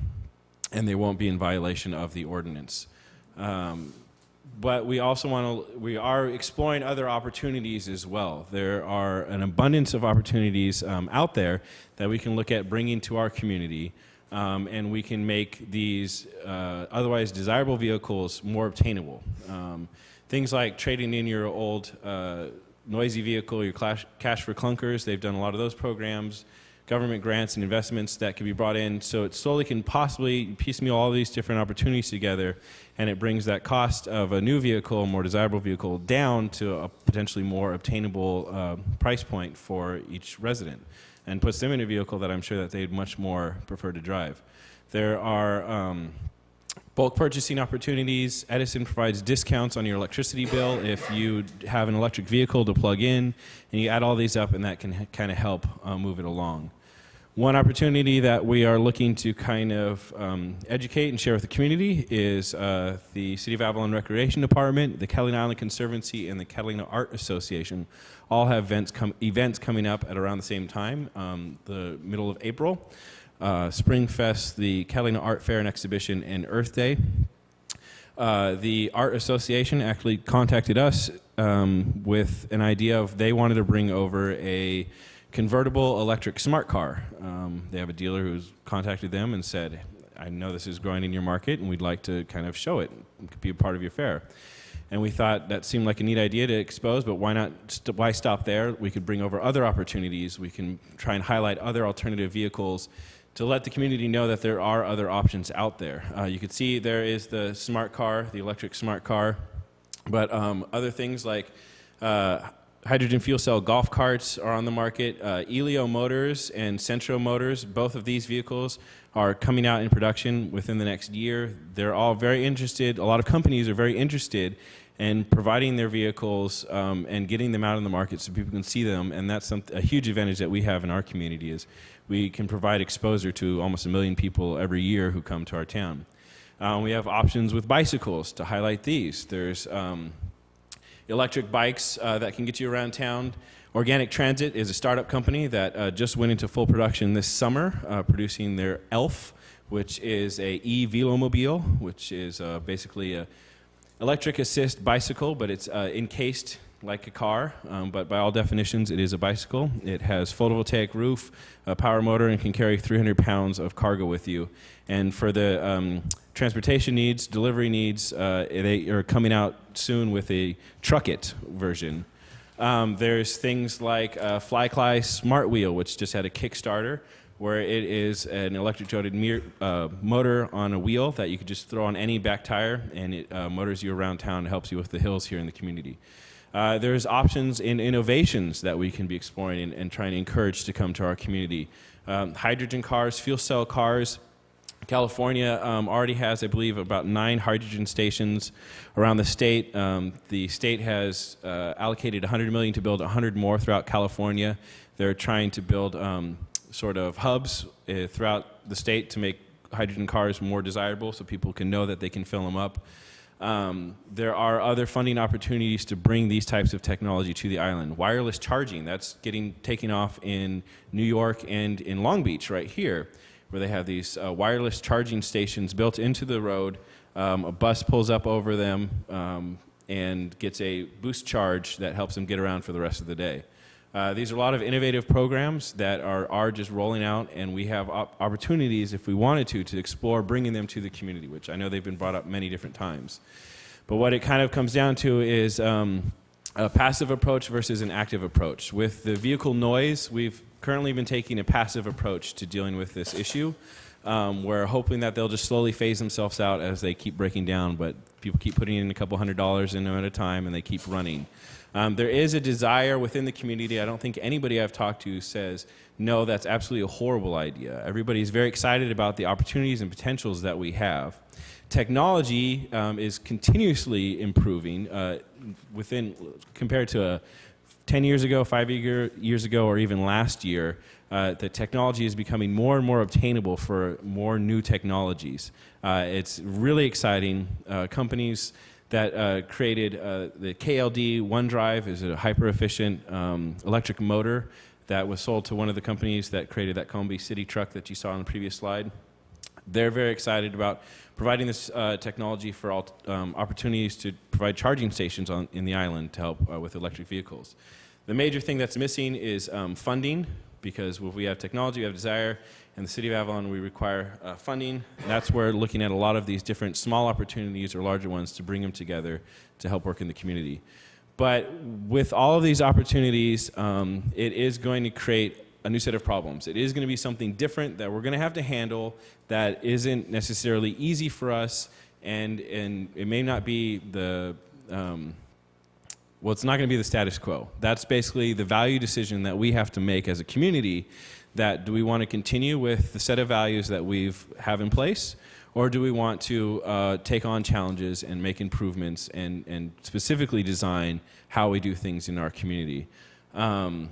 they won't be in violation of the ordinance. But we also we are exploring other opportunities as well. There are an abundance of opportunities out there that we can look at bringing to our community, and we can make these otherwise desirable vehicles more obtainable. Things like trading in your old noisy vehicle, your cash for clunkers. They've done a lot of those programs, government grants and investments that can be brought in, so it slowly can possibly piecemeal all these different opportunities together, and it brings that cost of a new vehicle, a more desirable vehicle, down to a potentially more obtainable price point for each resident, and puts them in a vehicle that I'm sure that they'd much more prefer to drive. There are bulk purchasing opportunities. Edison provides discounts on your electricity bill if you have an electric vehicle to plug in, and you add all these up, and that can kind of help move it along. One opportunity that we are looking to kind of educate and share with the community is the City of Avalon Recreation Department, the Catalina Island Conservancy, and the Catalina Art Association all have events coming up at around the same time, the middle of April. Spring Fest, the Catalina Art Fair and Exhibition, and Earth Day. The Art Association actually contacted us with an idea of they wanted to bring over a convertible electric smart car. They have a dealer who's contacted them and said, I know this is growing in your market and we'd like to kind of show it. It could be a part of your fair. And we thought that seemed like a neat idea to expose, but why stop there? We could bring over other opportunities. We can try and highlight other alternative vehicles to let the community know that there are other options out there. You can see there is the smart car, the electric smart car, but other things like hydrogen fuel cell golf carts are on the market. Elio Motors and Centro Motors, both of these vehicles are coming out in production within the next year. They're all very interested, a lot of companies are very interested in providing their vehicles and getting them out in the market so people can see them, and that's a huge advantage that we have in our community is we can provide exposure to almost 1 million people every year who come to our town. We have options with bicycles to highlight these. There's electric bikes that can get you around town. Organic Transit is a startup company that just went into full production this summer, producing their ELF, which is a e-velomobile, which is basically a electric assist bicycle, but it's encased like a car, but by all definitions, it is a bicycle. It has photovoltaic roof, a power motor, and can carry 300 pounds of cargo with you. And for the transportation needs, delivery needs, they are coming out soon with a Truck-It version. There's things like Flycly Smart Wheel, which just had a Kickstarter, where it is an electric-motored motor on a wheel that you could just throw on any back tire, and it motors you around town and helps you with the hills here in the community. There's options in innovations that we can be exploring and trying to encourage to come to our community. Hydrogen cars, fuel cell cars. California already has, I believe, about 9 hydrogen stations around the state. The state has allocated $100 million to build 100 more throughout California. They're trying to build sort of hubs throughout the state to make hydrogen cars more desirable so people can know that they can fill them up. There are other funding opportunities to bring these types of technology to the island. Wireless charging, that's getting taken off in New York and in Long Beach right here, where they have these wireless charging stations built into the road. A bus pulls up over them and gets a boost charge that helps them get around for the rest of the day. These are a lot of innovative programs that are just rolling out, and we have opportunities, if we wanted to explore bringing them to the community, which I know they've been brought up many different times. But what it kind of comes down to is a passive approach versus an active approach. With the vehicle noise, we've currently been taking a passive approach to dealing with this issue. We're hoping that they'll just slowly phase themselves out as they keep breaking down, but people keep putting in a couple $100 in them at a time, and they keep running. There is a desire within the community. I don't think anybody I've talked to says, no, that's absolutely a horrible idea. Everybody's very excited about the opportunities and potentials that we have. Technology is continuously improving compared to 10 years ago, 5 years ago, or even last year. The technology is becoming more and more obtainable for more new technologies. It's really exciting. Companies that created the KLD OneDrive is a hyper-efficient electric motor that was sold to one of the companies that created that Combi City truck that you saw on the previous slide. They're very excited about providing this technology for all opportunities to provide charging stations in the island to help with electric vehicles. The major thing that's missing is funding, because if we have technology, we have desire. In the City of Avalon, we require funding. That's where looking at a lot of these different small opportunities or larger ones to bring them together to help work in the community. But with all of these opportunities, it is going to create a new set of problems. It is going to be something different that we're going to have to handle that isn't necessarily easy for us, and it may not be the, well, it's not going to be the status quo. That's basically the value decision that we have to make as a community, that do we want to continue with the set of values that we have in place, or do we want to take on challenges and make improvements and specifically design how we do things in our community. And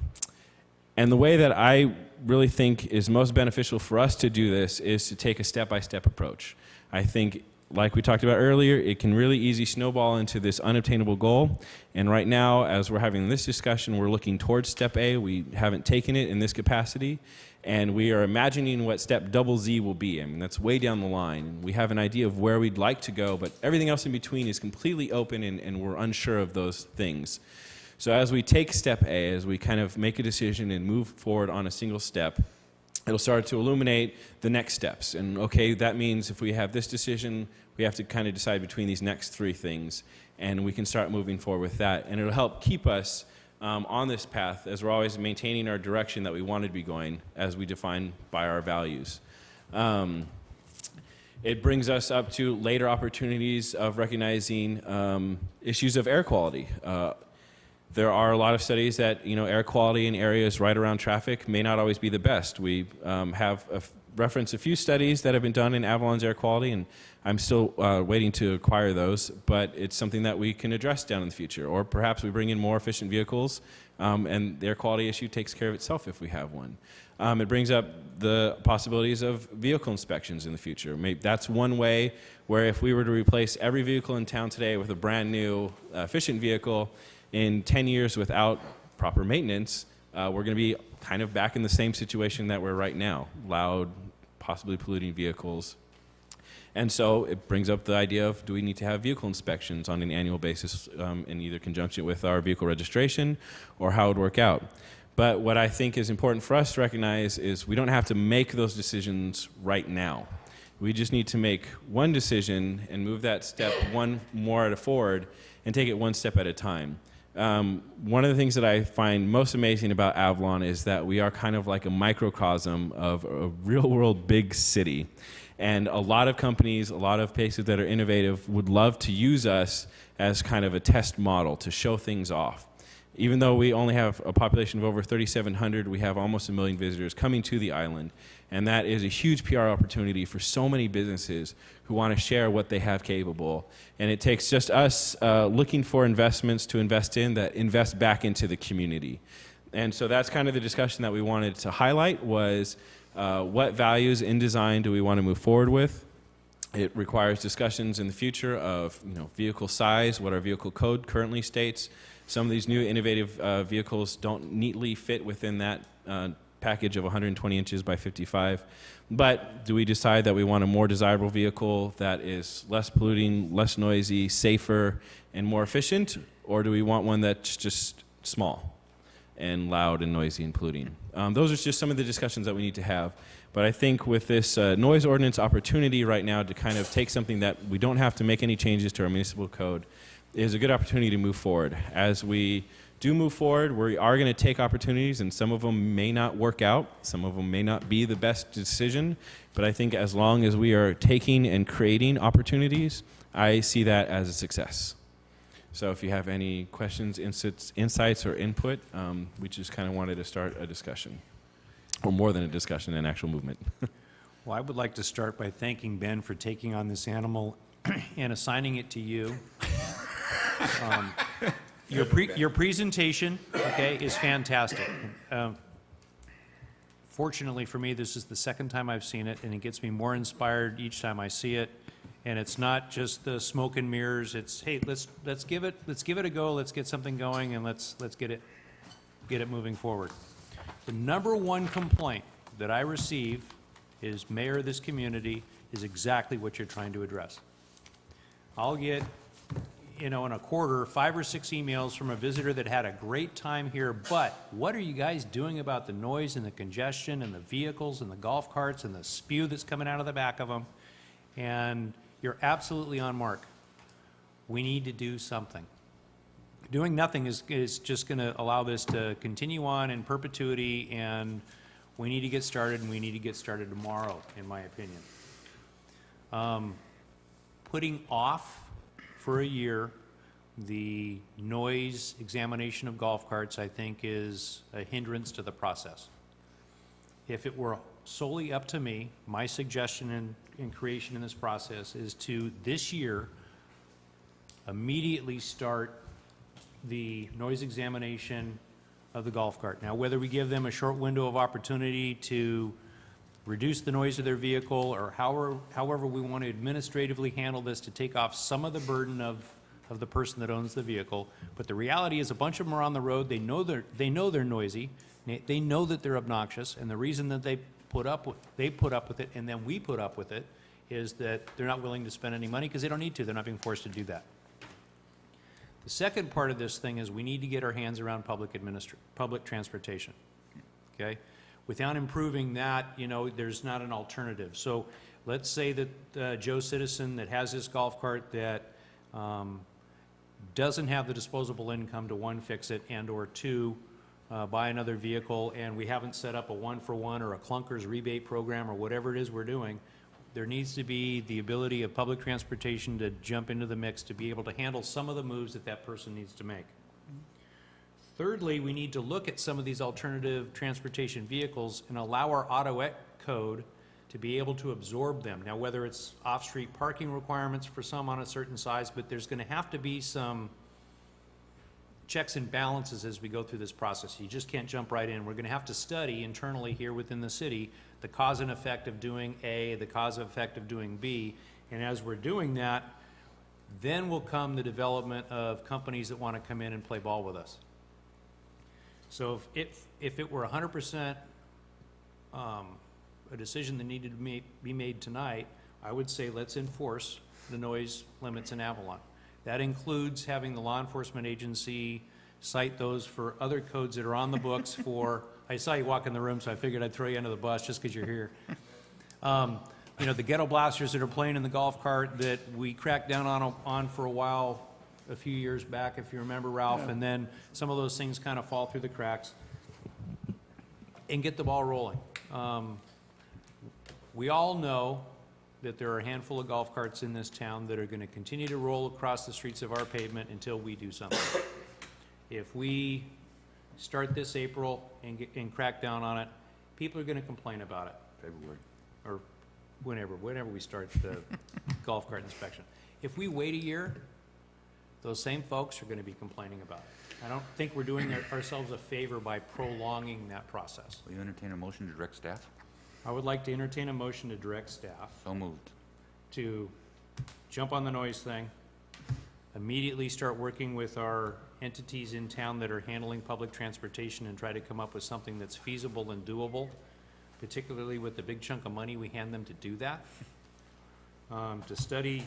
the way that I really think is most beneficial for us to do this is to take a step-by-step approach. I think, like we talked about earlier, it can really easy snowball into this unobtainable goal. And right now, as we're having this discussion, we're looking towards step A. We haven't taken it in this capacity. And we are imagining what step Z will be. I mean, that's way down the line. We have an idea of where we'd like to go, but everything else in between is completely open, and we're unsure of those things. So as we take step A, as we kind of make a decision and move forward on a single step, it'll start to illuminate the next steps. And okay, that means if we have this decision, we have to kind of decide between these next three things, and we can start moving forward with that. And it'll help keep us on this path, as we're always maintaining our direction that we want to be going, as we define by our values. It brings us up to later opportunities of recognizing issues of air quality. There are a lot of studies that, air quality in areas right around traffic may not always be the best. We have referenced a few studies that have been done in Avalon's air quality, and I'm still waiting to acquire those, but it's something that we can address down in the future. Or perhaps we bring in more efficient vehicles, and the air quality issue takes care of itself if we have one. It brings up the possibilities of vehicle inspections in the future. Maybe that's one way where if we were to replace every vehicle in town today with a brand new efficient vehicle, in 10 years without proper maintenance, we're going to be kind of back in the same situation that we're right now. Loud, possibly polluting vehicles. And so it brings up the idea of, do we need to have vehicle inspections on an annual basis in either conjunction with our vehicle registration, or how it would work out. But what I think is important for us to recognize is we don't have to make those decisions right now. We just need to make one decision and move that step one more forward and take it one step at a time. One of the things that I find most amazing about Avalon is that we are kind of like a microcosm of a real-world big city. And a lot of companies, a lot of places that are innovative would love to use us as kind of a test model to show things off. Even though we only have a population of over 3,700, we have almost 1 million visitors coming to the island. And that is a huge PR opportunity for so many businesses who want to share what they have capable. And it takes just us looking for investments to invest in that invest back into the community. And so that's kind of the discussion that we wanted to highlight was what values in design do we want to move forward with? It requires discussions in the future of vehicle size, what our vehicle code currently states. Some of these new innovative vehicles don't neatly fit within that package of 120 inches by 55. But do we decide that we want a more desirable vehicle that is less polluting, less noisy, safer, and more efficient? Or do we want one that's just small and loud and noisy and polluting? Those are just some of the discussions that we need to have. But I think with this noise ordinance opportunity right now to kind of take something that we don't have to make any changes to our municipal code is a good opportunity to move forward. As we do move forward, we are going to take opportunities, and some of them may not work out. Some of them may not be the best decision. But I think as long as we are taking and creating opportunities, I see that as a success. So if you have any questions, insights, or input, we just kind of wanted to start a discussion, or more than a discussion, an actual movement. Well, I would like to start by thanking Ben for taking on this animal and assigning it to you. Your presentation, okay, is fantastic. Fortunately for me, this is the second time I've seen it, and it gets me more inspired each time I see it. And it's not just the smoke and mirrors. It's, hey, let's give it a go. Let's get something going, and let's get it moving forward. The number one complaint that I receive is, mayor of this community, is exactly what you're trying to address. I'll get, in a quarter, 5 or 6 emails from a visitor that had a great time here, but what are you guys doing about the noise and the congestion and the vehicles and the golf carts and the spew that's coming out of the back of them? And you're absolutely on mark. We need to do something. Doing nothing is just going to allow this to continue on in perpetuity, and we need to get started, and we need to get started tomorrow, in my opinion. Putting off for a year the noise examination of golf carts, I think, is a hindrance to the process. If it were solely up to me, my suggestion in creation in this process is to, this year, immediately start the noise examination of the golf cart. Now, whether we give them a short window of opportunity to reduce the noise of their vehicle, or however we want to administratively handle this to take off some of the burden of the person that owns the vehicle. But the reality is, a bunch of them are on the road. They know they're noisy. They know that they're obnoxious, and the reason that they put up with it, and then we put up with it, is that they're not willing to spend any money because they don't need to. They're not being forced to do that. The second part of this thing is we need to get our hands around public transportation. Okay? Without improving that, there's not an alternative. So let's say that Joe Citizen that has this golf cart that doesn't have the disposable income to, one, fix it, and or two, buy another vehicle, and we haven't set up a one-for-one or a clunkers rebate program or whatever it is we're doing. There needs to be the ability of public transportation to jump into the mix to be able to handle some of the moves that person needs to make. Thirdly, we need to look at some of these alternative transportation vehicles and allow our auto ec code to be able to absorb them. Now, whether it's off-street parking requirements for some on a certain size, but there's going to have to be some checks and balances as we go through this process. You just can't jump right in. We're going to have to study internally here within the city the cause and effect of doing A, the cause and effect of doing B, and as we're doing that, then will come the development of companies that want to come in and play ball with us. So if it were 100% a decision that needed to be made tonight, I would say let's enforce the noise limits in Avalon. That includes having the law enforcement agency cite those for other codes that are on the books for, I saw you walk in the room, so I figured I'd throw you under the bus just because you're here. The ghetto blasters that are playing in the golf cart that we cracked down on for a while a few years back, if you remember, Ralph, and then some of those things kind of fall through the cracks, and get the ball rolling. We all know that there are a handful of golf carts in this town that are going to continue to roll across the streets of our pavement until we do something. If we start this April and crack down on it, people are going to complain about it. February. Or whenever we start the golf cart inspection. If we wait a year, those same folks are going to be complaining about it. I don't think we're doing ourselves a favor by prolonging that process. Will you entertain a motion to direct staff? I would like to entertain a motion to direct staff So moved. to jump on the noise thing, immediately start working with our entities in town that are handling public transportation and try to come up with something that's feasible and doable, particularly with the big chunk of money we hand them to do that. To study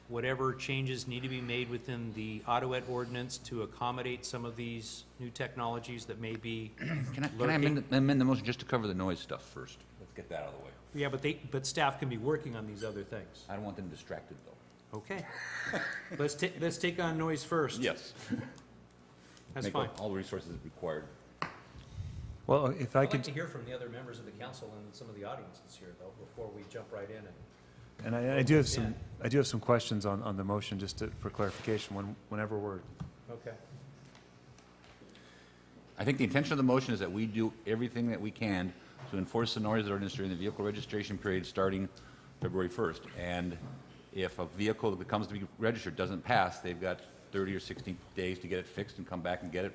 whatever changes need to be made within the Autoet ordinance to accommodate some of these new technologies that may be Can I lurking. amend the motion just to cover the noise stuff first? Let's get that out of the way. Yeah, but staff can be working on these other things. I don't want them distracted, though. Okay. Let's take on noise first. Yes. That's Make fine. all the resources required. Well, if I I'd like could, to hear from the other members of the council and some of the audiences here, though, before we jump right in. and I do have some questions on the motion, just for clarification, whenever we're, Okay. I think the intention of the motion is that we do everything that we can to enforce the noise ordinance during the vehicle registration period starting February 1st. And if a vehicle that comes to be registered doesn't pass, they've got 30 or 60 days to get it fixed and come back and get it,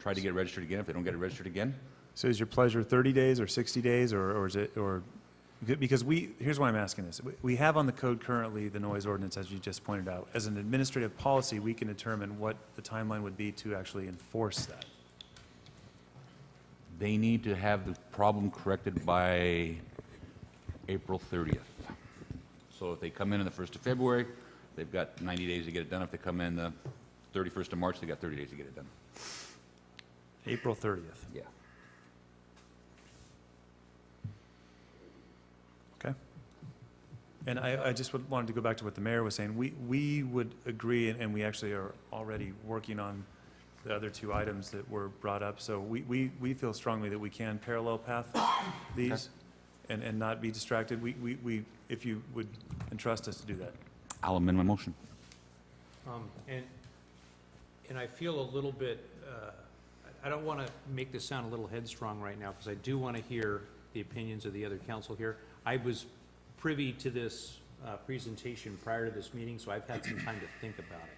try to get it registered again if they don't get it registered again. so is your pleasure 30 days or 60 days, or is it, or, because here's why I'm asking this. We have on the code currently the noise ordinance, as you just pointed out. As an administrative policy, we can determine what the timeline would be to actually enforce that. They need to have the problem corrected by April 30th. So if they come in on the 1st of February, they've got 90 days to get it done. If they come in the 31st of March, they've got 30 days to get it done. April 30th. Yeah. Okay. And I just wanted to go back to what the mayor was saying. We would agree, and we actually are already working on the other two items that were brought up. So we feel strongly that we can parallel path these and not be distracted. We, if you would entrust us to do that. I'll amend my motion. And I feel a little bit, I don't want to make this sound a little headstrong right now, because I do want to hear the opinions of the other council here. I was privy to this presentation prior to this meeting, so I've had some time to think about it.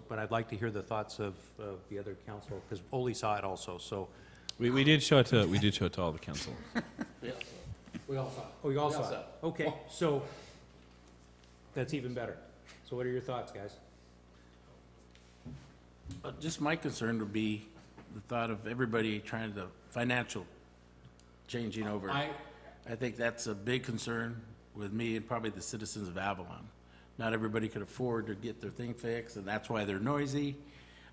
But I'd like to hear the thoughts of the other council, because Ole saw it also, so. We did show it to all the council. We all saw it. Oh, you all saw it? Okay, so that's even better. So what are your thoughts, guys? Just my concern would be the thought of everybody trying to, financial changing over. I think that's a big concern with me and probably the citizens of Avalon. Not everybody could afford to get their thing fixed, and that's why they're noisy.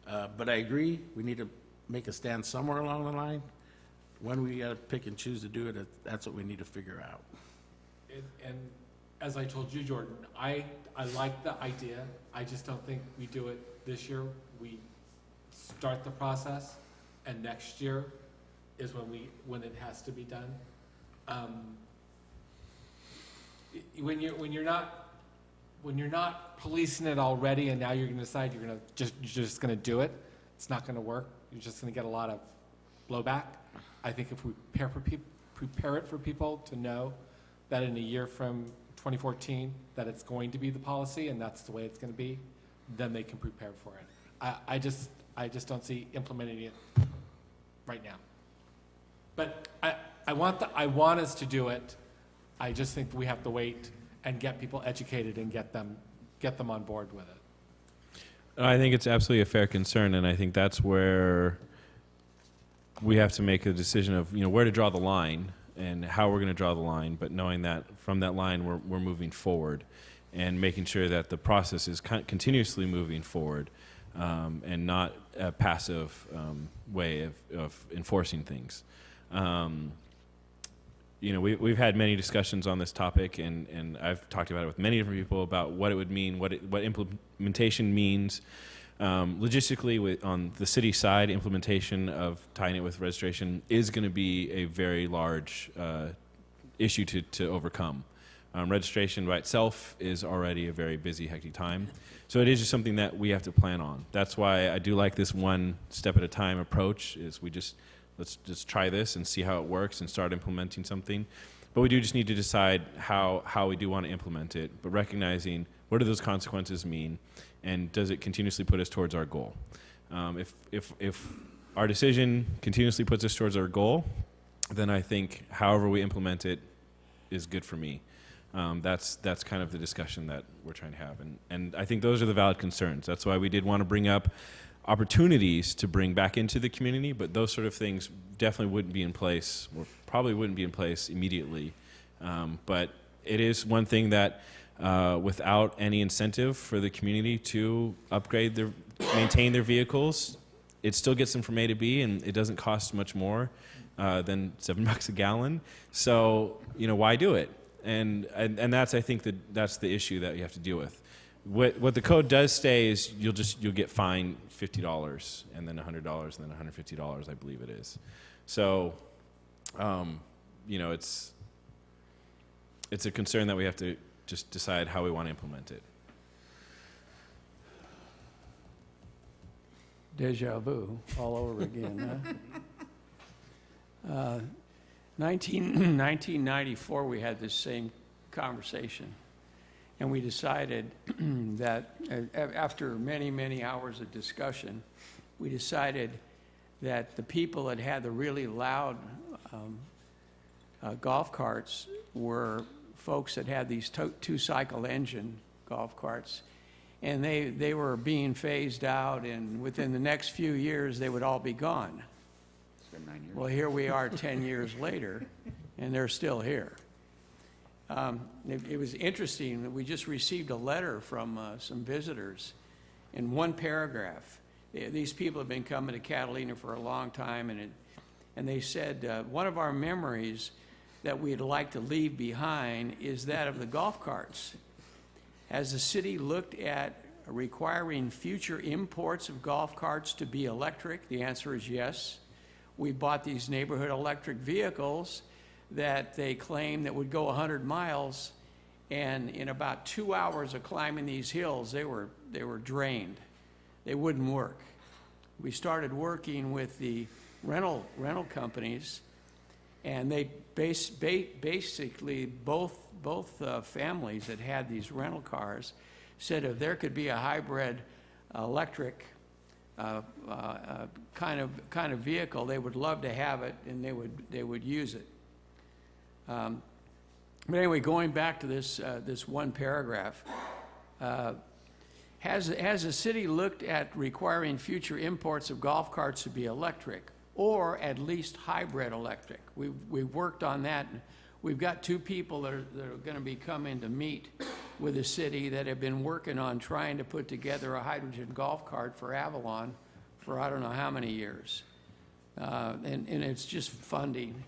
But I agree, we need to make a stand somewhere along the line. When we gotta pick and choose to do it, that's what we need to figure out. And as I told you, Jordan, I like the idea. I just don't think we do it this year. We start the process, and next year is when it has to be done. When you're not policing it already, and now you're going to decide you're just going to do it, it's not going to work. You're just going to get a lot of blowback. I think if we prepare it for people to know that in a year from 2014 that it's going to be the policy and that's the way it's going to be, then they can prepare for it. I just don't see implementing it right now. But I want us to do it. I just think we have to wait and get people educated and get them on board with it. I think it's absolutely a fair concern, and I think that's where we have to make a decision of where to draw the line and how we're going to draw the line, but knowing that from that line we're moving forward and making sure that the process is continuously moving forward and not a passive way of enforcing things. We've had many discussions on this topic, and I've talked about it with many different people about what it would mean, what implementation means. Logistically, on the city side, implementation of tying it with registration is going to be a very large issue to overcome. Registration by itself is already a very busy, hectic time. So it is just something that we have to plan on. That's why I do like this one step at a time approach, is let's just try this and see how it works and start implementing something. But we do just need to decide how we do want to implement it, but recognizing what do those consequences mean, and does it continuously put us towards our goal? If our decision continuously puts us towards our goal, then I think however we implement it is good for me. That's kind of the discussion that we're trying to have, and I think those are the valid concerns. That's why we did want to bring up opportunities to bring back into the community, but those sort of things definitely wouldn't be in place, or probably wouldn't be in place immediately. But it is one thing that without any incentive for the community to maintain their vehicles, it still gets them from A to B, and it doesn't cost much more than $7 a gallon. So, why do it? And that's, I think, that's the issue that you have to deal with. What the code does say is you'll get fined $50 and then $100 and then $150, I believe it is. So, it's a concern that we have to just decide how we want to implement it. Deja vu all over again, huh? 1994, we had this same conversation, and we decided that after many, many hours of discussion, we decided that the people that had the really loud golf carts were folks that had these two-cycle engine golf carts, and they were being phased out, and within the next few years, they would all be gone. It's been 9 years. Well, here we are 10 years later, and they're still here. It was interesting that we just received a letter from some visitors. In one paragraph, these people have been coming to Catalina for a long time, and they said, one of our memories that we'd like to leave behind is that of the golf carts. Has the city looked at requiring future imports of golf carts to be electric? The answer is yes. We bought these neighborhood electric vehicles that they claim that would go 100 miles, and in about 2 hours of climbing these hills, they were drained. They wouldn't work. We started working with the rental companies, and they basically both families that had these rental cars said if there could be a hybrid electric kind of vehicle, they would love to have it, and they would use it. But anyway, going back to this one paragraph, has the city looked at requiring future imports of golf carts to be electric, or at least hybrid electric? We've worked on that. We've got two people that are going to be coming to meet with the city that have been working on trying to put together a hydrogen golf cart for Avalon for I don't know how many years. And it's just funding.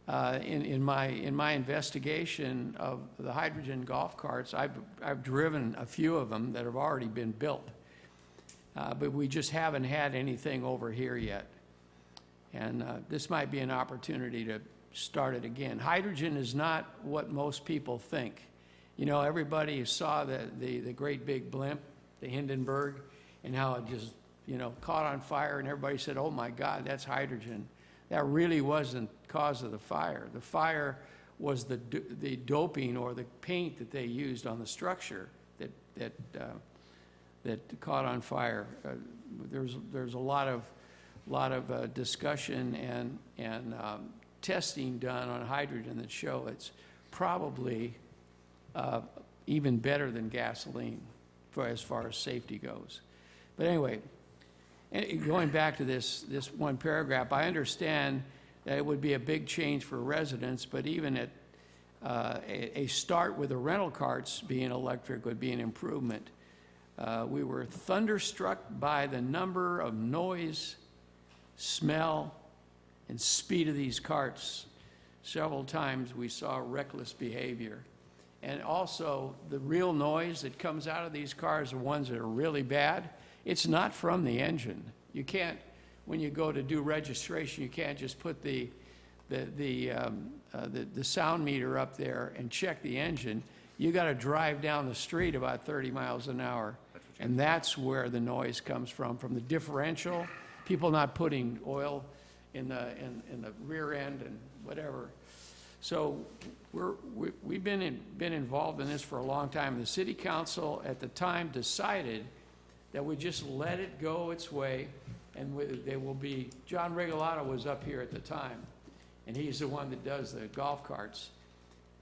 In my investigation of the hydrogen golf carts, I've driven a few of them that have already been built. But we just haven't had anything over here yet. And this might be an opportunity to start it again. Hydrogen is not what most people think. Everybody saw the great big blimp, the Hindenburg, and how it just, caught on fire, and everybody said, oh my God, that's hydrogen. That really wasn't the cause of the fire. The fire was the doping or the paint that they used on the structure that caught on fire. There's a lot of discussion and testing done on hydrogen that show it's probably even better than gasoline as far as safety goes. But anyway, going back to this one paragraph, I understand that it would be a big change for residents, but even at a start with the rental carts being electric would be an improvement. We were thunderstruck by the number of noise, smell, and speed of these carts. Several times we saw reckless behavior. And also the real noise that comes out of these cars, the ones that are really bad, it's not from the engine. You can't, when you go to do registration, you can't just put the sound meter up there and check the engine. You got to drive down the street about 30 miles an hour, and that's where the noise comes from the differential, people not putting oil in the rear end and whatever. So we've been involved in this for a long time. The city council at the time decided that we just let it go its way, and they will be, John Regalado was up here at the time, and he's the one that does the golf carts.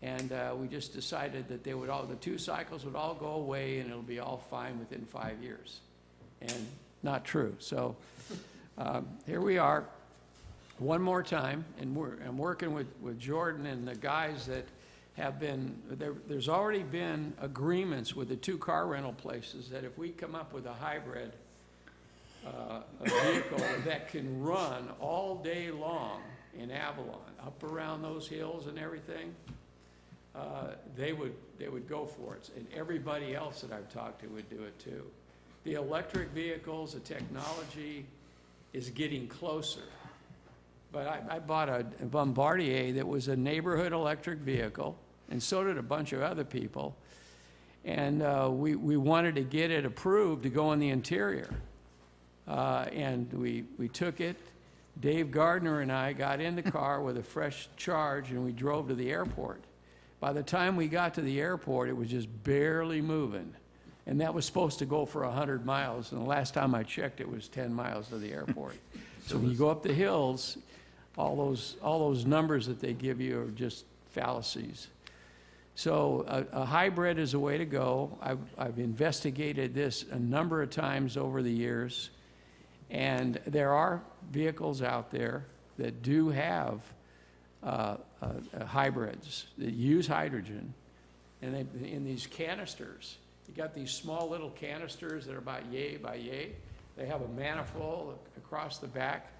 And we just decided that the 2 cycles would all go away and it'll be all fine within 5 years. And not true. So here we are, one more time, and I'm working with Jordan and the guys that have been, there's already been agreements with the 2 car rental places that if we come up with a hybrid a vehicle that can run all day long in Avalon, up around those hills and everything, they would go for it, and everybody else that I've talked to would do it too. The electric vehicles, the technology is getting closer. But I bought a Bombardier that was a neighborhood electric vehicle, and so did a bunch of other people. And we wanted to get it approved to go in the interior. And we took it. Dave Gardner and I got in the car with a fresh charge, and we drove to the airport. By the time we got to the airport, it was just barely moving. And that was supposed to go for 100 miles. And the last time I checked, it was 10 miles to the airport. So when you go up the hills, all those numbers that they give you are just fallacies. So a hybrid is a way to go. I've investigated this a number of times over the years. And there are vehicles out there that do have hybrids that use hydrogen, and in these canisters, you got these small little canisters that are about yay by yay. They have a manifold across the back,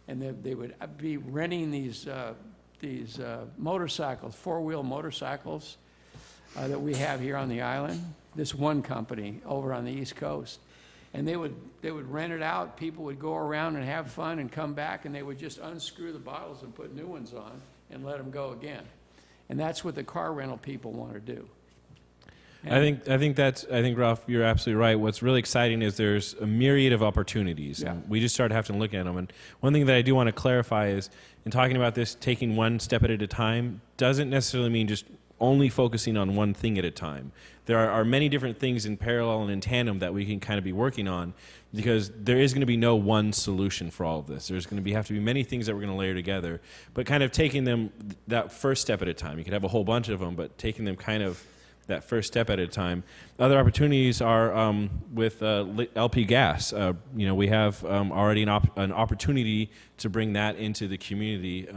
and they would be renting these motorcycles, 4-wheel motorcycles that we have here on the island. This one company over on the East Coast, and they would rent it out. People would go around and have fun and come back, and they would just unscrew the bottles and put new ones on and let them go again. And that's what the car rental people want to do. I think Ralph, you're absolutely right. What's really exciting is there's a myriad of opportunities, and we just started having to look at them. And one thing that I do want to clarify is, in talking about this, taking one step at a time doesn't necessarily mean just only focusing on one thing at a time. There are many different things in parallel and in tandem that we can kind of be working on, because there is going to be no one solution for all of this. There's going to have to be many things that we're going to layer together, but kind of taking them that first step at a time. You could have a whole bunch of them, but taking them kind of that first step at a time. Other opportunities are with LP gas. We have already an opportunity to bring that into the community,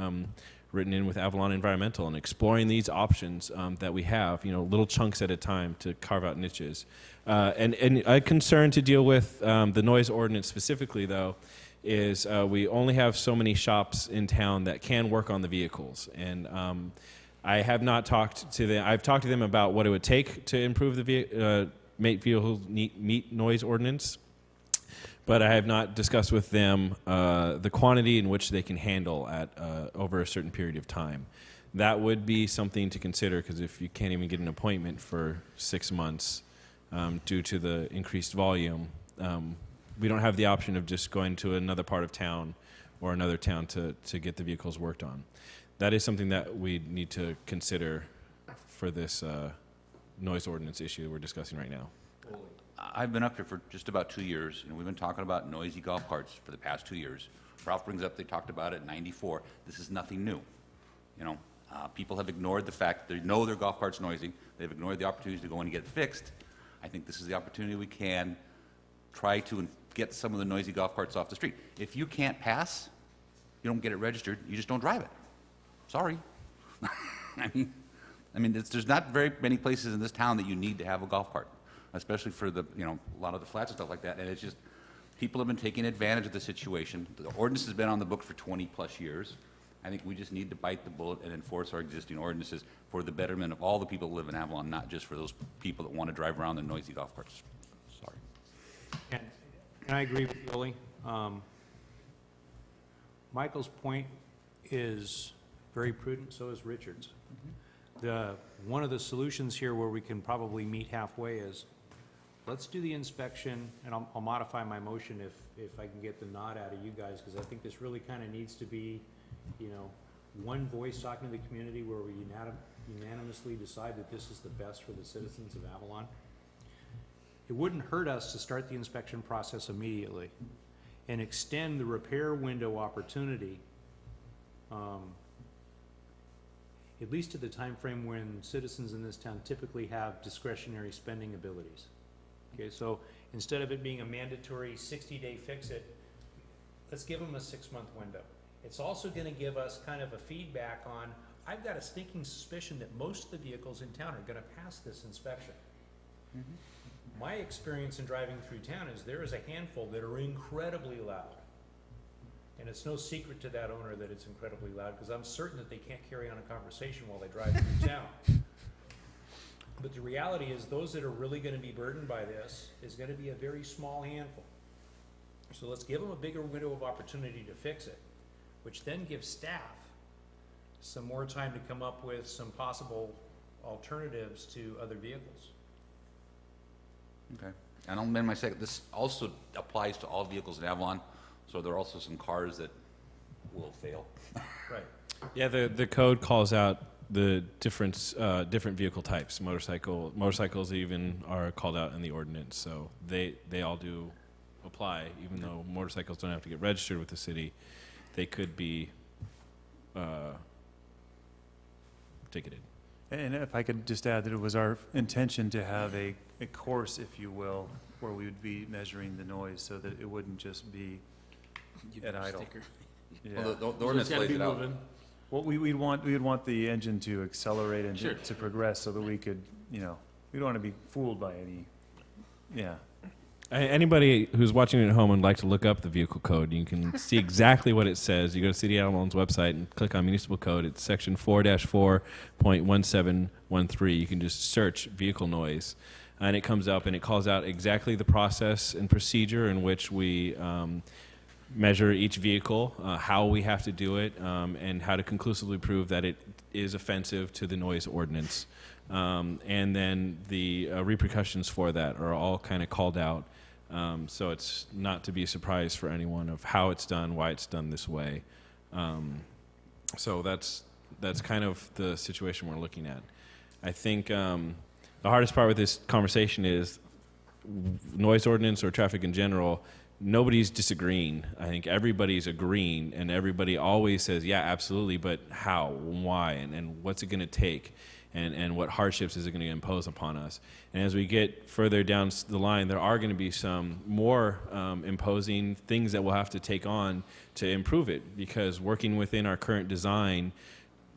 written in with Avalon Environmental, and exploring these options that we have, little chunks at a time to carve out niches. And a concern to deal with the noise ordinance specifically, though, is we only have so many shops in town that can work on the vehicles. And I have not talked to them. I've talked to them about what it would take to improve the vehicle meet noise ordinance, but I have not discussed with them the quantity in which they can handle at over a certain period of time. That would be something to consider, because if you can't even get an appointment for 6 months due to the increased volume, we don't have the option of just going to another part of town or another town to get the vehicles worked on. That is something that we need to consider for this noise ordinance issue we're discussing right now. I've been up here for just about 2 years, and we've been talking about noisy golf carts for the past 2 years. Ralph brings up, they talked about it in '94. This is nothing new. People have ignored the fact that they know their golf cart's noisy. They've ignored the opportunities to go in and get it fixed. I think this is the opportunity we can try to get some of the noisy golf carts off the street. If you can't pass, you don't get it registered, you just don't drive it. Sorry. There's not very many places in this town that you need to have a golf cart, especially for a lot of the flats and stuff like that. And it's just, people have been taking advantage of the situation. The ordinance has been on the book for 20 plus years. I think we just need to bite the bullet and enforce our existing ordinances for the betterment of all the people who live in Avalon, not just for those people that want to drive around in noisy golf carts. Sorry. And I agree with Billy. Michael's point is very prudent, so is Richard's. One of the solutions here where we can probably meet halfway is, let's do the inspection, and I'll modify my motion if I can get the nod out of you guys, because I think this really kind of needs to be, one voice talking to the community where we unanimously decide that this is the best for the citizens of Avalon. It wouldn't hurt us to start the inspection process immediately and extend the repair window opportunity at least to the time frame when citizens in this town typically have discretionary spending abilities. Okay, so instead of it being a mandatory 60-day fix-it, let's give them a 6-month window. It's also gonna give us kind of a feedback on, I've got a stinking suspicion that most of the vehicles in town are gonna pass this inspection. My experience in driving through town is there is a handful that are incredibly loud. And it's no secret to that owner that it's incredibly loud, because I'm certain that they can't carry on a conversation while they drive through town. But the reality is those that are really gonna be burdened by this is gonna be a very small handful. So let's give them a bigger window of opportunity to fix it, which then gives staff some more time to come up with some possible alternatives to other vehicles. Okay. And I'll amend my second. This also applies to all vehicles in Avalon, so there are also some cars that will fail. Right. Yeah, the code calls out the different vehicle types. Motorcycles even are called out in the ordinance, so they all do apply. Even though motorcycles don't have to get registered with the city, they could be ticketed. And if I could just add that it was our intention to have a course, if you will, where we would be measuring the noise so that it wouldn't just be at idle. Yeah. Well, the ordinance lays it out. Well, we'd want the engine to accelerate and Sure. to progress so that we could, we don't want to be fooled by any, yeah. Anybody who's watching at home and would like to look up the vehicle code, you can see exactly what it says. You go to City of Avalon's website and click on municipal code. It's section 4-4.1713. You can just search vehicle noise, and it comes up and it calls out exactly the process and procedure in which we measure each vehicle, how we have to do it, and how to conclusively prove that it is offensive to the noise ordinance. And then the repercussions for that are all kind of called out. So it's not to be a surprise for anyone of how it's done, why it's done this way. So that's kind of the situation we're looking at. I think the hardest part with this conversation is noise ordinance or traffic in general. Nobody's disagreeing. I think everybody's agreeing, and everybody always says, yeah, absolutely, but how, why, and what's it going to take? And what hardships is it going to impose upon us? And as we get further down the line, there are going to be some more imposing things that we'll have to take on to improve it, because working within our current design,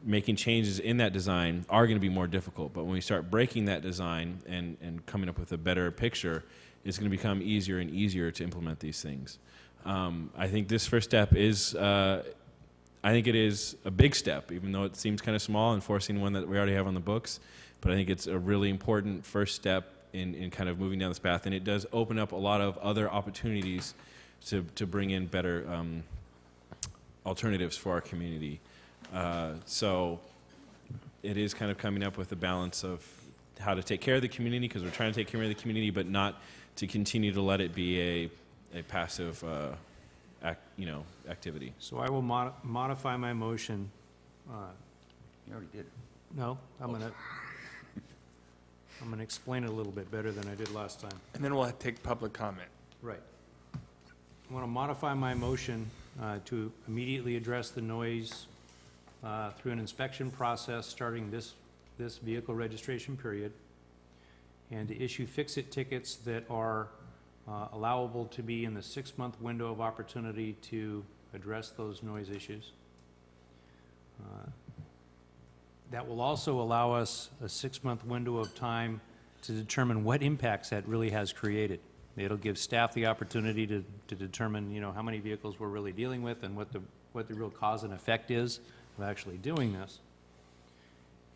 making changes in that design are going to be more difficult. But when we start breaking that design and coming up with a better picture, it's going to become easier and easier to implement these things. I think this first step is I think it is a big step, even though it seems kind of small, enforcing one that we already have on the books. But I think it's a really important first step in kind of moving down this path. And it does open up a lot of other opportunities to bring in better alternatives for our community. So it is kind of coming up with a balance of how to take care of the community, because we're trying to take care of the community, but not to continue to let it be a passive activity. So I will modify my motion. You already did. No, I'm gonna explain it a little bit better than I did last time. And then we'll take public comment. Right. I want to modify my motion to immediately address the noise through an inspection process starting this vehicle registration period, and to issue fix-it tickets that are allowable to be in the 6-month window of opportunity to address those noise issues. That will also allow us a 6-month window of time to determine what impacts that really has created. It'll give staff the opportunity to determine, how many vehicles we're really dealing with and what the real cause and effect is of actually doing this.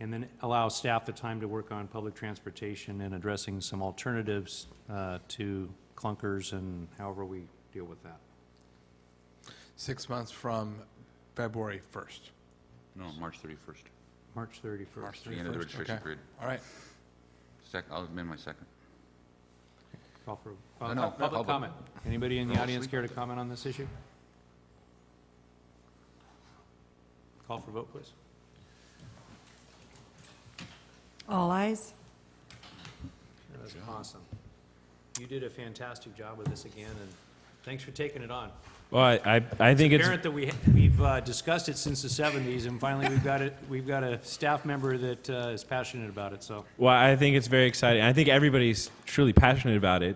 And then allow staff the time to work on public transportation and addressing some alternatives to clunkers and however we deal with that. 6 months from February 1st. No, March 31st. March 31st. March, the end of the registration Okay. period. All right. I'll amend my second. Call for No, public comment. Anybody in the audience care to comment on this issue? Call for vote, please. All ayes. That was awesome. You did a fantastic job with this again, and thanks for taking it on. Well, I think It's it's apparent that we've discussed it since the 70s, and finally we've got a staff member that is passionate about it, so. well, I think it's very exciting. I think everybody's truly passionate about it.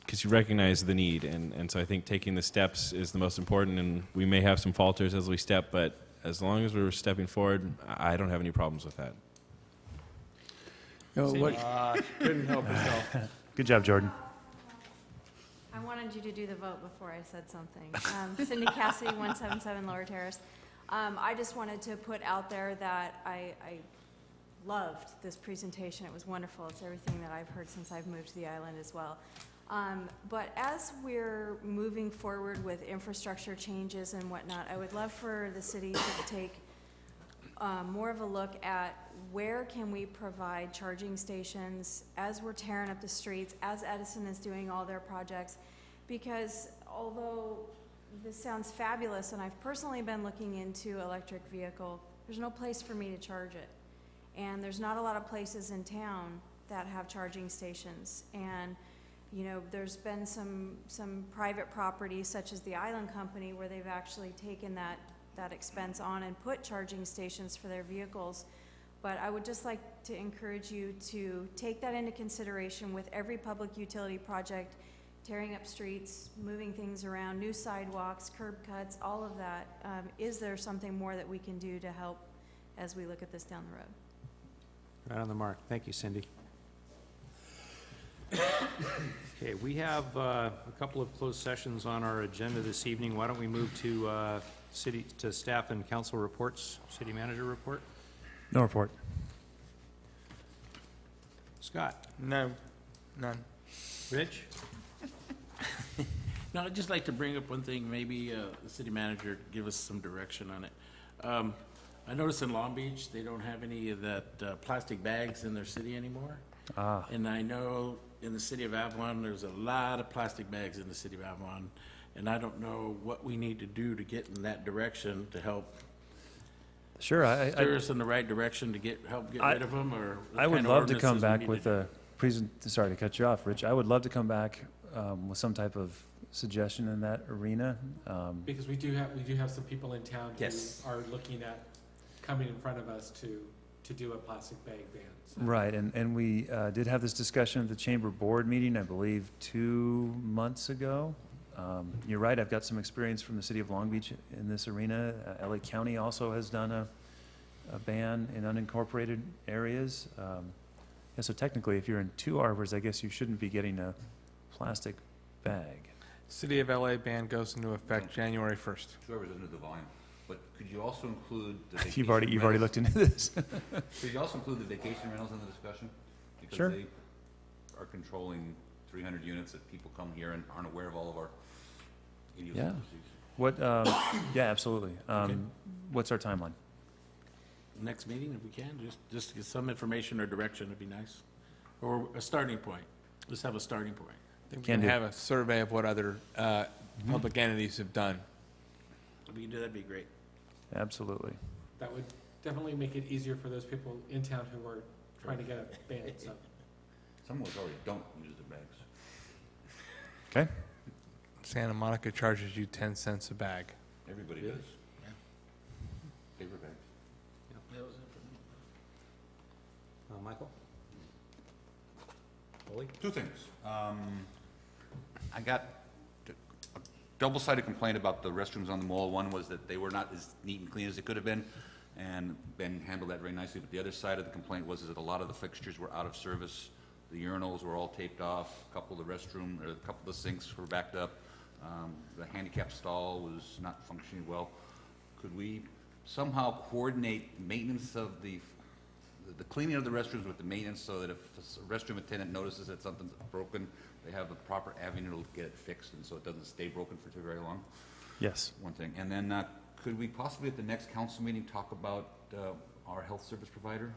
Because you recognize the need, and so I think taking the steps is the most important. And we may have some falters as we step, but as long as we're stepping forward, I don't have any problems with that. Couldn't help yourself. Good job, Jordan. I wanted you to do the vote before I said something. Cindy Cassidy, 177 Lower Terrace. I just wanted to put out there that I loved this presentation. It was wonderful. It's everything that I've heard since I've moved to the island as well. But as we're moving forward with infrastructure changes and whatnot, I would love for the city to take more of a look at where can we provide charging stations as we're tearing up the streets, as Edison is doing all their projects. Because although this sounds fabulous, and I've personally been looking into electric vehicle, there's no place for me to charge it. And there's not a lot of places in town that have charging stations. And you know, there's been some private properties, such as the Island Company, where they've actually taken that expense on and put charging stations for their vehicles. But I would just like to encourage you to take that into consideration with every public utility project, tearing up streets, moving things around, new sidewalks, curb cuts, all of that. Is there something more that we can do to help as we look at this down the road? Right on the mark. Thank you, Cindy. Okay, we have a couple of closed sessions on our agenda this evening. Why don't we move to staff and council reports? City manager report? No report. Scott? No, none. Rich? No, I'd just like to bring up one thing, maybe the city manager give us some direction on it. I noticed in Long Beach, they don't have any of that plastic bags in their city anymore. Ah. And I know in the city of Avalon, there's a lot of plastic bags in the city of Avalon. And I don't know what we need to do to get in that direction to help Sure. steer us in the right direction to help get rid of them, or what I would kind of love to come ordinances we back need with to a sorry to cut you off, Rich. I would love to come back with some type of suggestion in that arena. Because we do have some people in town who Yes. are looking at coming in front of us to do a plastic bag ban. So. Right, and we did have this discussion at the chamber board meeting, I believe, 2 months ago. You're right, I've got some experience from the city of Long Beach in this arena. LA County also has done a ban in unincorporated areas. Yeah, so technically, if you're in 2 arbors, I guess you shouldn't be getting a plastic bag. City of LA ban goes into effect January 1st. Whoever's under the volume. But could you also include the vacation You've already looked into this. Could you also include the vacation rentals in the discussion? Sure. Because they are controlling 300 units that people come here and aren't aware of all of our idiosyncrasies. What, yeah, absolutely. What's our timeline? next meeting if we can, just to get some information or direction would be nice. Or a starting point. Let's have a starting point. I think we can have a survey of what other public entities have done. If we can do that'd be great. Absolutely. That would definitely make it easier for those people in town who are trying to get a ban. So. Some of us already don't use the bags. Okay. Santa Monica charges you 10 cents a bag. Everybody does. Yeah. Paper bags. That was it for me. Michael? Ollie? Two things. I got a double-sided complaint about the restrooms on the mall. One was that they were not as neat and clean as they could have been, and Ben handled that very nicely. But the other side of the complaint was that a lot of the fixtures were out of service. The urinals were all taped off. A couple of the couple of the sinks were backed up. The handicap stall was not functioning well. Could we somehow coordinate maintenance of the cleaning of the restrooms with the maintenance, so that if a restroom attendant notices that something's broken, they have the proper avenue to get it fixed, and so it doesn't stay broken for too very long? Yes. One thing. And then could we possibly at the next council meeting talk about our health service provider?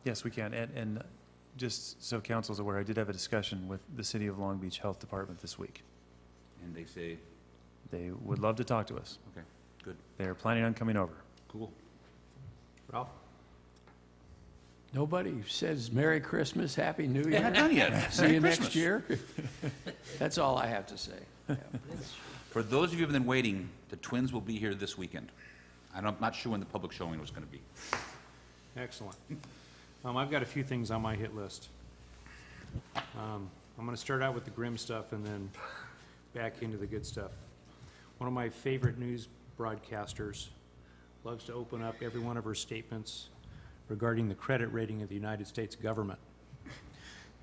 Yes, we can. And just so council's aware, I did have a discussion with the City of Long Beach Health Department this week. And they say? They would love to talk to us. Okay. Good. They're planning on coming over. Cool. Ralph? Nobody says Merry Christmas, Happy New Year. They haven't done yet. See Merry you next Christmas. year. That's all I have to say. Yeah. For those of you who have been waiting, the Twins will be here this weekend. I'm not sure when the public showing was going to be. Excellent. I've got a few things on my hit list. I'm going to start out with the grim stuff and then back into the good stuff. One of my favorite news broadcasters loves to open up every one of her statements regarding the credit rating of the United States government.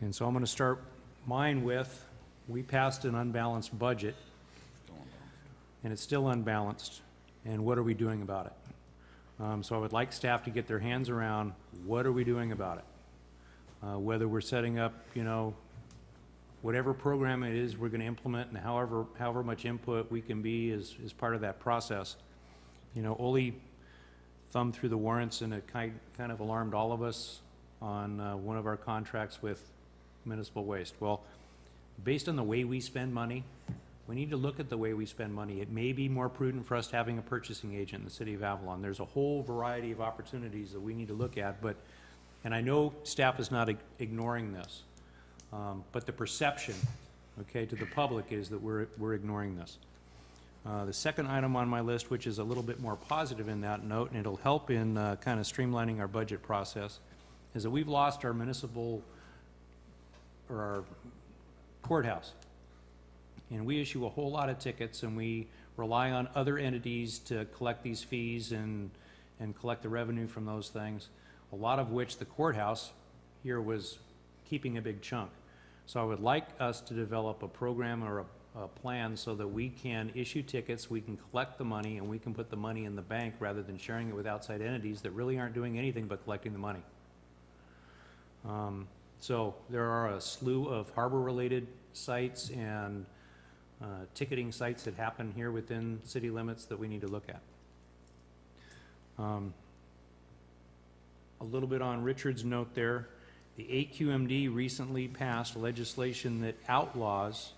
And so I'm going to start mine with, we passed an unbalanced budget, and it's still unbalanced, and what are we doing about it? So I would like staff to get their hands around, what are we doing about it? Whether we're setting up, whatever program it is we're going to implement, and however much input we can be as part of that process. Ole thumbed through the warrants, and it kind of alarmed all of us on one of our contracts with municipal waste. Well, based on the way we spend money, we need to look at the way we spend money. It may be more prudent for us having a purchasing agent in the city of Avalon. There's a whole variety of opportunities that we need to look at, and I know staff is not ignoring this, but the perception, to the public is that we're ignoring this. The second item on my list, which is a little bit more positive in that note, and it'll help in kind of streamlining our budget process, is that we've lost our our courthouse. And we issue a whole lot of tickets, and we rely on other entities to collect these fees and collect the revenue from those things, a lot of which the courthouse here was keeping a big chunk. So I would like us to develop a program or a plan so that we can issue tickets, we can collect the money, and we can put the money in the bank rather than sharing it with outside entities that really aren't doing anything but collecting the money. So there are a slew of harbor-related sites and ticketing sites that happen here within city limits that we need to look at. A little bit on Richard's note there, the AQMD recently passed legislation that outlaws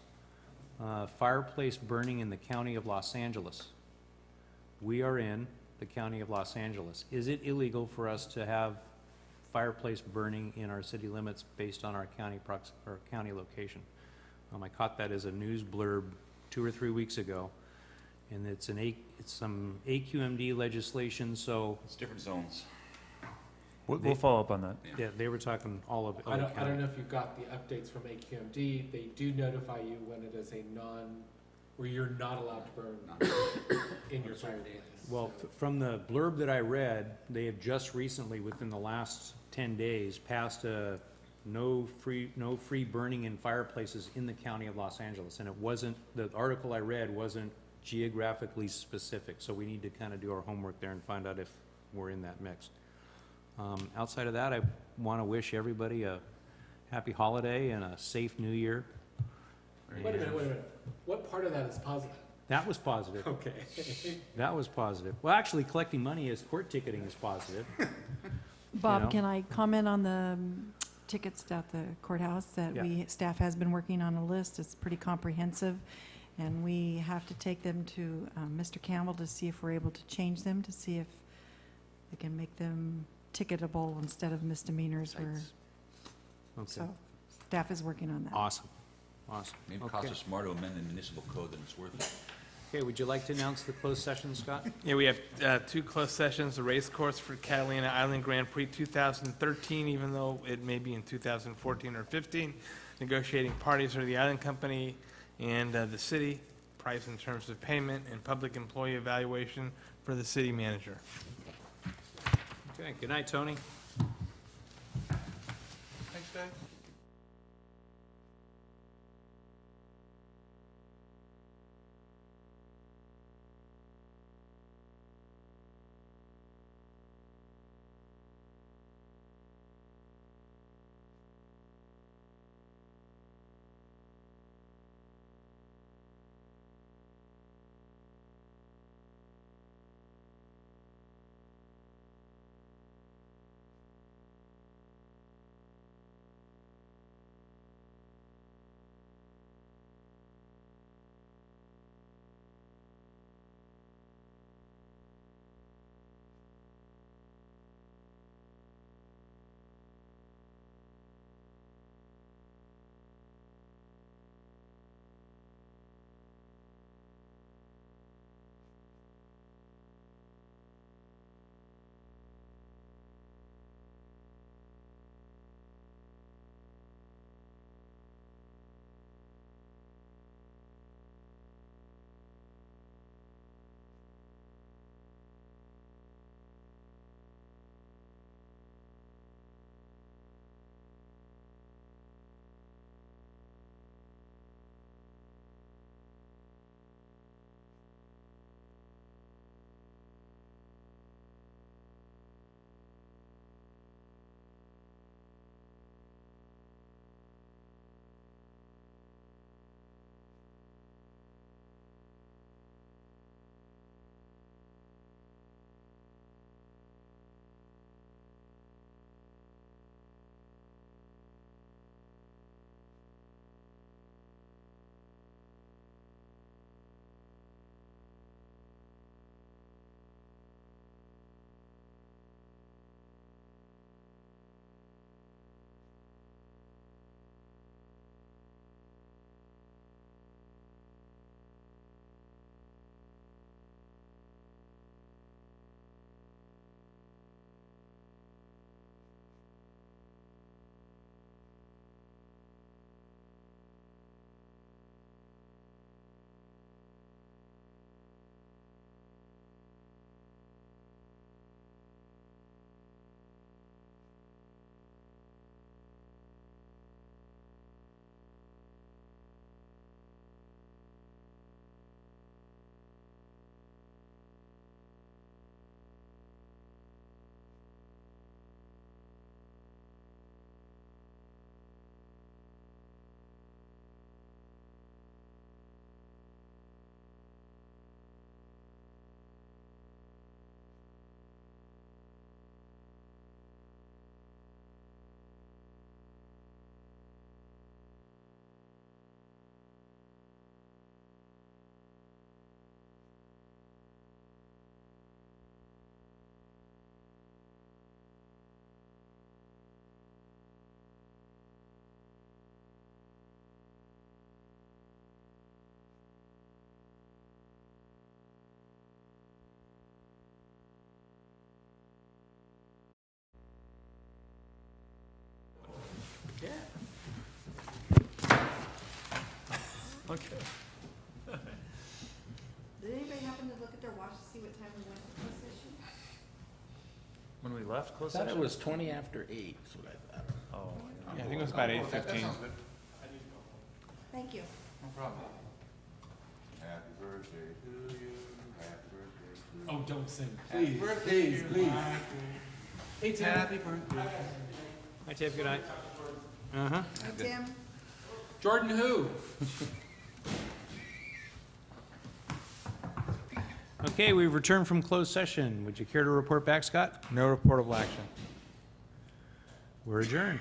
fireplace burning in the county of Los Angeles. We are in the county of Los Angeles. Is it illegal for us to have fireplace burning in our city limits based on our county location? I caught that as a news blurb 2 or 3 weeks ago, and it's some AQMD legislation. So it's different zones. We'll follow up on that. Yeah, they were talking all of it. I don't know if you got the updates from AQMD. They do notify you when it is where you're not allowed to burn in your fireplace. Well, from the blurb that I read, they have just recently, within the last 10 days, passed a no free burning in fireplaces in the county of Los Angeles. And the article I read wasn't geographically specific. So we need to kind of do our homework there and find out if we're in that mix. Outside of that, I want to wish everybody a happy holiday and a safe new year. Wait a minute. What part of that is positive? That was positive. Okay. That was positive. Well, actually, collecting money as court ticketing is positive. Bob, can I comment on the tickets at the courthouse that staff has been working on a list? It's pretty comprehensive, and we have to take them to Mr. Campbell to see if we're able to change them, to see if they can make them ticketable instead of misdemeanors. So staff is working on that. Awesome. Maybe it costs us more to amend the municipal code than it's worth it. Okay, would you like to announce the closed session, Scott? Yeah, we have 2 closed sessions, the race course for Catalina Island Grand Prix 2013, even though it may be in 2014 or 15. Negotiating parties are the island company and the city, price and terms of payment, and public employee evaluation for the city manager. Okay, good night, Tony. Thanks, guys. when we left I closed thought session? it was 20 after 8, is what I thought. Oh, Yeah, I think it was about 8:15. Thank you. No problem. Happy birthday to you, happy birthday to Oh, don't sing, Happy please, birthday, please, dear please. Michael. Hey, Tim. Happy birthday. Hi, Tiff, good night. Uh-huh. Hey, Tim. Jordan who? Okay, we've returned from closed session. Would you care to report back, Scott? No reportable action. We're adjourned.